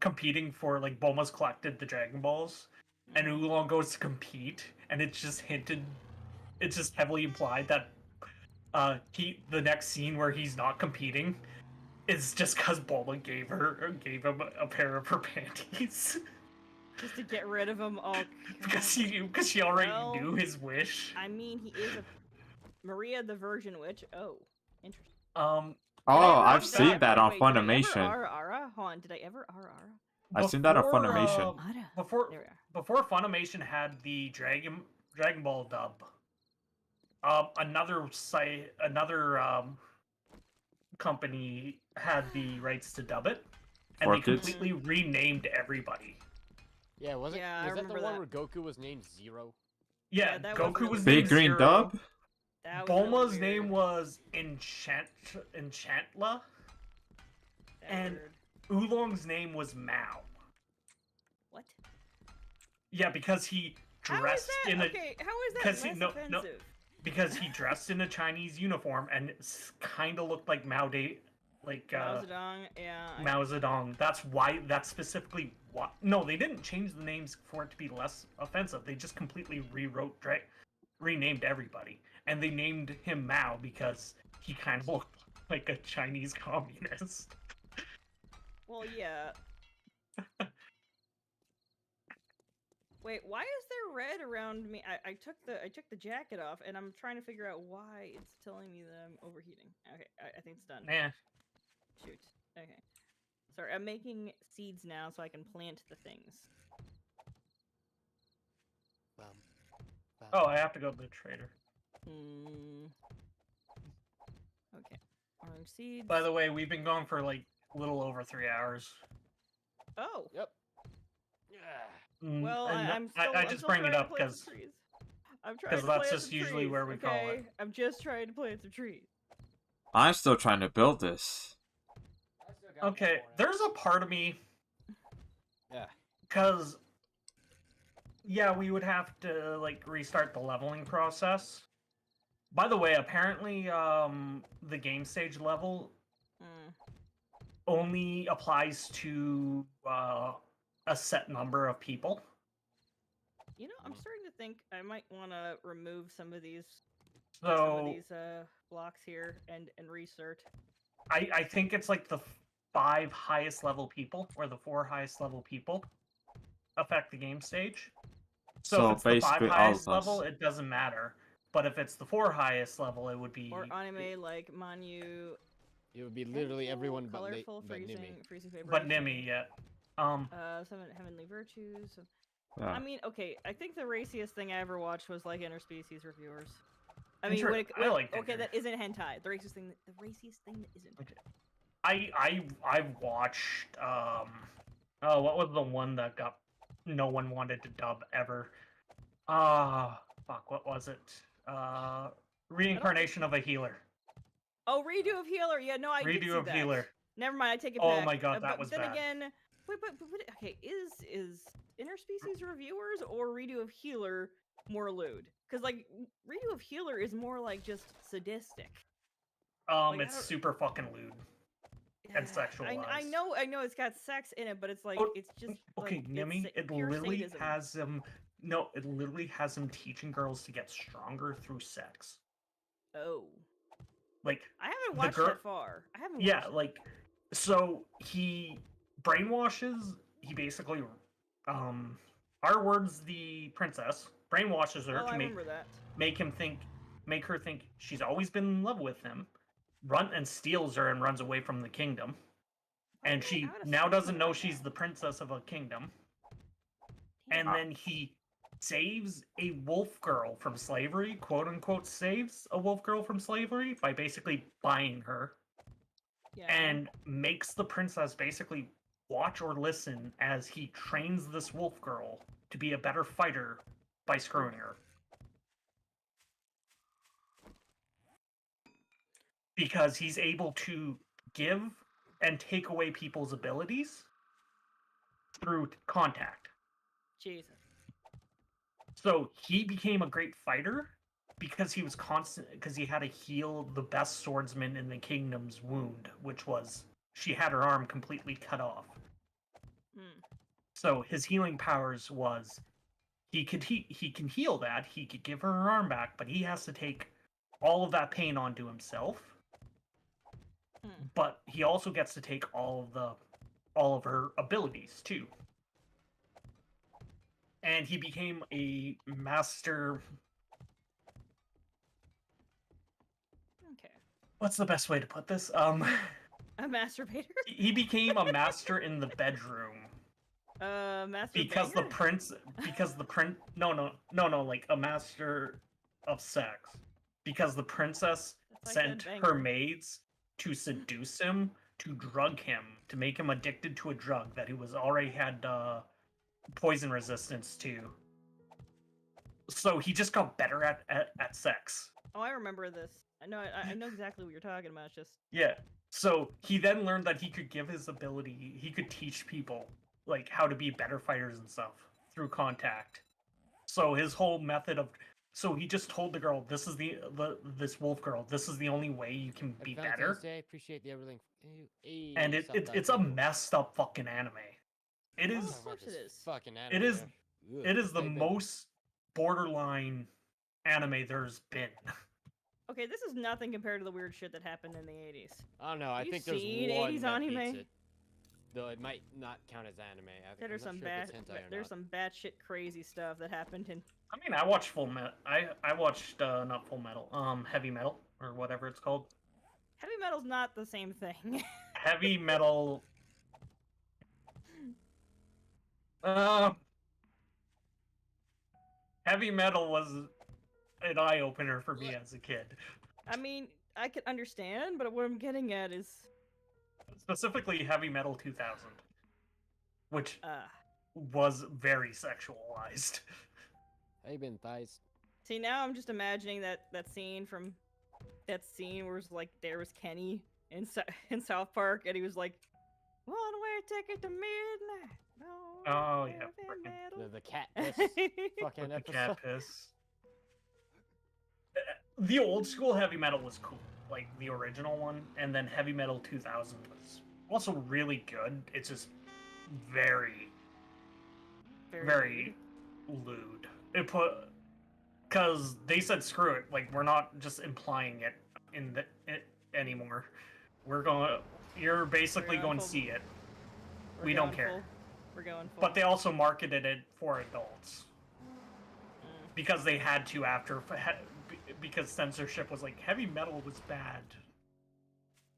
competing for like Bulma's collected the Dragon Balls, and Oolong goes to compete, and it's just heavily implied that the next scene where he's not competing is just because Bulma gave him a pair of her panties. just to get rid of him. Oh, Because God. she already Well, knew his wish. I mean, he is a Maria the Virgin Witch. Oh, interesting. Oh, Did I I've ever- seen that on wait, did I ever Funimation. Ara? Hold on, did I ever Ara? I've seen that on Before, Funimation. Ara. Before There we are. before Funimation had the Dragon Ball dub, another company had the rights to dub it, and they Orchids? completely renamed everybody. Yeah, was it? Yeah, I was that the remember one that. where Goku was named Zero? Yeah, Yeah, that Goku was was Big named Green Zero. Dub? That was really Bulma's weird. name was Enchantla, That and- weird. Oolong's name was Mao. What? Yeah, because he How is dressed that? in a Okay, how is that because less he- no- offensive? because he dressed in a Chinese uniform and kind of looked like Mao Zedong, yeah. Mao Zedong. That's specifically why. No, they didn't change the names for it to be less offensive. They just completely renamed everybody, and they named him Mao because he kind of looked like a Chinese communist. Well, yeah. Wait, why is there red around me? I took the jacket off, and I'm trying to figure out why it's telling me that I'm overheating. Okay, I think it's done. Nah. Shoot. Okay. Sorry, I'm making seeds now so I can plant the things. Oh, I have to go to the trader. Okay. Orange seeds. By the way, we've been going for like a little over 3 hours. Oh. Yep. Yeah. Well, And I'm still. I I'm just still bring it trying to up plant some because trees. I'm trying to that's plant just some usually trees, where we call it. okay? I'm just trying to plant some trees. I'm still trying to build this. I still got Okay, more. there's a part of me Yeah. because Yeah, we would have to like restart the leveling process. By the way, apparently, the game stage level Mm. only applies to a set number of people. You know, I'm starting to think I might want to remove some of these So blocks here and restart. I think it's like the 5 highest level people or the 4 highest level people affect the game stage. So So if it's the 5 basically all highest of us. level, it doesn't matter. But if it's the 4 highest level, it would be Or anime like Manu. It would be literally everyone but colorful, but freezing, Nimi. freezing vibration. But Nimi, yeah. Seven heavenly virtues. Yeah. I mean, okay, I think the raciest thing I ever watched was like interspecies reviewers. I mean, I like okay, that isn't hentai. The raciest thing that isn't. Okay. I've watched oh, what was the one that got no one wanted to dub ever? Fuck, what was it? Reincarnation of a Healer. Oh, redo of Healer. Yeah, no, I did see Redo of that. Healer. Never mind, I take it Oh back. my god, that but was then bad. again, wait, but okay, is interspecies reviewers or redo of Healer more lewd? Because like redo of Healer is more like just sadistic. Like, It's super fucking lewd and sexualized. I know it's got sex in it, but it's like it's just okay, like, Nimi. it's It pure literally sadism. has him. No, it literally has him teaching girls to get stronger through sex. Oh, like I haven't watched that far. I haven't. Yeah, watched like so he brainwashes. He basically, our words the princess brainwashes her to make her think she's always been in love with him. Steals her and runs away from the kingdom. And she now doesn't know she's the princess of a kingdom. And then he saves a wolf girl from slavery, quote unquote, saves a wolf girl from slavery by basically buying her. Yeah. And makes the princess basically watch or listen as he trains this wolf girl to be a better fighter by screwing her. Because he's able to give and take away people's abilities through contact. Jesus. So he became a great fighter because he was because he had to heal the best swordsman in the kingdom's wound, which was she had her arm completely cut off. So his healing powers was he can heal that, he could give her arm back, but he has to take all of that pain onto himself. But he also gets to take all of her abilities too. And he became a master. Okay. What's the best way to put this? A masturbator? He became a master in the bedroom. Master because banger? no, like a master of sex. Because the princess sent her maids to seduce him, to drug him, to make him addicted to a drug that he was already had poison resistance to. So he just got better at sex. Oh, I remember this. I know exactly what you're talking about. It's just yeah. So he then learned that he could give his ability. He could teach people like how to be better fighters and stuff through contact. So his whole method of he just told the girl, "This is this wolf girl. This is the only way you can be better." I appreciate the everything. And it's a messed up fucking anime. It is. Of course it is. Fucking anime. It is. It is the most borderline anime there's been. Okay, this is nothing compared to the weird shit that happened in the 80s. I don't know. I think there's one 80s that beats it. Though it might not count as anime. There's some batshit crazy stuff that happened in. I mean, I watched Full Metal. I watched not Full Metal. Heavy Metal or whatever it's called. Heavy Metal's not the same thing. Heavy Metal. Heavy Metal was an eye opener for me as a kid. I mean, I can understand, but what I'm getting at is specifically Heavy Metal 2000, which was very sexualized. Hey, been thighs. See, now I'm just imagining that scene where it's like there was Kenny in South Park, and he was like, "One way ticket to midnight." No. Oh yeah, heavy frickin' metal. The cat piss fucking with the episode. cat piss. The old school heavy metal was cool, like the original one, and then heavy metal 2000 was also really good. It's just very, very lewd. It put because they said screw it, like we're not just implying it anymore. We're going. You're basically going to see it. We don't care. We're going full. But they also marketed it for adults because they had to because censorship was like heavy metal was bad.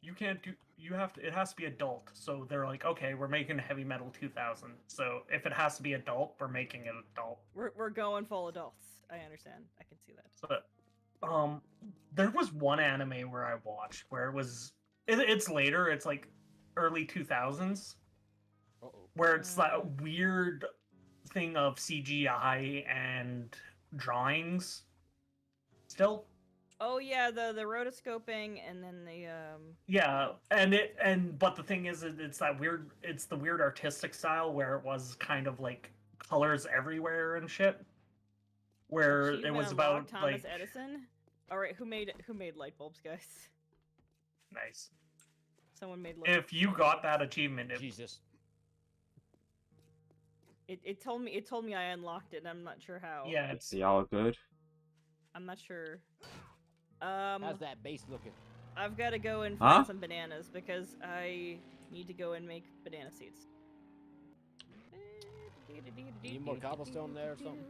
You can't do. You have to. It has to be adult. So they're like, okay, we're making heavy metal 2000. So if it has to be adult, we're making it adult. We're going full adults. I understand. I can see that. So, there was one anime where I watched where it was. It's later. It's like early 2000s. Where it's that weird thing of CGI and drawings. Still. Oh yeah, the rotoscoping and then the Yeah, but the thing is, it's that weird. It's the weird artistic style where it was kind of like colors everywhere and shit. Where it was about Thomas like Edison. All right, who made light bulbs, guys? Nice. Someone made light. If you got that achievement, Jesus. It told me I unlocked it, and I'm not sure how. Yeah, it's all good. I'm not sure. How's that base looking? I've got to go and find some bananas because I need to go and make banana seeds. Need more cobblestone there or something?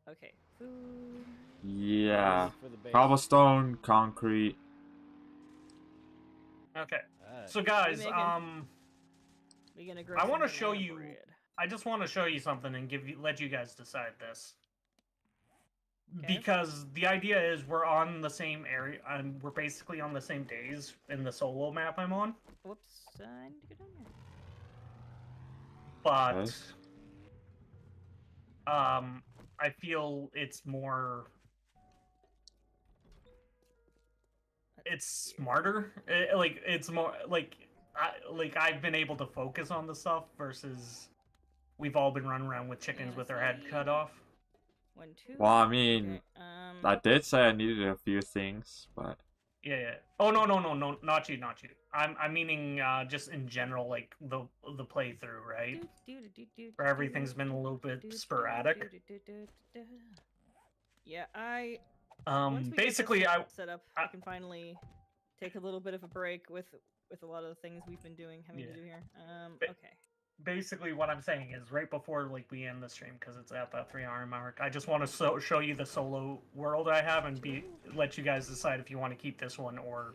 Okay. Food. Yeah. For the base. Cobblestone, concrete. okay. Alright. So guys, We gonna grow I want to some show banana you. bread. I just want to show you something and let you guys decide this. Okay. Because the idea is we're on the same area, and we're basically on the same days in the solo map I'm on. Whoops, I need to go down there. But Nice. I feel it's more. It's smarter. It's more like I've been able to focus on the stuff versus we've all been running around with chickens with their head cut off. 1, 2. Well, I mean, Okay, I did say I needed a few things, but Yeah. Oh no, not you. I'm meaning just in general, like the playthrough, right? Where everything's been a little bit sporadic. Yeah, once we get Basically, this set up, I can finally take a little bit of a break with a lot of the things we've been having to do here. Okay. Basically what I'm saying is right before like we end the stream because it's at that 3-hour mark. I just want to show you the solo world I have and let you guys decide if you want to keep this one or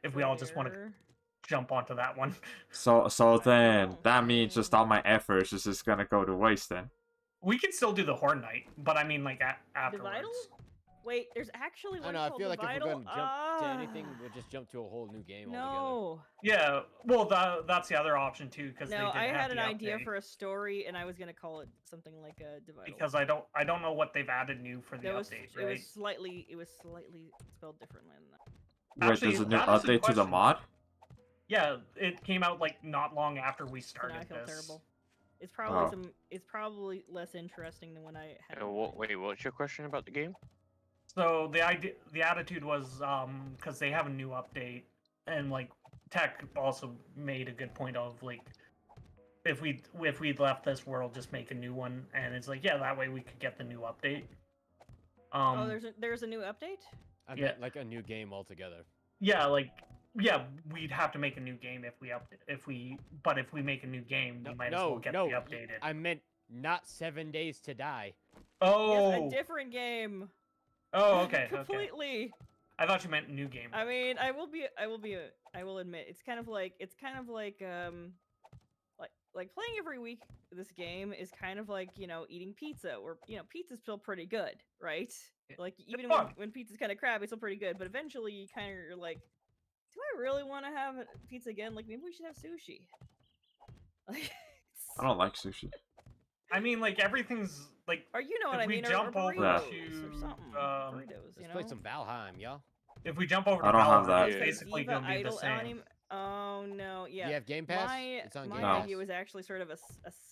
if we all just want to jump onto that one. so then that means just all my efforts is just gonna go to waste then. We can still do the Horn Knight, but I mean like afterwards. Vital? Wait, there's actually one I called feel like if Vital? we're gonna jump to anything, we'll just jump to a whole new game altogether. No. Yeah, well that's the other option too because No, I had an idea update. for a story and I was gonna call it something like a Divital. Because I don't know what they've added new for the update, right? It was slightly spelled differently than that. Wait, Actually, there's a new that is a update to the question. mod? Yeah, it came out like not long after we So now I started feel this. terrible. It's probably Oh. it's probably less interesting than when I had. it in Wait, what's your question about the game? So the attitude was because they have a new update, and like Tech also made a good point of like if we'd left this world, just make a new one, and it's like yeah, that way we could get the new update. Oh, there's a new update. I Yeah. meant like a new game altogether. Yeah, we'd have to make a new game if we make a new game, we might as well get the updated. I meant not 7 Days to Die. Oh, Yes, a different game. oh, okay, okay. Completely. I thought you meant new game. I mean, I will admit, it's kind of like playing every week. This game is kind of like eating pizza, or pizza's still pretty good, right? Like even when pizza's kind of crappy, it's still pretty good. But eventually, you're like, do I really want to have pizza again? Like maybe we should have sushi. Like, I don't like sushi. I mean, like everything's like. or you know what if I we mean? jump or over burritos to, or something. um, Burritos, Let's play some Valheim, y'all. If we jump over to I don't have Valheim, that. it's basically Diva gonna be the Idol same. Oh no, yeah. Do you have Game Pass? My It's on my Game No. Pass. idea was actually sort of a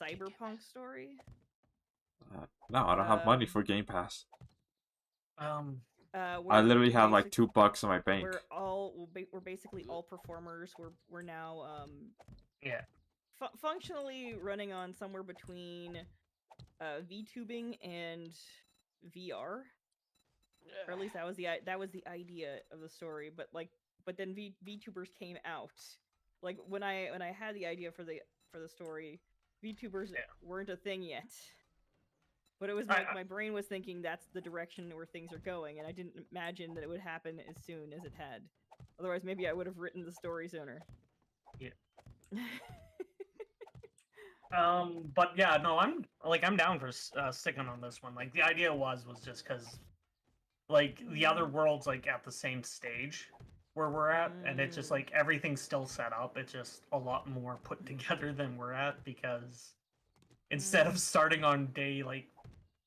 cyberpunk story. No, I don't have money Um, for Game Pass. Where I literally have like basic- $2 in my bank. we're basically all performers. We're now Yeah. functionally running on somewhere between VTubing and VR. Or at least that was the idea of the story. But then VTubers came out. Like when I had the idea for the story, VTubers weren't a thing yet. But it was my brain was thinking that's the direction where things are going, and I didn't imagine that it would happen as soon as it had. Otherwise, maybe I would have written the story sooner. Yeah. But yeah, no, I'm down for sticking on this one. Like the idea was just because like the other world's like at the same stage where we're at, and it's just like everything's still set up. It's just a lot more put together than we're at because instead of starting on day like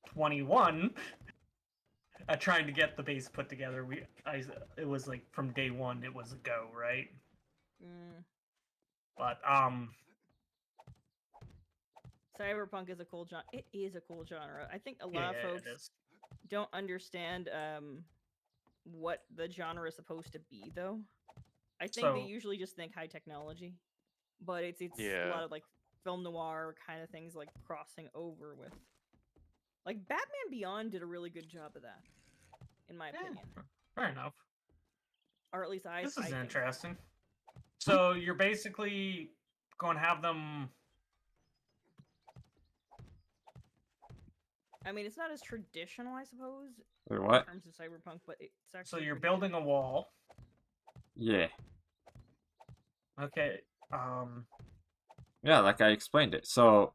21 trying to get the base put together, it was like from day one it was a go, right? But cyberpunk is a cool genre. It is a cool genre. I think a lot of folks don't understand what the genre is supposed to be, though. I think they usually just think high technology, but it's a lot of like film noir kind of things, like crossing over with. Like Batman Beyond did a really good job of that, in my opinion. Fair enough. Or at least This I is think. interesting. So you're basically going to have them. I mean, it's not as traditional, I suppose. Wait, what? In terms of cyberpunk, but it's actually. So you're pretty building a wall. Yeah. Okay. Yeah, like I explained it. So,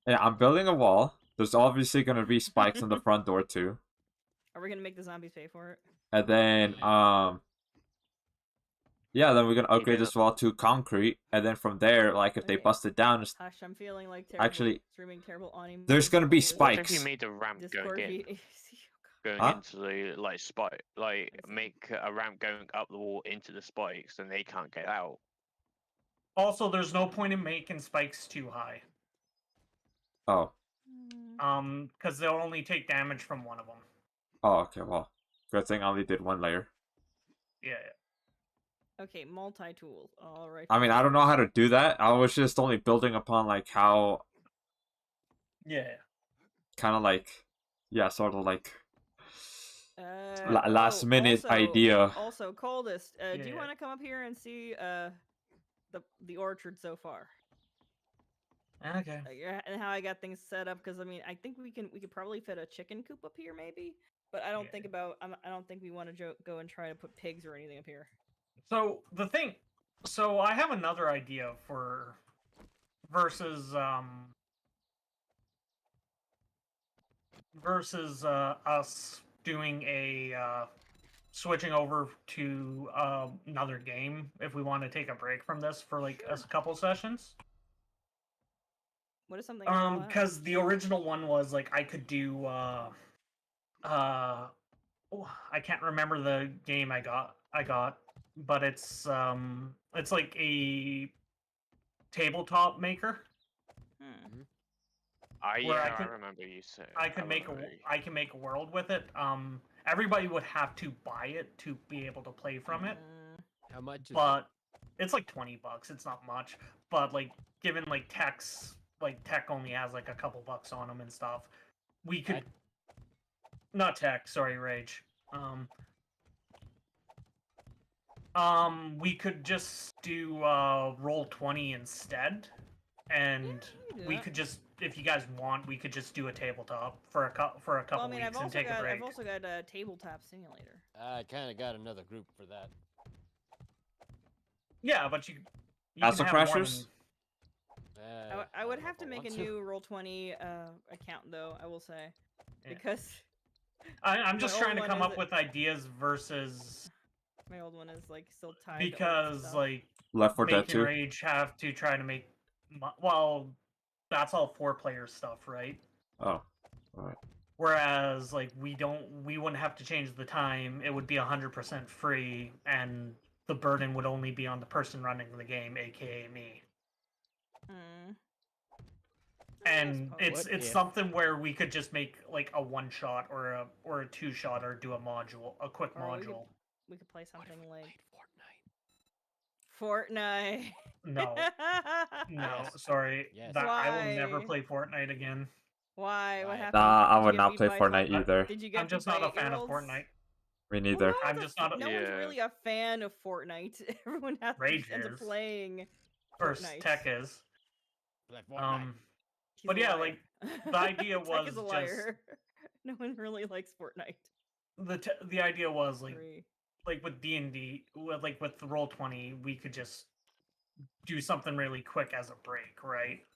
yeah, I'm building a wall. There's obviously going to be spikes on the front door, too. Are we going to make the zombies pay for it? And then, yeah, then we're going to upgrade this wall to concrete. And then from there, like, if they Okay. bust it down... Hush, I'm feeling like terrible. Actually, streaming terrible on there's going to be What if spikes. you made a ramp Discord going in? Going Huh? into the like spike, like make a ramp going up the wall into the spikes, and they can't get out. Also, there's no point in making spikes too high. Oh. Because they'll only take damage from one of them. Oh, okay, well. Good thing I only did one layer. Yeah. Okay, multi-tool. All right. I mean, I don't know how to do that. I was just only building upon, like, how... Yeah. Kind of like... Yeah, sort of like... Uh, last minute idea. Also, Coldest, do you Yeah. want to come up here and see the orchard so far? Okay. And how I got things set up? Because I mean, I think we could probably fit a chicken coop up here, maybe. But I don't Yeah. think I don't think we want to go and try to put pigs or anything up here. So so I have another idea for versus us doing a switching over to another game if we want to take a break from this for like a couple sessions. What is something? you call that? Because the original one was like I could do I can't remember the game I got, but it's like a tabletop maker. Where I remember you saying. I can make a world with it. Everybody would have to buy it to be able to play from it. How much is But it's like $20. It's not much. But like given like tech only has like a couple bucks on them and stuff. We could not tech, sorry, Rage. We could just do Roll20 instead. And we could just, if you guys want, we could just do a tabletop for a couple weeks and take a break. I've also got a tabletop simulator. I kind of got another group for that. Yeah, but you Castle can have more Crashers? I would don't know have if to I make a want to. new Roll20 account, though, I will say. Yeah. Because I'm just my trying to old come one up is with ideas versus my old one is like still tied. to old because stuff. like Left 4 Dead Make and 2. Rage have to try to make well, that's all 4-player stuff, right? Oh, alright. Whereas like we wouldn't have to change the time. It would be 100% free, and the burden would only be on the person running the game, aka me. Hmm. And suppose. it's What if- something where we could just make like a one shot or a two shot or do a quick Or module. we could play What if something we like played Fortnite. No, no, Yes. sorry. Yes. That I will never Why? play Fortnite again. Why? What Why? happened? Nah, I Did you would get not beat play by Fortnite either. Did you get I'm just beat by not a fan of 8-year-olds? Fortnite. Me Well, neither. I'm just not a no one's Yeah. really a fan of Fortnite. Everyone Rage ends up is. playing First, Fortnite. Tech is. Play Fortnite. He's But a yeah, liar. like, the idea Tech is was a liar. No one really likes Fortnite. the idea was like Agree. with D&D, with the Roll20, we could just do something really quick as a break, right?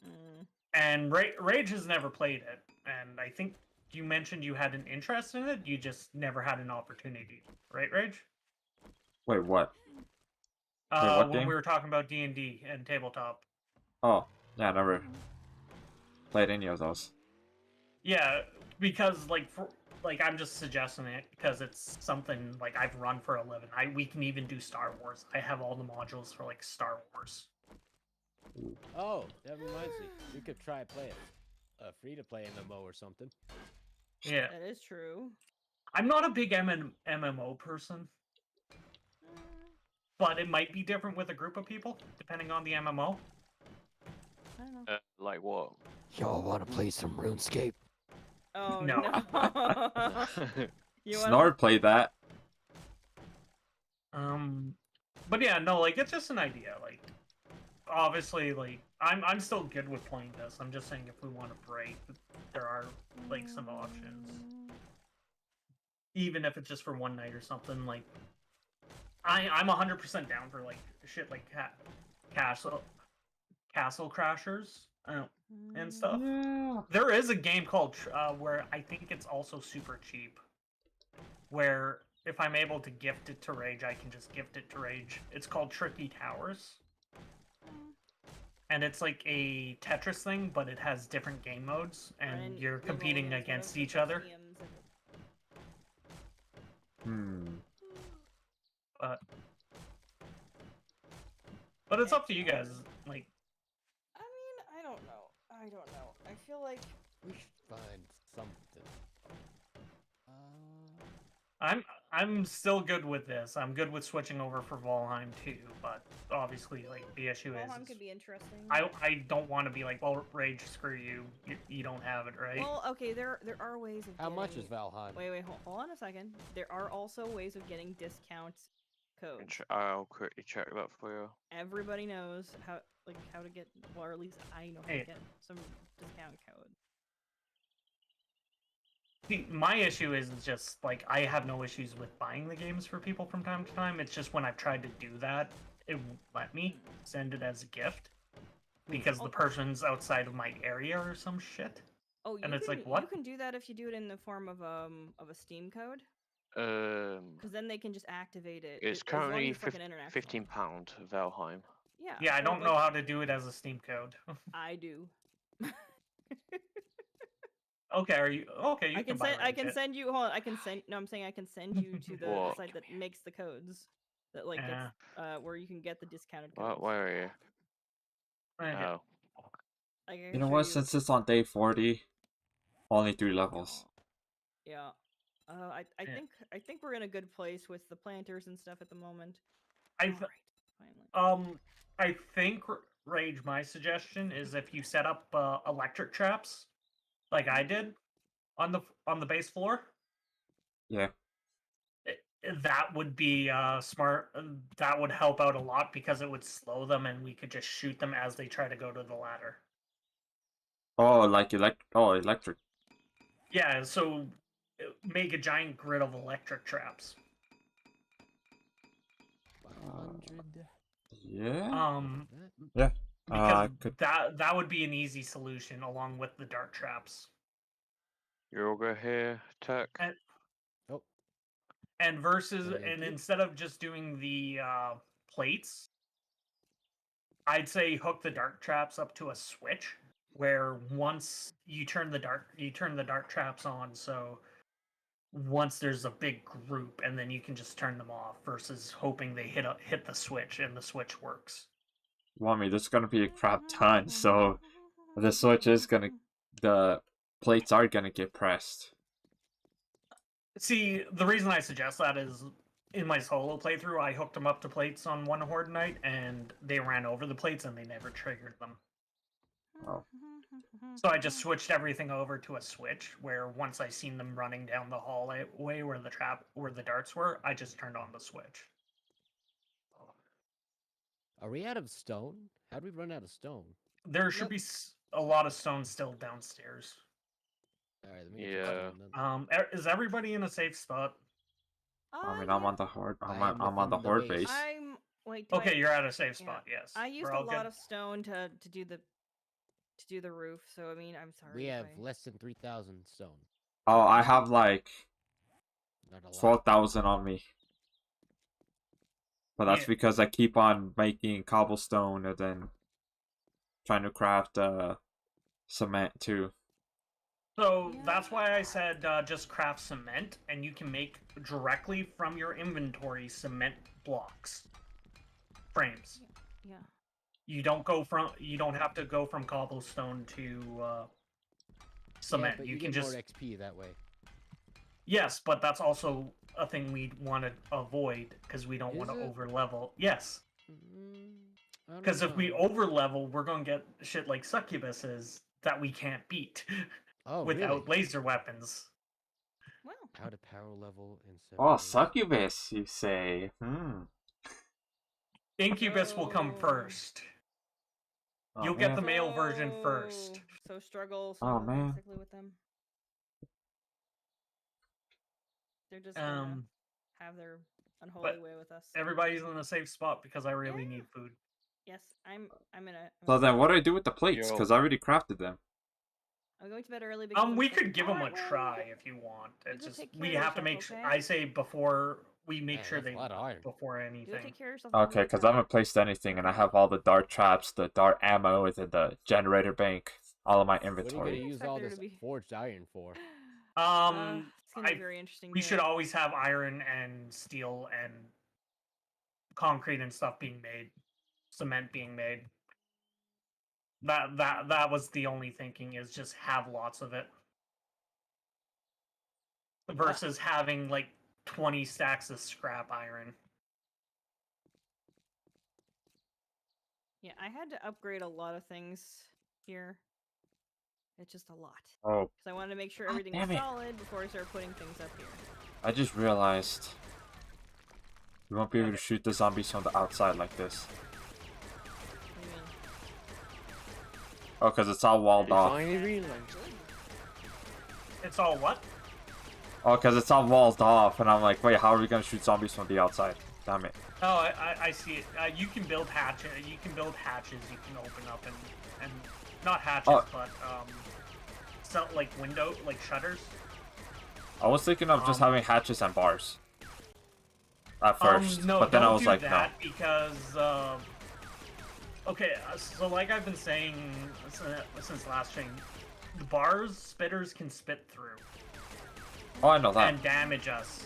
Mm. And Rage has never played it, and I think you mentioned you had an interest in it. You just never had an opportunity, right, Rage? Wait, what? what When game? we were talking about D&D and tabletop. Oh, yeah, I never played any of those. Yeah, because I'm just suggesting it because it's something like I've run for a living. We can even do Star Wars. I have all the modules for like Star Wars. Oh, that reminds me. We could try playing a free-to-play MMO or something. Yeah, That is true. I'm not a big MMO person, but it might be different with a group of people depending on the MMO. I don't know. Like what? Y'all want to play some RuneScape? Oh No. no. You wanna- Snort played that. But yeah, no, like it's just an idea. Like, obviously, like I'm still good with playing this. I'm just saying if we want to break, there are like some options. Even if it's just for one night or something, like I'm 100% down for like shit like castle crashers and stuff. Yeah. There is a game called where I think it's also super cheap, where if I'm able to gift it to Rage, I can just gift it to Rage. It's called Tricky Towers, and it's like a Tetris thing, but it has different game modes, and Ryan, you're Leroy competing is one of against the each other. museums of- But it's up to you guys. Like, I mean, I don't know. I don't know. I feel like We should find something. I'm still good with this. I'm good with switching over for Valheim too, but obviously, like the issue Valheim is could be interesting. I don't want to be like, well, Rage, screw you. You don't have it, right? Well, okay, there are ways of How much is getting- Valheim? Wait, hold on a second. There are also ways of getting discount codes. I'll quickly check that for you. Everybody knows how to get, well, or at least I know how to Hey. get some discount code. See, my issue is just like I have no issues with buying the games for people from time to time. It's just when I've tried to do that, it won't let me send it as a gift because the person's outside of my area or some shit. Oh, you And it's can, like, what? You can do that if you do it in the form of a Steam code, Um, because then they can just activate it. it's as long as currently it's like an international. £15 Valheim. Yeah. Yeah, I so, don't like, know how to do it as a Steam code. I do. Okay, are you okay? You I can buy send. I Rage can it. send you. Hold on. I can send. No, I'm saying I can send you to the What? site that makes the codes. That like Yeah. that's where you can get the discounted codes. Where are you? Okay. Oh. I can You know show what? Since it's on day 40, only 3 levels. Yeah. I Yeah. think we're in a good place with the planters and stuff at the moment. I Alright, th- finally. I think Rage. My suggestion is if you set up electric traps, like I did, on the base floor, Yeah. that would be smart. That would help out a lot because it would slow them, and we could just shoot them as they try to go to the ladder. Oh, like electric. Yeah, so make a giant grid of electric traps. 100. Yeah. That? Because could. that would be an easy solution along with the dart traps. You're all good here, Tech? Oh, And versus Thank and you. instead of just doing the plates, I'd say hook the dart traps up to a switch where once you turn the dart traps on, so once there's a big group, and then you can just turn them off versus hoping they hit the switch and the switch works. Well, I mean, there's gonna be a crap ton, so the switch is gonna, the plates are gonna get pressed. See, the reason I suggest that is in my solo playthrough, I hooked them up to plates on one horde night, and they ran over the plates and they never triggered them. Oh. So I just switched everything over to a switch where once I seen them running down the hallway where the darts were, I just turned on the switch. Are we out of stone? How'd we run out of stone? There should be a lot of stone still downstairs. All right, let me get Yeah. some then. Is everybody in a safe spot? I mean, I'm on the horde. I I'm am on the within the horde base. base. Wait. Do Okay, I, you're at a safe yeah. spot. Yes. I used We're a all lot good? of stone to do the roof. So I mean, I'm sorry. We if have I- less than 3,000 stone. Oh, I have like Not a lot. 12,000 on me. But that's Yeah. because I keep on making cobblestone and then trying to craft cement too. So that's why I said just craft cement, and you can make directly from your inventory cement blocks, frames. Yeah. You don't have to go from cobblestone to cement. Yeah, but you you can get just more XP that way. yes, but that's also a thing we want to avoid because we don't Is want to it? over level. Yes, I don't because if we know. over level, we're gonna get shit like succubuses that we can't beat Oh, without really? laser weapons. Well. Out of power level in 7 Oh, days. succubus, you say? Incubus will come Oh. first. Oh, You'll get man. the male version first. So struggle. Oh, man. Basically with them. They're just gonna have their unholy way with us. Everybody's in a safe spot because I really need food. Yes, I'm in a. So then what do I do with the plates? Yo. Because I already crafted them. I'm going to bed early because I'm We sick. could give them a Alright, well, try if you want. you It's go just take care we of have to yourself, make sure. okay? I say before we make Man, sure that's they a lot of iron. before You go anything. take care of yourself. Okay, because I haven't placed anything, and I have all the dart traps, the dart ammo, and then the generator bank, all of my What are you going inventory. to use expect all there this to be- forged iron for? It's gonna be I- very interesting. We day. should always have iron and steel and concrete and stuff being made, cement being made. That was the only thinking is just have lots of it. Versus having like 20 stacks of scrap iron. Yeah, I had to upgrade a lot of things here. It's just a lot. Oh, Because I wanted to make sure God everything damn was it. solid before I started putting things up here. I just realized we won't be able to shoot the zombies from the outside like this. What do you mean? Oh, because it's all walled I off. finally realized. It's all what? Oh, because it's all walled off, and I'm like, wait, how are we going to shoot zombies from the outside? Damn it. Oh, I see it. You can build hatches. You can build hatches. You can open up and not hatches, but so like window like shutters. I was thinking of just having hatches and bars at first, No, but then I don't was do like, that because okay, so like I've been saying since last stream, the bars spitters can spit through oh, I know that. and damage us,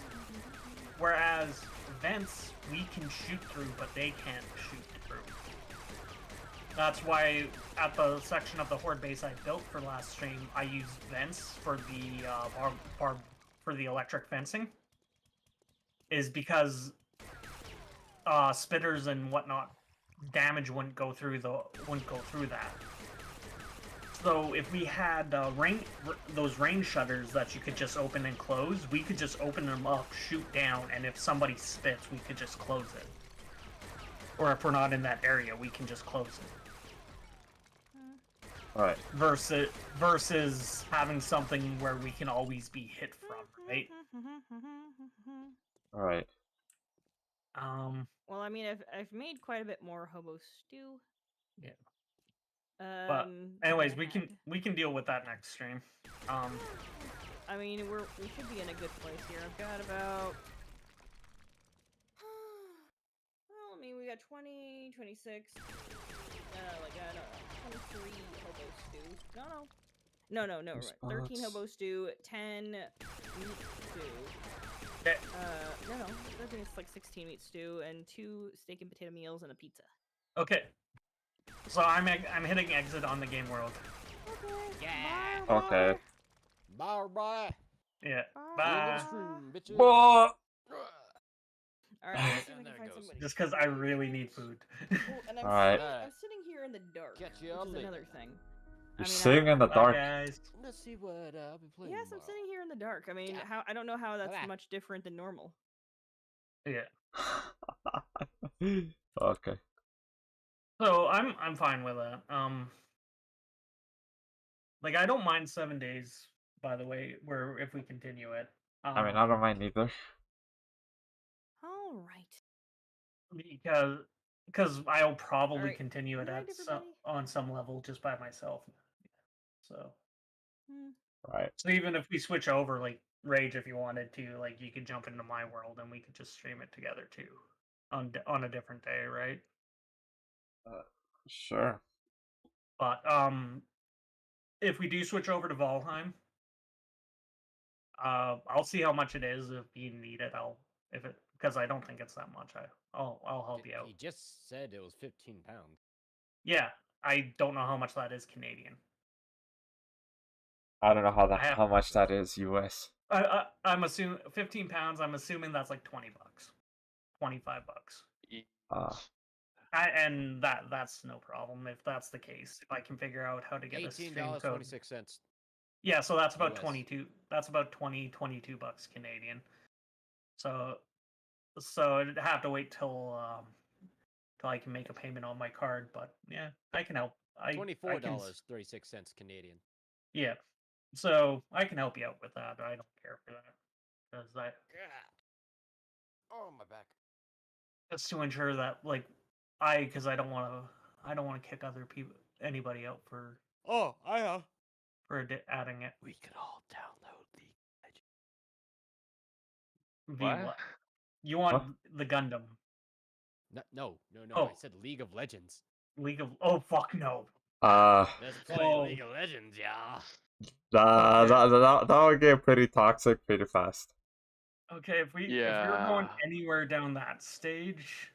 whereas vents we can shoot through, but they can't shoot through. That's why at the section of the horde base I built for last stream, I used vents for the for the electric fencing. Is because spitters and whatnot damage wouldn't go through that. So if we had those rain shutters that you could just open and close, we could just open them up, shoot down, and if somebody spits, we could just close it. Or if we're not in that area, we can just close it. Alright. Versus having something where we can always be hit from, right? Alright. Well, I mean, I've made quite a bit more hobo stew. Yeah. But Anyways, we can deal with that next stream. I mean, we should be in a good place here. I've got about. Well, I mean, we got 20, 26. 23 hobo stew. No. No, Two right. 13 spots. hobo stew, 10 meat stew. Okay. No, I think it's like 16 meat stew and 2 steak and potato meals and a pizza. Okay. So I'm hitting exit on the game world. Okay. Yeah. Bye, Okay. Bye bye. Yeah. Bye. End Bye. of stream, bitches. Whoa! All right, let's see if I And can there find it goes. somebody. Just because I really need food. Oh, and Alright. I'm sitting here in the dark, Catch which you all is later. another thing. You're I sitting in the Bye, dark. guys. Let's see what I'll be playing. Yes, I'm tomorrow. sitting here in the dark. I mean, Yeah. I don't know how that's Bye-bye. much different than normal. Yeah. Okay. So I'm fine with that. Like I don't mind 7 days. By the way, where if we continue it. I mean, I don't mind either. All right. Because I'll probably Alright, continue it good night, at everybody. on some level just by myself. So Hmm. Right. so even if we switch over, like Rage, if you wanted to, like you could jump into my world and we could just stream it together too, on a different day, right? Sure. But if we do switch over to Valheim, I'll see how much it is. If you need it, because I don't think it's that much. I'll help you out. He just said it was 15 pounds. Yeah, I don't know how much that is Canadian. I don't know have- how much that is US. I'm assuming 15 pounds. I'm assuming that's like $20, $25. And that's no problem if that's the case. If I can figure out how to get a stream code. $18.26. Yeah, so that's about US. 22. That's about 22 bucks Canadian. So I'd have to wait till I can make a payment on my card. But yeah, I can help. $24.36 Canadian. Yeah, so I can help you out with that. I don't care for that because Oh, my back. just to ensure that because I don't want to kick anybody out for Oh, I know. adding it. We could all download League of Legends. Via what? You want the Gundam? No. Oh. I said League of Legends. Oh fuck no! Let's play Oh. League of Legends, y'all. That would get pretty toxic pretty fast. Okay, if we were going anywhere down that stage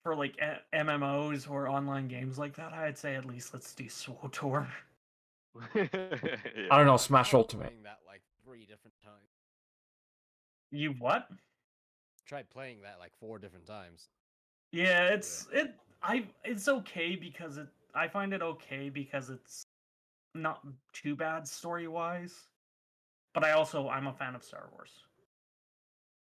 for like MMOs or online games like that, I'd say at least let's do SWTOR. I don't know, Smash Ultimate. Playing that like 3 different times. You what? Tried playing that like 4 different times. Yeah, it's okay because I find it okay because it's not too bad story wise. But I'm a fan of Star Wars.